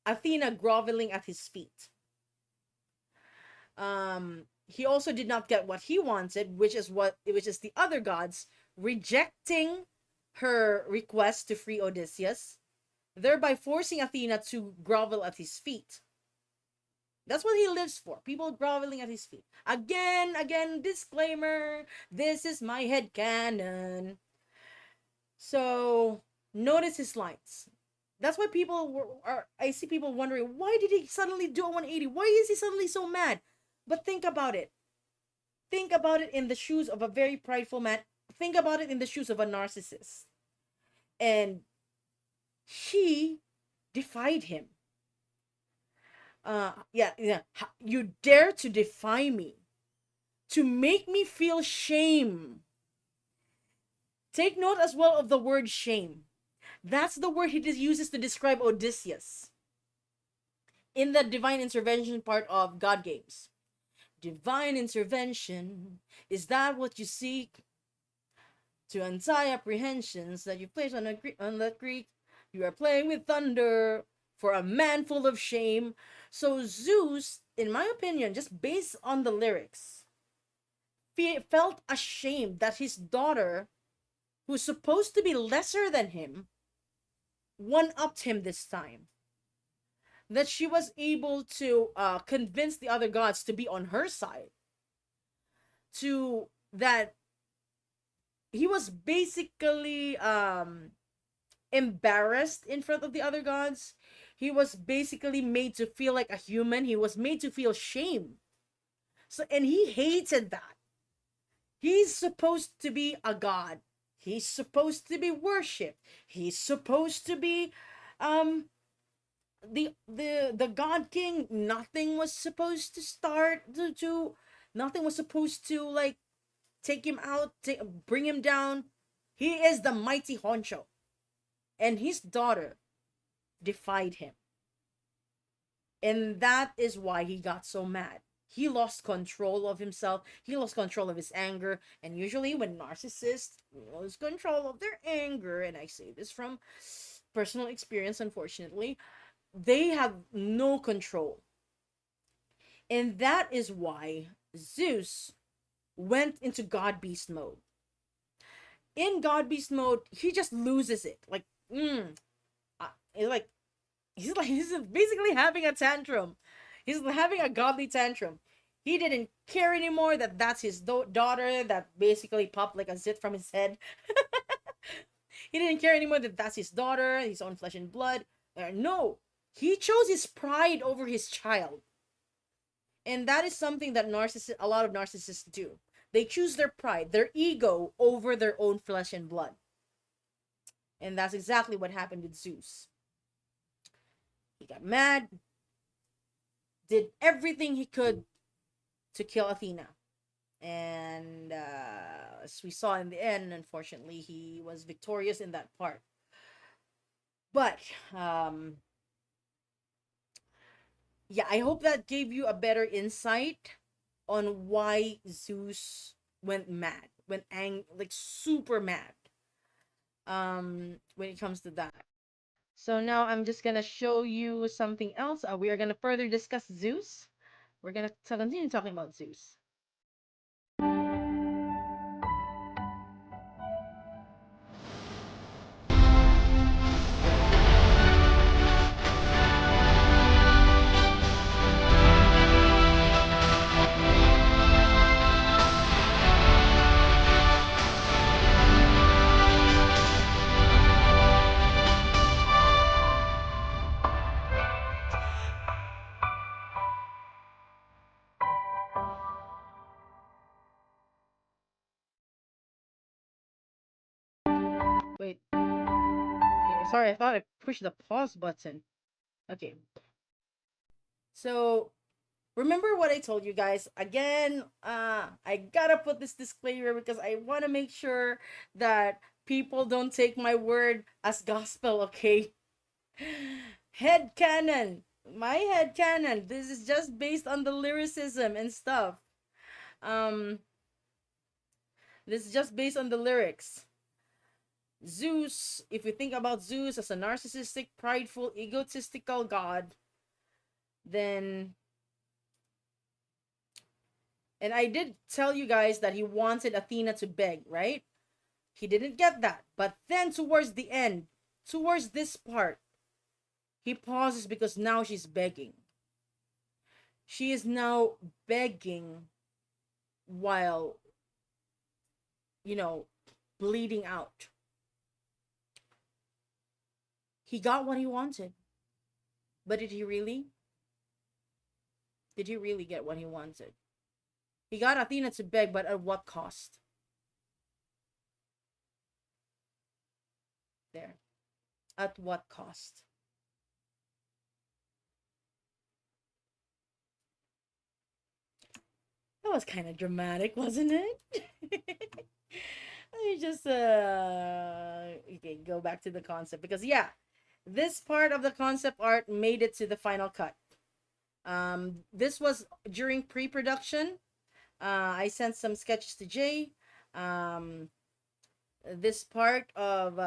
Athena groveling at his feet. He also did not get what he wanted, which is the other gods rejecting her request to free Odysseus, thereby forcing Athena to grovel at his feet. That's what he lives for. People groveling at his feet. Again, disclaimer. This is my headcanon. So, notice his lines. That's why I see people wondering, why did he suddenly do a 180? Why is he suddenly so mad? But think about it. Think about it in the shoes of a very prideful man. Think about it in the shoes of a narcissist. And she defied him. Yeah. You dare to defy me, to make me feel shame. Take note as well of the word shame. That's the word he uses to describe Odysseus in the divine intervention part of God Games. Divine intervention, is that what you seek? To untie apprehensions that you place on that Greek, you are playing with thunder for a man full of shame. So Zeus, in my opinion, just based on the lyrics, felt ashamed that his daughter, who's supposed to be lesser than him, one-upped him this time. That she was able to convince the other gods to be on her side. To that he was basically embarrassed in front of the other gods. He was basically made to feel like a human. He was made to feel shame. So, and he hated that. He's supposed to be a god. He's supposed to be worshipped. He's supposed to be the god king. Nothing was supposed to start to nothing was supposed to like take him out, bring him down. He is the mighty honcho. And his daughter defied him. And that is why he got so mad. He lost control of himself. He lost control of his anger. And usually when narcissists lose control of their anger, and I say this from personal experience, unfortunately, they have no control. And that is why Zeus went into God Beast mode. In God Beast mode, he just loses it. He's basically having a tantrum. He's having a godly tantrum. He didn't care anymore that that's his daughter that basically popped like a zit from his head. He didn't care anymore that that's his daughter, his own flesh and blood. No, he chose his pride over his child. And that is something that a lot of narcissists do. They choose their pride, their ego, over their own flesh and blood. And that's exactly what happened with Zeus. He got mad, did everything he could to kill Athena. And as we saw in the end, unfortunately, he was victorious in that part. But yeah, I hope that gave you a better insight on why Zeus went mad, like super mad. When it comes to that. So now I'm just gonna show you something else. We are gonna further discuss Zeus. We're gonna continue talking about Zeus. Wait, sorry, I thought I pushed the pause button. Okay, so remember what I told you guys again. I gotta put this disclaimer because I want to make sure that people don't take my word as gospel. Okay, head canon, my head canon. This is just based on the lyricism and stuff. Um, this is just based on the lyrics. Zeus, if you think about Zeus as a narcissistic, prideful, egotistical god, then. And I did tell you guys that he wanted Athena to beg, right? He didn't get that. But then towards the end, towards this part, he pauses because now she's begging. She is now begging while, you know, bleeding out. He got what he wanted. But did he really? Did he really get what he wanted? He got Athena to beg, but at what cost? There. At what cost? That was kind of dramatic, wasn't it? Let me just okay, go back to the concept because yeah, this part of the concept art made it to the final cut. This was during pre-production. I sent some sketches to Jay. Um, this part of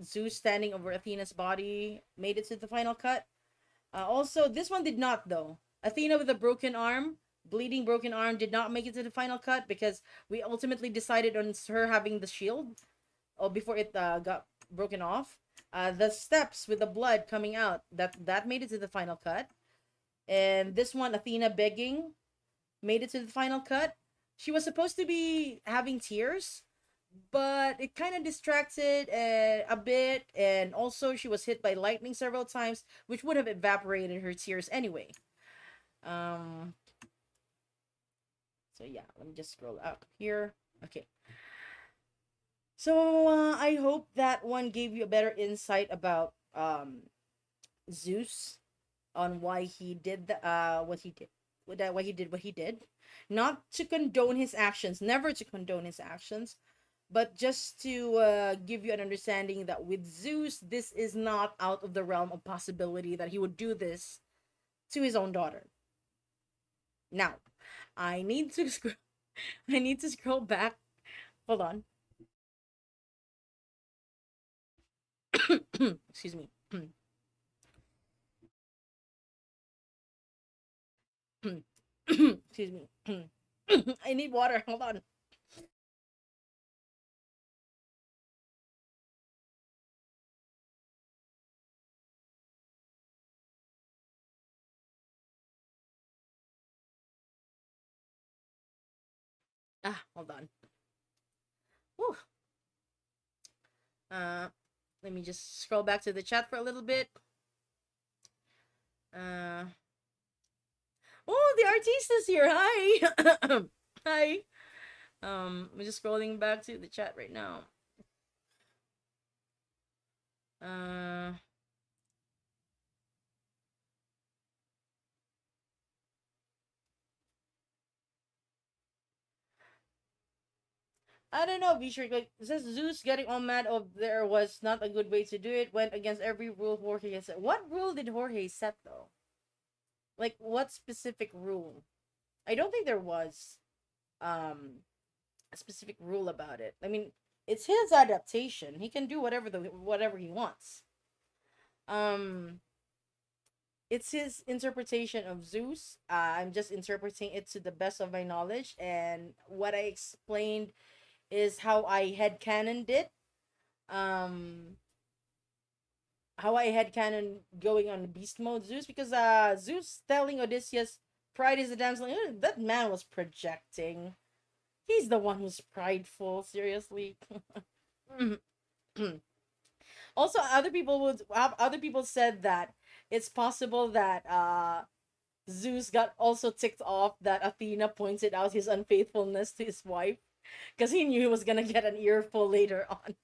Zeus standing over Athena's body made it to the final cut. Also, this one did not though. Athena with a broken arm, bleeding broken arm, did not make it to the final cut because we ultimately decided on her having the shield, or before it got broken off. The steps with the blood coming out, that made it to the final cut. And this one, Athena begging, made it to the final cut. She was supposed to be having tears, but it kind of distracted a bit, and also she was hit by lightning several times, which would have evaporated her tears anyway. Um, so yeah, let me just scroll up here. Okay. So I hope that one gave you a better insight about Zeus on why he did what he did. Why he did what he did. Not to condone his actions, never to condone his actions, but just to give you an understanding that with Zeus, this is not out of the realm of possibility that he would do this to his own daughter. Now, I need to I need to scroll back. Hold on. Excuse me. Excuse me. I need water. Hold on. Hold on. Whew. Uh, let me just scroll back to the chat for a little bit. Uh, oh, the artist is here. Hi. Hi. I'm just scrolling back to the chat right now. Uh, I don't know, Bishop. Like, it says Zeus getting all mad of there was not a good way to do it. Went against every rule Jorge has set. What rule did Jorge set though? Like, what specific rule? I don't think there was a specific rule about it. I mean, it's his adaptation. He can do whatever he wants. It's his interpretation of Zeus. I'm just interpreting it to the best of my knowledge, and what I explained is how I headcanoned it. Um, how I headcanon going on beast mode Zeus, because Zeus telling Odysseus pride is a damsel. That man was projecting. He's the one who's prideful. Seriously. Also, other people said that it's possible that Zeus got also ticked off that Athena pointed out his unfaithfulness to his wife because he knew he was gonna get an earful later on.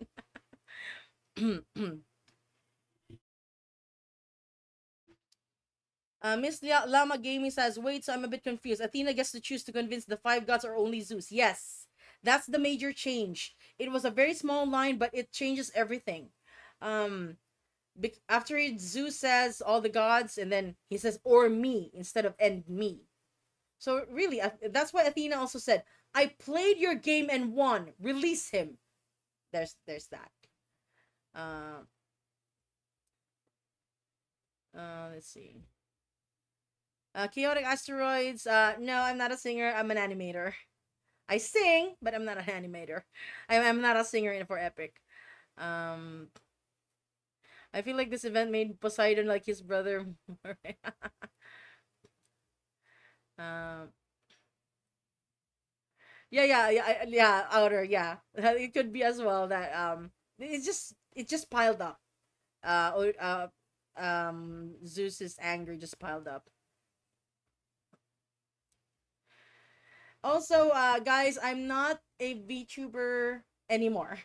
Miss Lama Gaming says, wait, so I'm a bit confused. Athena gets to choose to convince the five gods or only Zeus. Yes, that's the major change. It was a very small line, but it changes everything. After Zeus says all the gods, and then he says or me instead of and me. So really, that's why Athena also said, I played your game and won. Release him. There's that. Let's see. Chaotic Asteroids. No, I'm not a singer. I'm an animator. I sing, but I'm not an animator. I'm not a singer for Epic. I feel like this event made Poseidon like his brother. Yeah, outer, yeah. It could be as well that it just piled up. Zeus's anger just piled up. Also, guys, I'm not a VTuber anymore.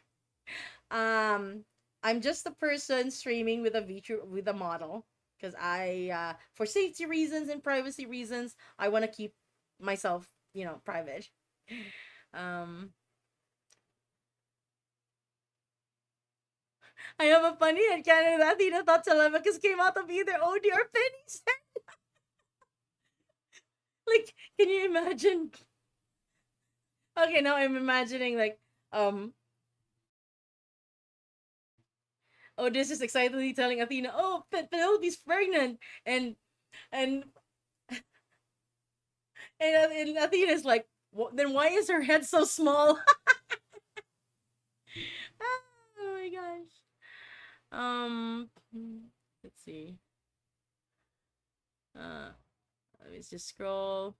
I'm just a person streaming with a model because I for safety reasons and privacy reasons, I want to keep myself, private. I have a funny headcanon that Athena thought Telemachus came out of either Odie or Penny's head. Like, can you imagine? Okay, now I'm imagining like Odysseus excitedly telling Athena, "Oh, Penelope's pregnant," and and and Athena's like, "Then why is her head so small?" Oh my gosh. Let's see. Let's just scroll.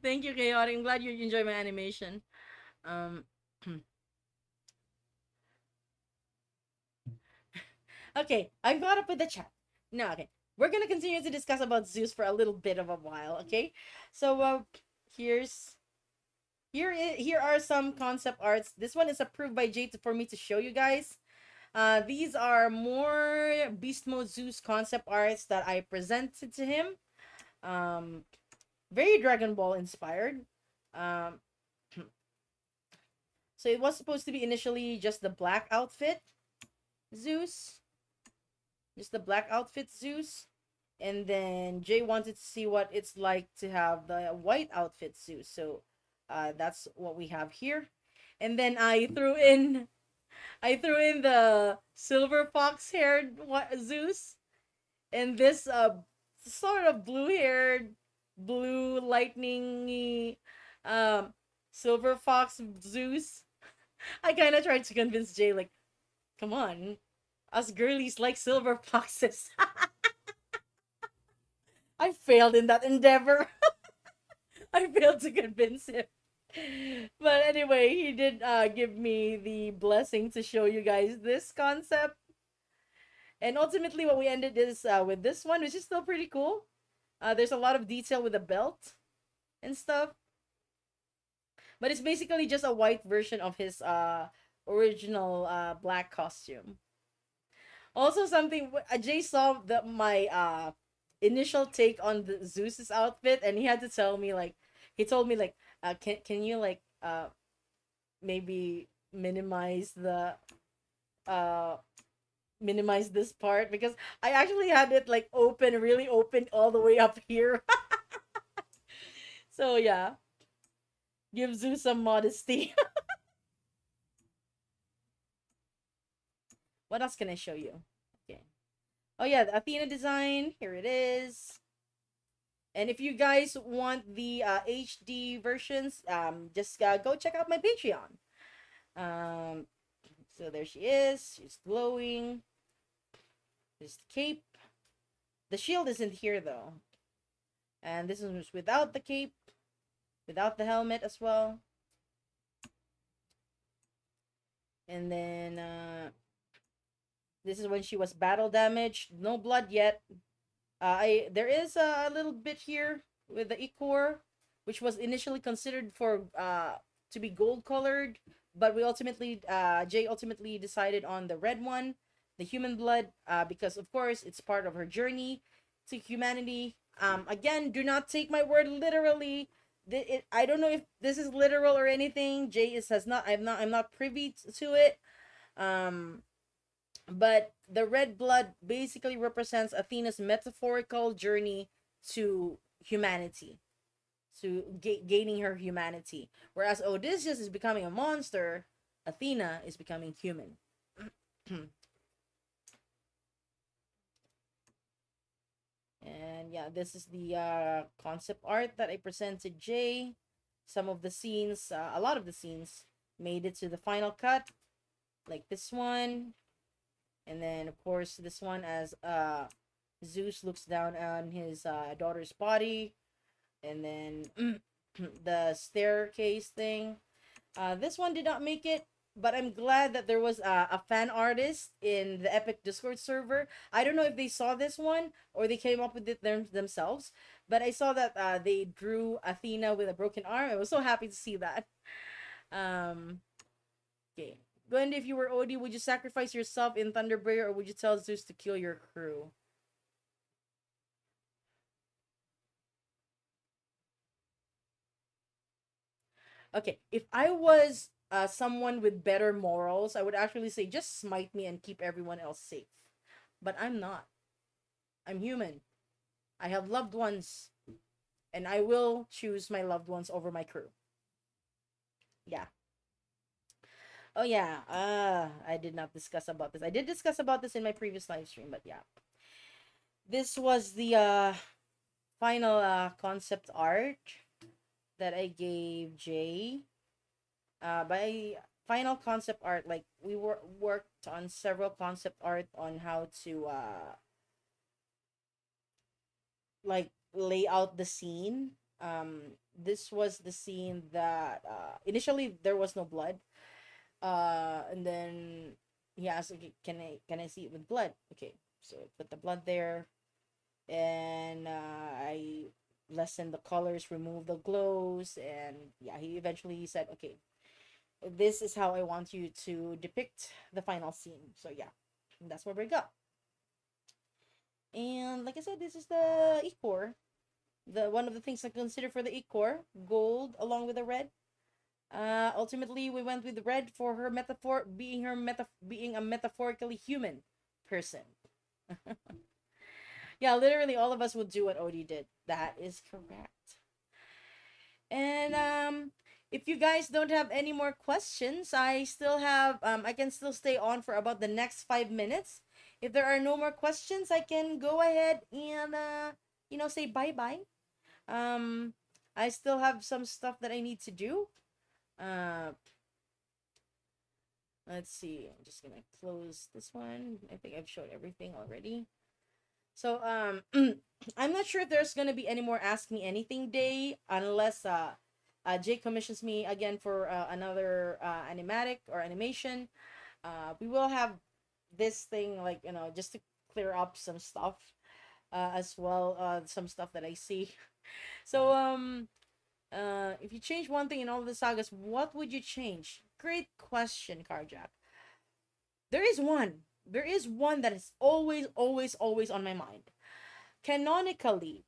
Thank you, Chaotic. I'm glad you enjoy my animation. Okay, I'm caught up with the chat. No, okay. We're gonna continue to discuss about Zeus for a little bit of a while, okay? So here are some concept arts. This one is approved by Jade for me to show you guys. These are more Beast Mode Zeus concept arts that I presented to him. Very Dragon Ball inspired. So it was supposed to be initially just the black outfit Zeus. Just the black outfit Zeus. And then Jay wanted to see what it's like to have the white outfit Zeus. So that's what we have here. And then I threw in the silver fox haired Zeus and this sort of blue haired, blue lightning silver fox Zeus. I kind of tried to convince Jay, like, come on, us girlies like silver foxes. I failed in that endeavor. I failed to convince him. But anyway, he did give me the blessing to show you guys this concept. And ultimately, what we ended is with this one, which is still pretty cool. There's a lot of detail with the belt and stuff. But it's basically just a white version of his original black costume. Also, something Jay saw my initial take on the Zeus's outfit, and he had to tell me like, he told me like, can you like maybe uh minimize this part, because I actually had it like open, really open all the way up here. So yeah, give Zeus some modesty. What else can I show you? Okay. Oh yeah, the Athena design. Here it is. And if you guys want the HD versions, just go check out my Patreon. So there she is. She's glowing. There's the cape. The shield isn't here though. And this is without the cape, without the helmet as well. And then this is when she was battle damaged. No blood yet. There is a little bit here with the ichor, which was initially considered for to be gold colored, but we ultimately Jay ultimately decided on the red one, the human blood, because of course it's part of her journey to humanity. Again, do not take my word literally. I don't know if this is literal or anything. Jay has not. I'm not privy to it. But the red blood basically represents Athena's metaphorical journey to humanity, to gaining her humanity. Whereas Odysseus is becoming a monster, Athena is becoming human. And yeah, this is the concept art that I presented Jay. Some of the scenes, a lot of the scenes, made it to the final cut, like this one. And then, of course, this one as Zeus looks down on his daughter's body. And then the staircase thing. This one did not make it, but I'm glad that there was a fan artist in the Epic Discord server. I don't know if they saw this one or they came up with it themselves, but I saw that they drew Athena with a broken arm. I was so happy to see that. Okay. Gwen, if you were Odie, would you sacrifice yourself in Thunderbreaker, or would you tell Zeus to kill your crew? Okay, if I was someone with better morals, I would actually say just smite me and keep everyone else safe. But I'm not. I'm human. I have loved ones, and I will choose my loved ones over my crew. Yeah. Oh yeah. I did not discuss about this. I did discuss about this in my previous live stream, but yeah. This was the final concept art that I gave Jay. By final concept art, like we worked on several concept art on how to like lay out the scene. This was the scene that initially there was no blood. And then he asked, okay, can I see it with blood? Okay, so put the blood there, and I lessened the colors, removed the glows, and yeah, he eventually said, okay, this is how I want you to depict the final scene. So yeah, that's where we go. And like I said, this is the ichor. The one of the things I consider for the ichor, gold along with the red. Ultimately, we went with red for her metaphor, being being a metaphorically human person. Yeah, literally all of us would do what Odie did. That is correct. And if you guys don't have any more questions, I still have I can still stay on for about the next 5 minutes. If there are no more questions, I can go ahead and say bye-bye. I still have some stuff that I need to do. Let's see. I'm just gonna close this one. I think I've showed everything already. So I'm not sure if there's gonna be any more Ask Me Anything day unless Jay commissions me again for another animatic or animation. We will have this thing like just to clear up some stuff as well, some stuff that I see. So if you change one thing in all of the sagas, what would you change? Great question, Carjack. There is one. There is one that is always, always, always on my mind. Canonically,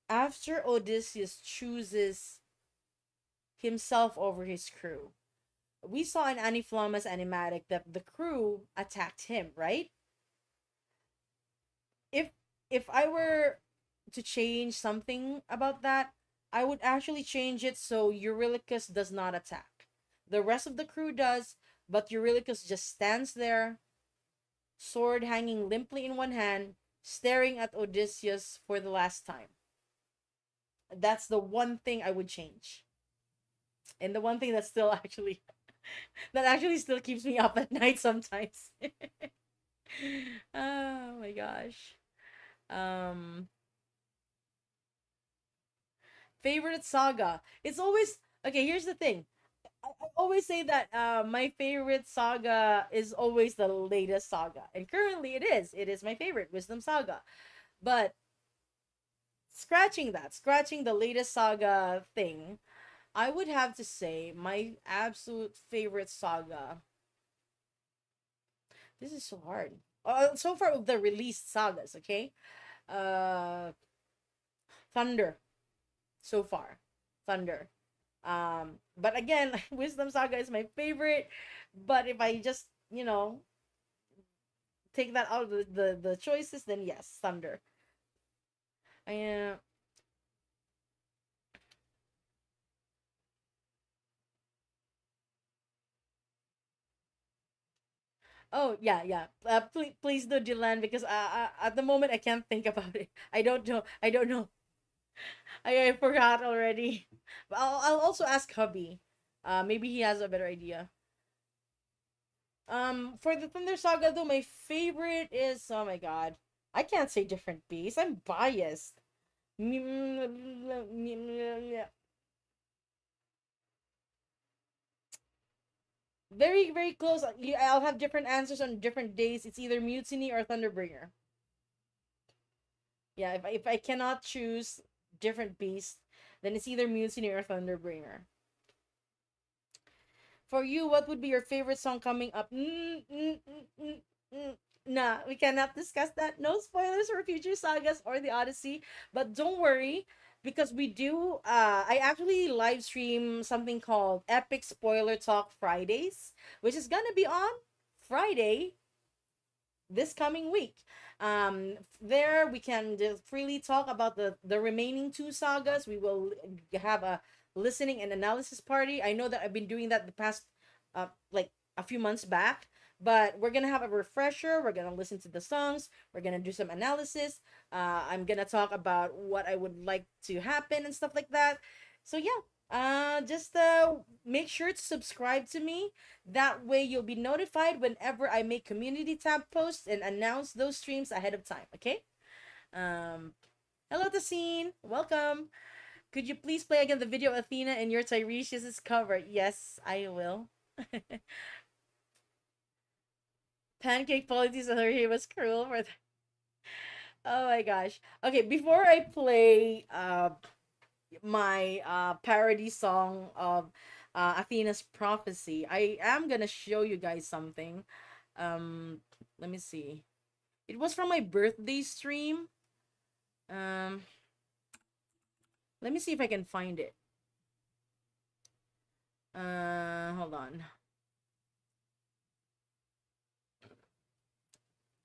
after Odysseus chooses himself over his crew, we saw in Aniflamas animatic that the crew attacked him, right? If I were to change something about that, I would actually change it so Eurylochus does not attack. The rest of the crew does, but Eurylochus just stands there, sword hanging limply in one hand, staring at Odysseus for the last time. That's the one thing I would change. And the one thing that still actually that actually still keeps me up at night sometimes. Oh my gosh. Um Favorite saga. It's always okay, here's the thing. I always say that my favorite saga is always the latest saga. And currently it is. It is my favorite, Wisdom Saga. But scratching the latest saga thing, I would have to say my absolute favorite saga. This is so hard. So far of the released sagas, okay? Uh Thunder. So far. Thunder. But again, Wisdom Saga is my favorite. But if I just, take that out of the choices, then yes, Thunder. I Oh yeah, yeah. Please do Dylan because at the moment I can't think about it. I don't know. I don't know. I forgot already. But I'll also ask hubby. Maybe he has a better idea. For the Thunder Saga though, my favorite is, oh my god, I can't say different beasts. I'm biased. Very very close. I'll have different answers on different days. It's either Mutiny or Thunderbringer. Yeah, if I cannot choose different beasts, then it's either Mutiny or Thunderbringer. For you, what would be your favorite song coming up? Nah, we cannot discuss that. No spoilers for future sagas or the Odyssey. But don't worry, because we do. I actually live stream something called Epic Spoiler Talk Fridays, which is gonna be on Friday this coming week. There we can just freely talk about the remaining two sagas. We will have a listening and analysis party. I know that I've been doing that the past like a few months back, but we're gonna have a refresher. We're gonna listen to the songs. We're gonna do some analysis. I'm gonna talk about what I would like to happen and stuff like that. So yeah, just make sure to subscribe to me. That way you'll be notified whenever I make community tab posts and announce those streams ahead of time. Okay. um Hello Tassine, welcome. Could you please play again the video of Athena and your Tiresias' cover? Yes, I will. Pancake politics of her was cruel for the... Oh my gosh. Okay, before I play my parody song of Athena's prophecy, I am gonna show you guys something. Let me see. It was from my birthday stream. Um, let me see if I can find it. Hold on.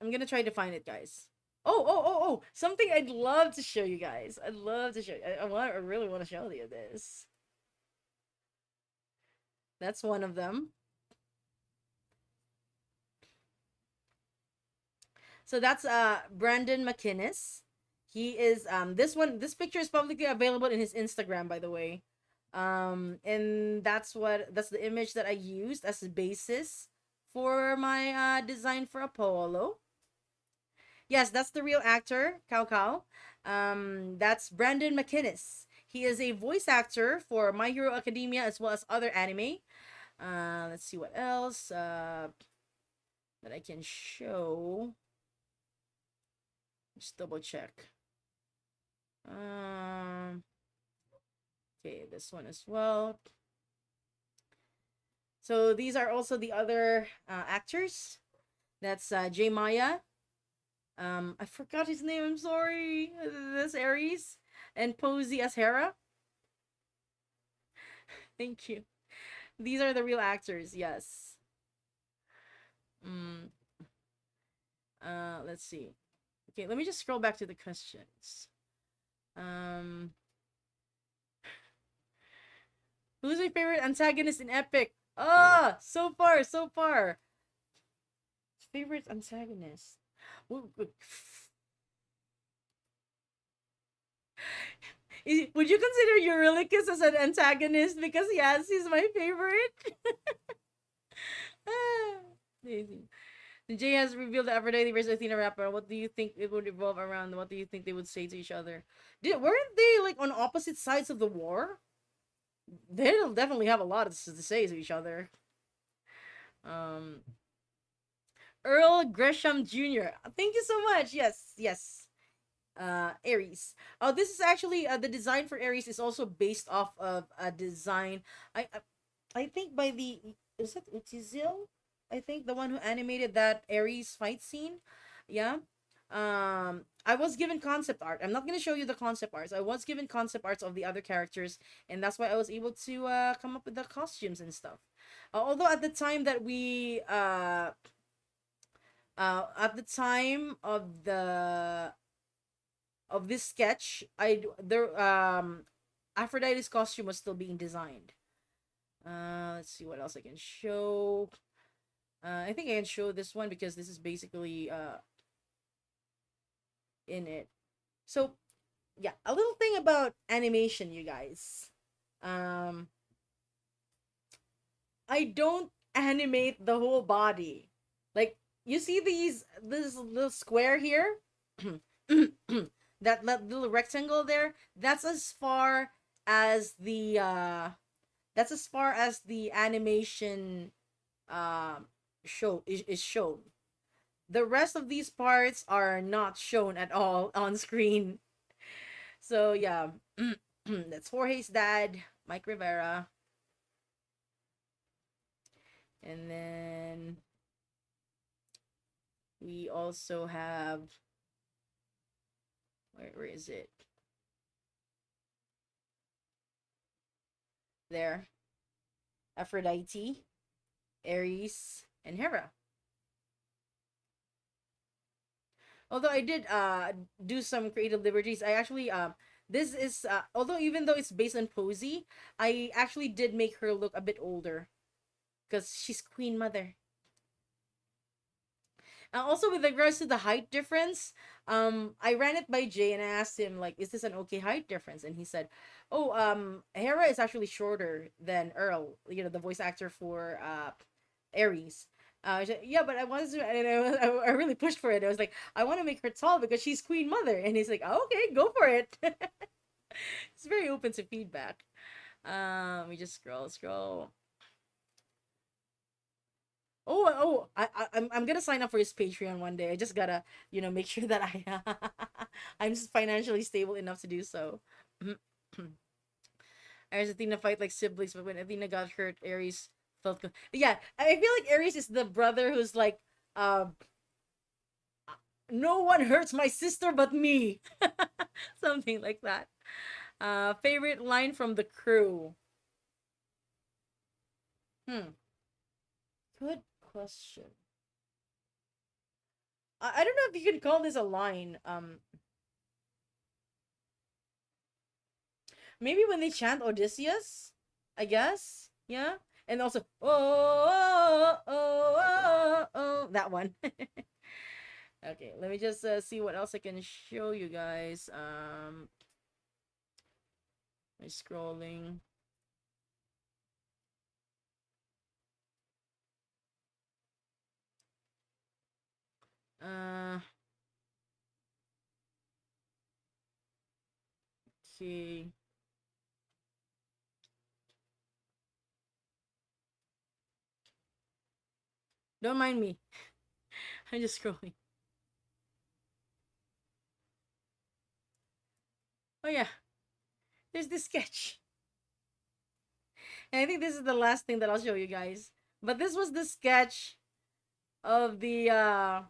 I'm gonna try to find it, guys. Oh! Something I'd love to show you guys. I'd love to show you. I really want to show you this. That's one of them. So that's Brandon McInnes. He is this picture is publicly available in his Instagram, by the way. And that's the image that I used as a basis for my design for Apollo. Yes, that's the real actor, Cow Cow. That's Brandon McInnes. He is a voice actor for My Hero Academia as well as other anime. Let's see what else that I can show. Just double check. Okay, this one as well. So these are also the other actors. That's J Maya, I forgot his name. I'm sorry. This Ares and Posey as Hera. Thank you. These are the real actors. Yes. Mm, let's see. Okay, let me just scroll back to the questions. Um, who's my favorite antagonist in Epic? Ah, so far, so far. Favorite antagonist. Would you consider Eurylochus as an antagonist? Because yes, he's my favorite. Amazing. Jay has revealed the Aphrodite versus Athena rapper. What do you think it would evolve around? What do you think they would say to each other? Weren't they like on opposite sides of the war? They'll definitely have a lot to say to each other. Um, Earl Gresham Jr. Thank you so much. Yes, yes. Ares. Oh, this is actually the design for Ares is also based off of a design. I think by the is it Utizil? I think the one who animated that Ares fight scene. Yeah. I was given concept art. I'm not gonna show you the concept arts. I was given concept arts of the other characters, and that's why I was able to come up with the costumes and stuff. Although at the time that we at the time of this sketch, Aphrodite's costume was still being designed. Let's see what else I can show. I think I can show this one because this is basically in it. So yeah, a little thing about animation, you guys. I don't animate the whole body. Like you see this little square here, that little rectangle there. That's as far as the animation show is shown. The rest of these parts are not shown at all on screen. So yeah, that's Jorge's dad, Mike Rivera. And then we also have where is it? There. Aphrodite, Ares, and Hera. Although I did do some creative liberties, I actually this is although even though it's based on Posey, I actually did make her look a bit older because she's Queen Mother. Also with regards to the height difference, I ran it by Jay and I asked him like, is this an okay height difference? And he said, oh, Hera is actually shorter than Earl, you know, the voice actor for Ares. I said, yeah, but I wanted to, and I really pushed for it. I was like, I want to make her tall because she's Queen Mother, and he's like, oh, okay, go for it. It's very open to feedback. We just scroll. I'm gonna sign up for his Patreon one day. I just gotta, make sure that I'm just financially stable enough to do so. Ares and Athena fight like siblings, but when Athena got hurt, Ares felt. Yeah, I feel like Ares is the brother who's like, no one hurts my sister but me, something like that. Favorite line from the crew. Good question. I don't know if you can call this a line. Maybe when they chant Odysseus, I guess. Yeah, and also oh, that one. Okay, let me just see what else I can show you guys. I'm scrolling. Okay. Don't mind me. I'm just scrolling. Oh yeah. There's this sketch. And I think this is the last thing that I'll show you guys. But this was the sketch of the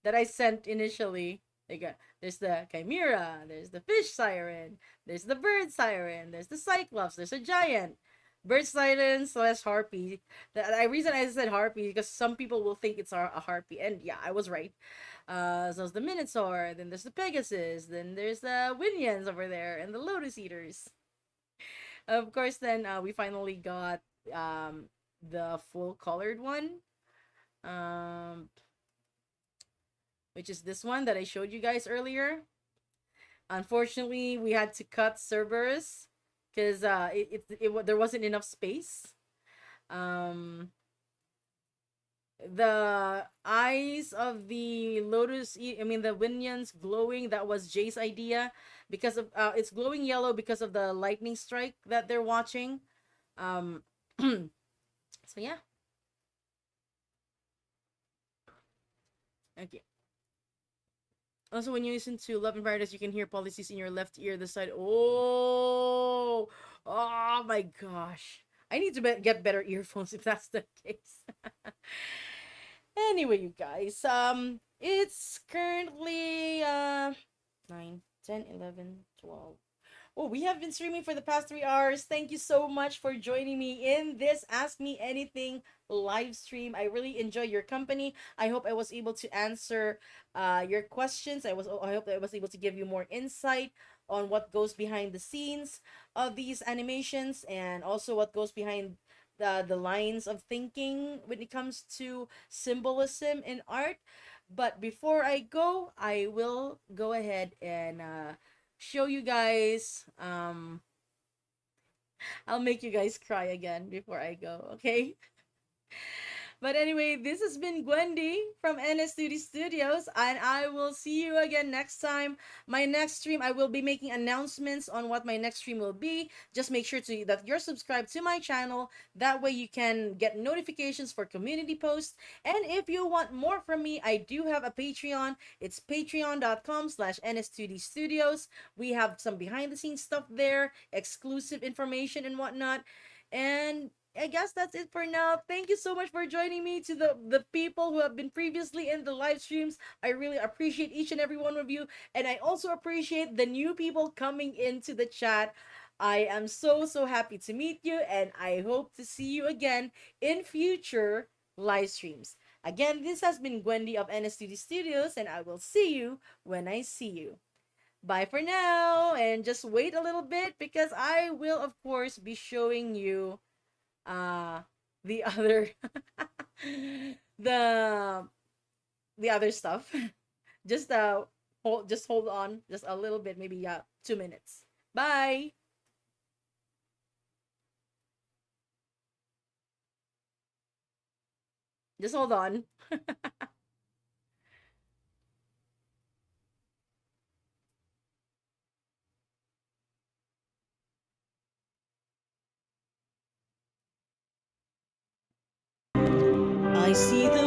that I sent initially. Like, there's the chimera, there's the fish siren, there's the bird siren, there's the cyclops, there's a giant. Bird siren slash harpy. The reason I said harpy because some people will think it's a harpy, and yeah, I was right. So there's the Minotaur, then there's the Pegasus, then there's the Winions over there, and the Lotus Eaters. Of course, then we finally got the full colored one, um, which is this one that I showed you guys earlier. Unfortunately, we had to cut Cerberus because there wasn't enough space. Um, the eyes of the the Winions glowing, that was Jay's idea because of it's glowing yellow because of the lightning strike that they're watching. So yeah. Okay. Also, when you listen to Love and Paradise, you can hear policies in your left ear, the side. Oh my gosh. I need to get better earphones if that's the case. Anyway, you guys, it's currently 9, 10, 11, 12. Oh, we have been streaming for the past 3 hours. Thank you so much for joining me in this Ask Me Anything live stream. I really enjoy your company. I hope I was able to answer your questions. I hope that I was able to give you more insight on what goes behind the scenes of these animations, and also what goes behind the lines of thinking when it comes to symbolism in art. But before I go, I will go ahead and show you guys. I'll make you guys cry again before I go, okay? But anyway, this has been Gwendy from NSTD Studios, and I will see you again next time. My next stream, I will be making announcements on what my next stream will be. Just make sure that you're subscribed to my channel. That way you can get notifications for community posts. And if you want more from me, I do have a Patreon. It's patreon.com/NS2D Studios. We have some behind the scenes stuff there, exclusive information and whatnot. And I guess that's it for now. Thank you so much for joining me. To the people who have been previously in the live streams, I really appreciate each and every one of you. And I also appreciate the new people coming into the chat. I am so happy to meet you, and I hope to see you again in future live streams. Again, this has been Gwendy of NSTD Studios, and I will see you when I see you. Bye for now, and just wait a little bit because I will, of course, be showing you uh the other the the other stuff. Just hold on just a little bit, maybe 2 minutes. Bye. Just hold on. I see the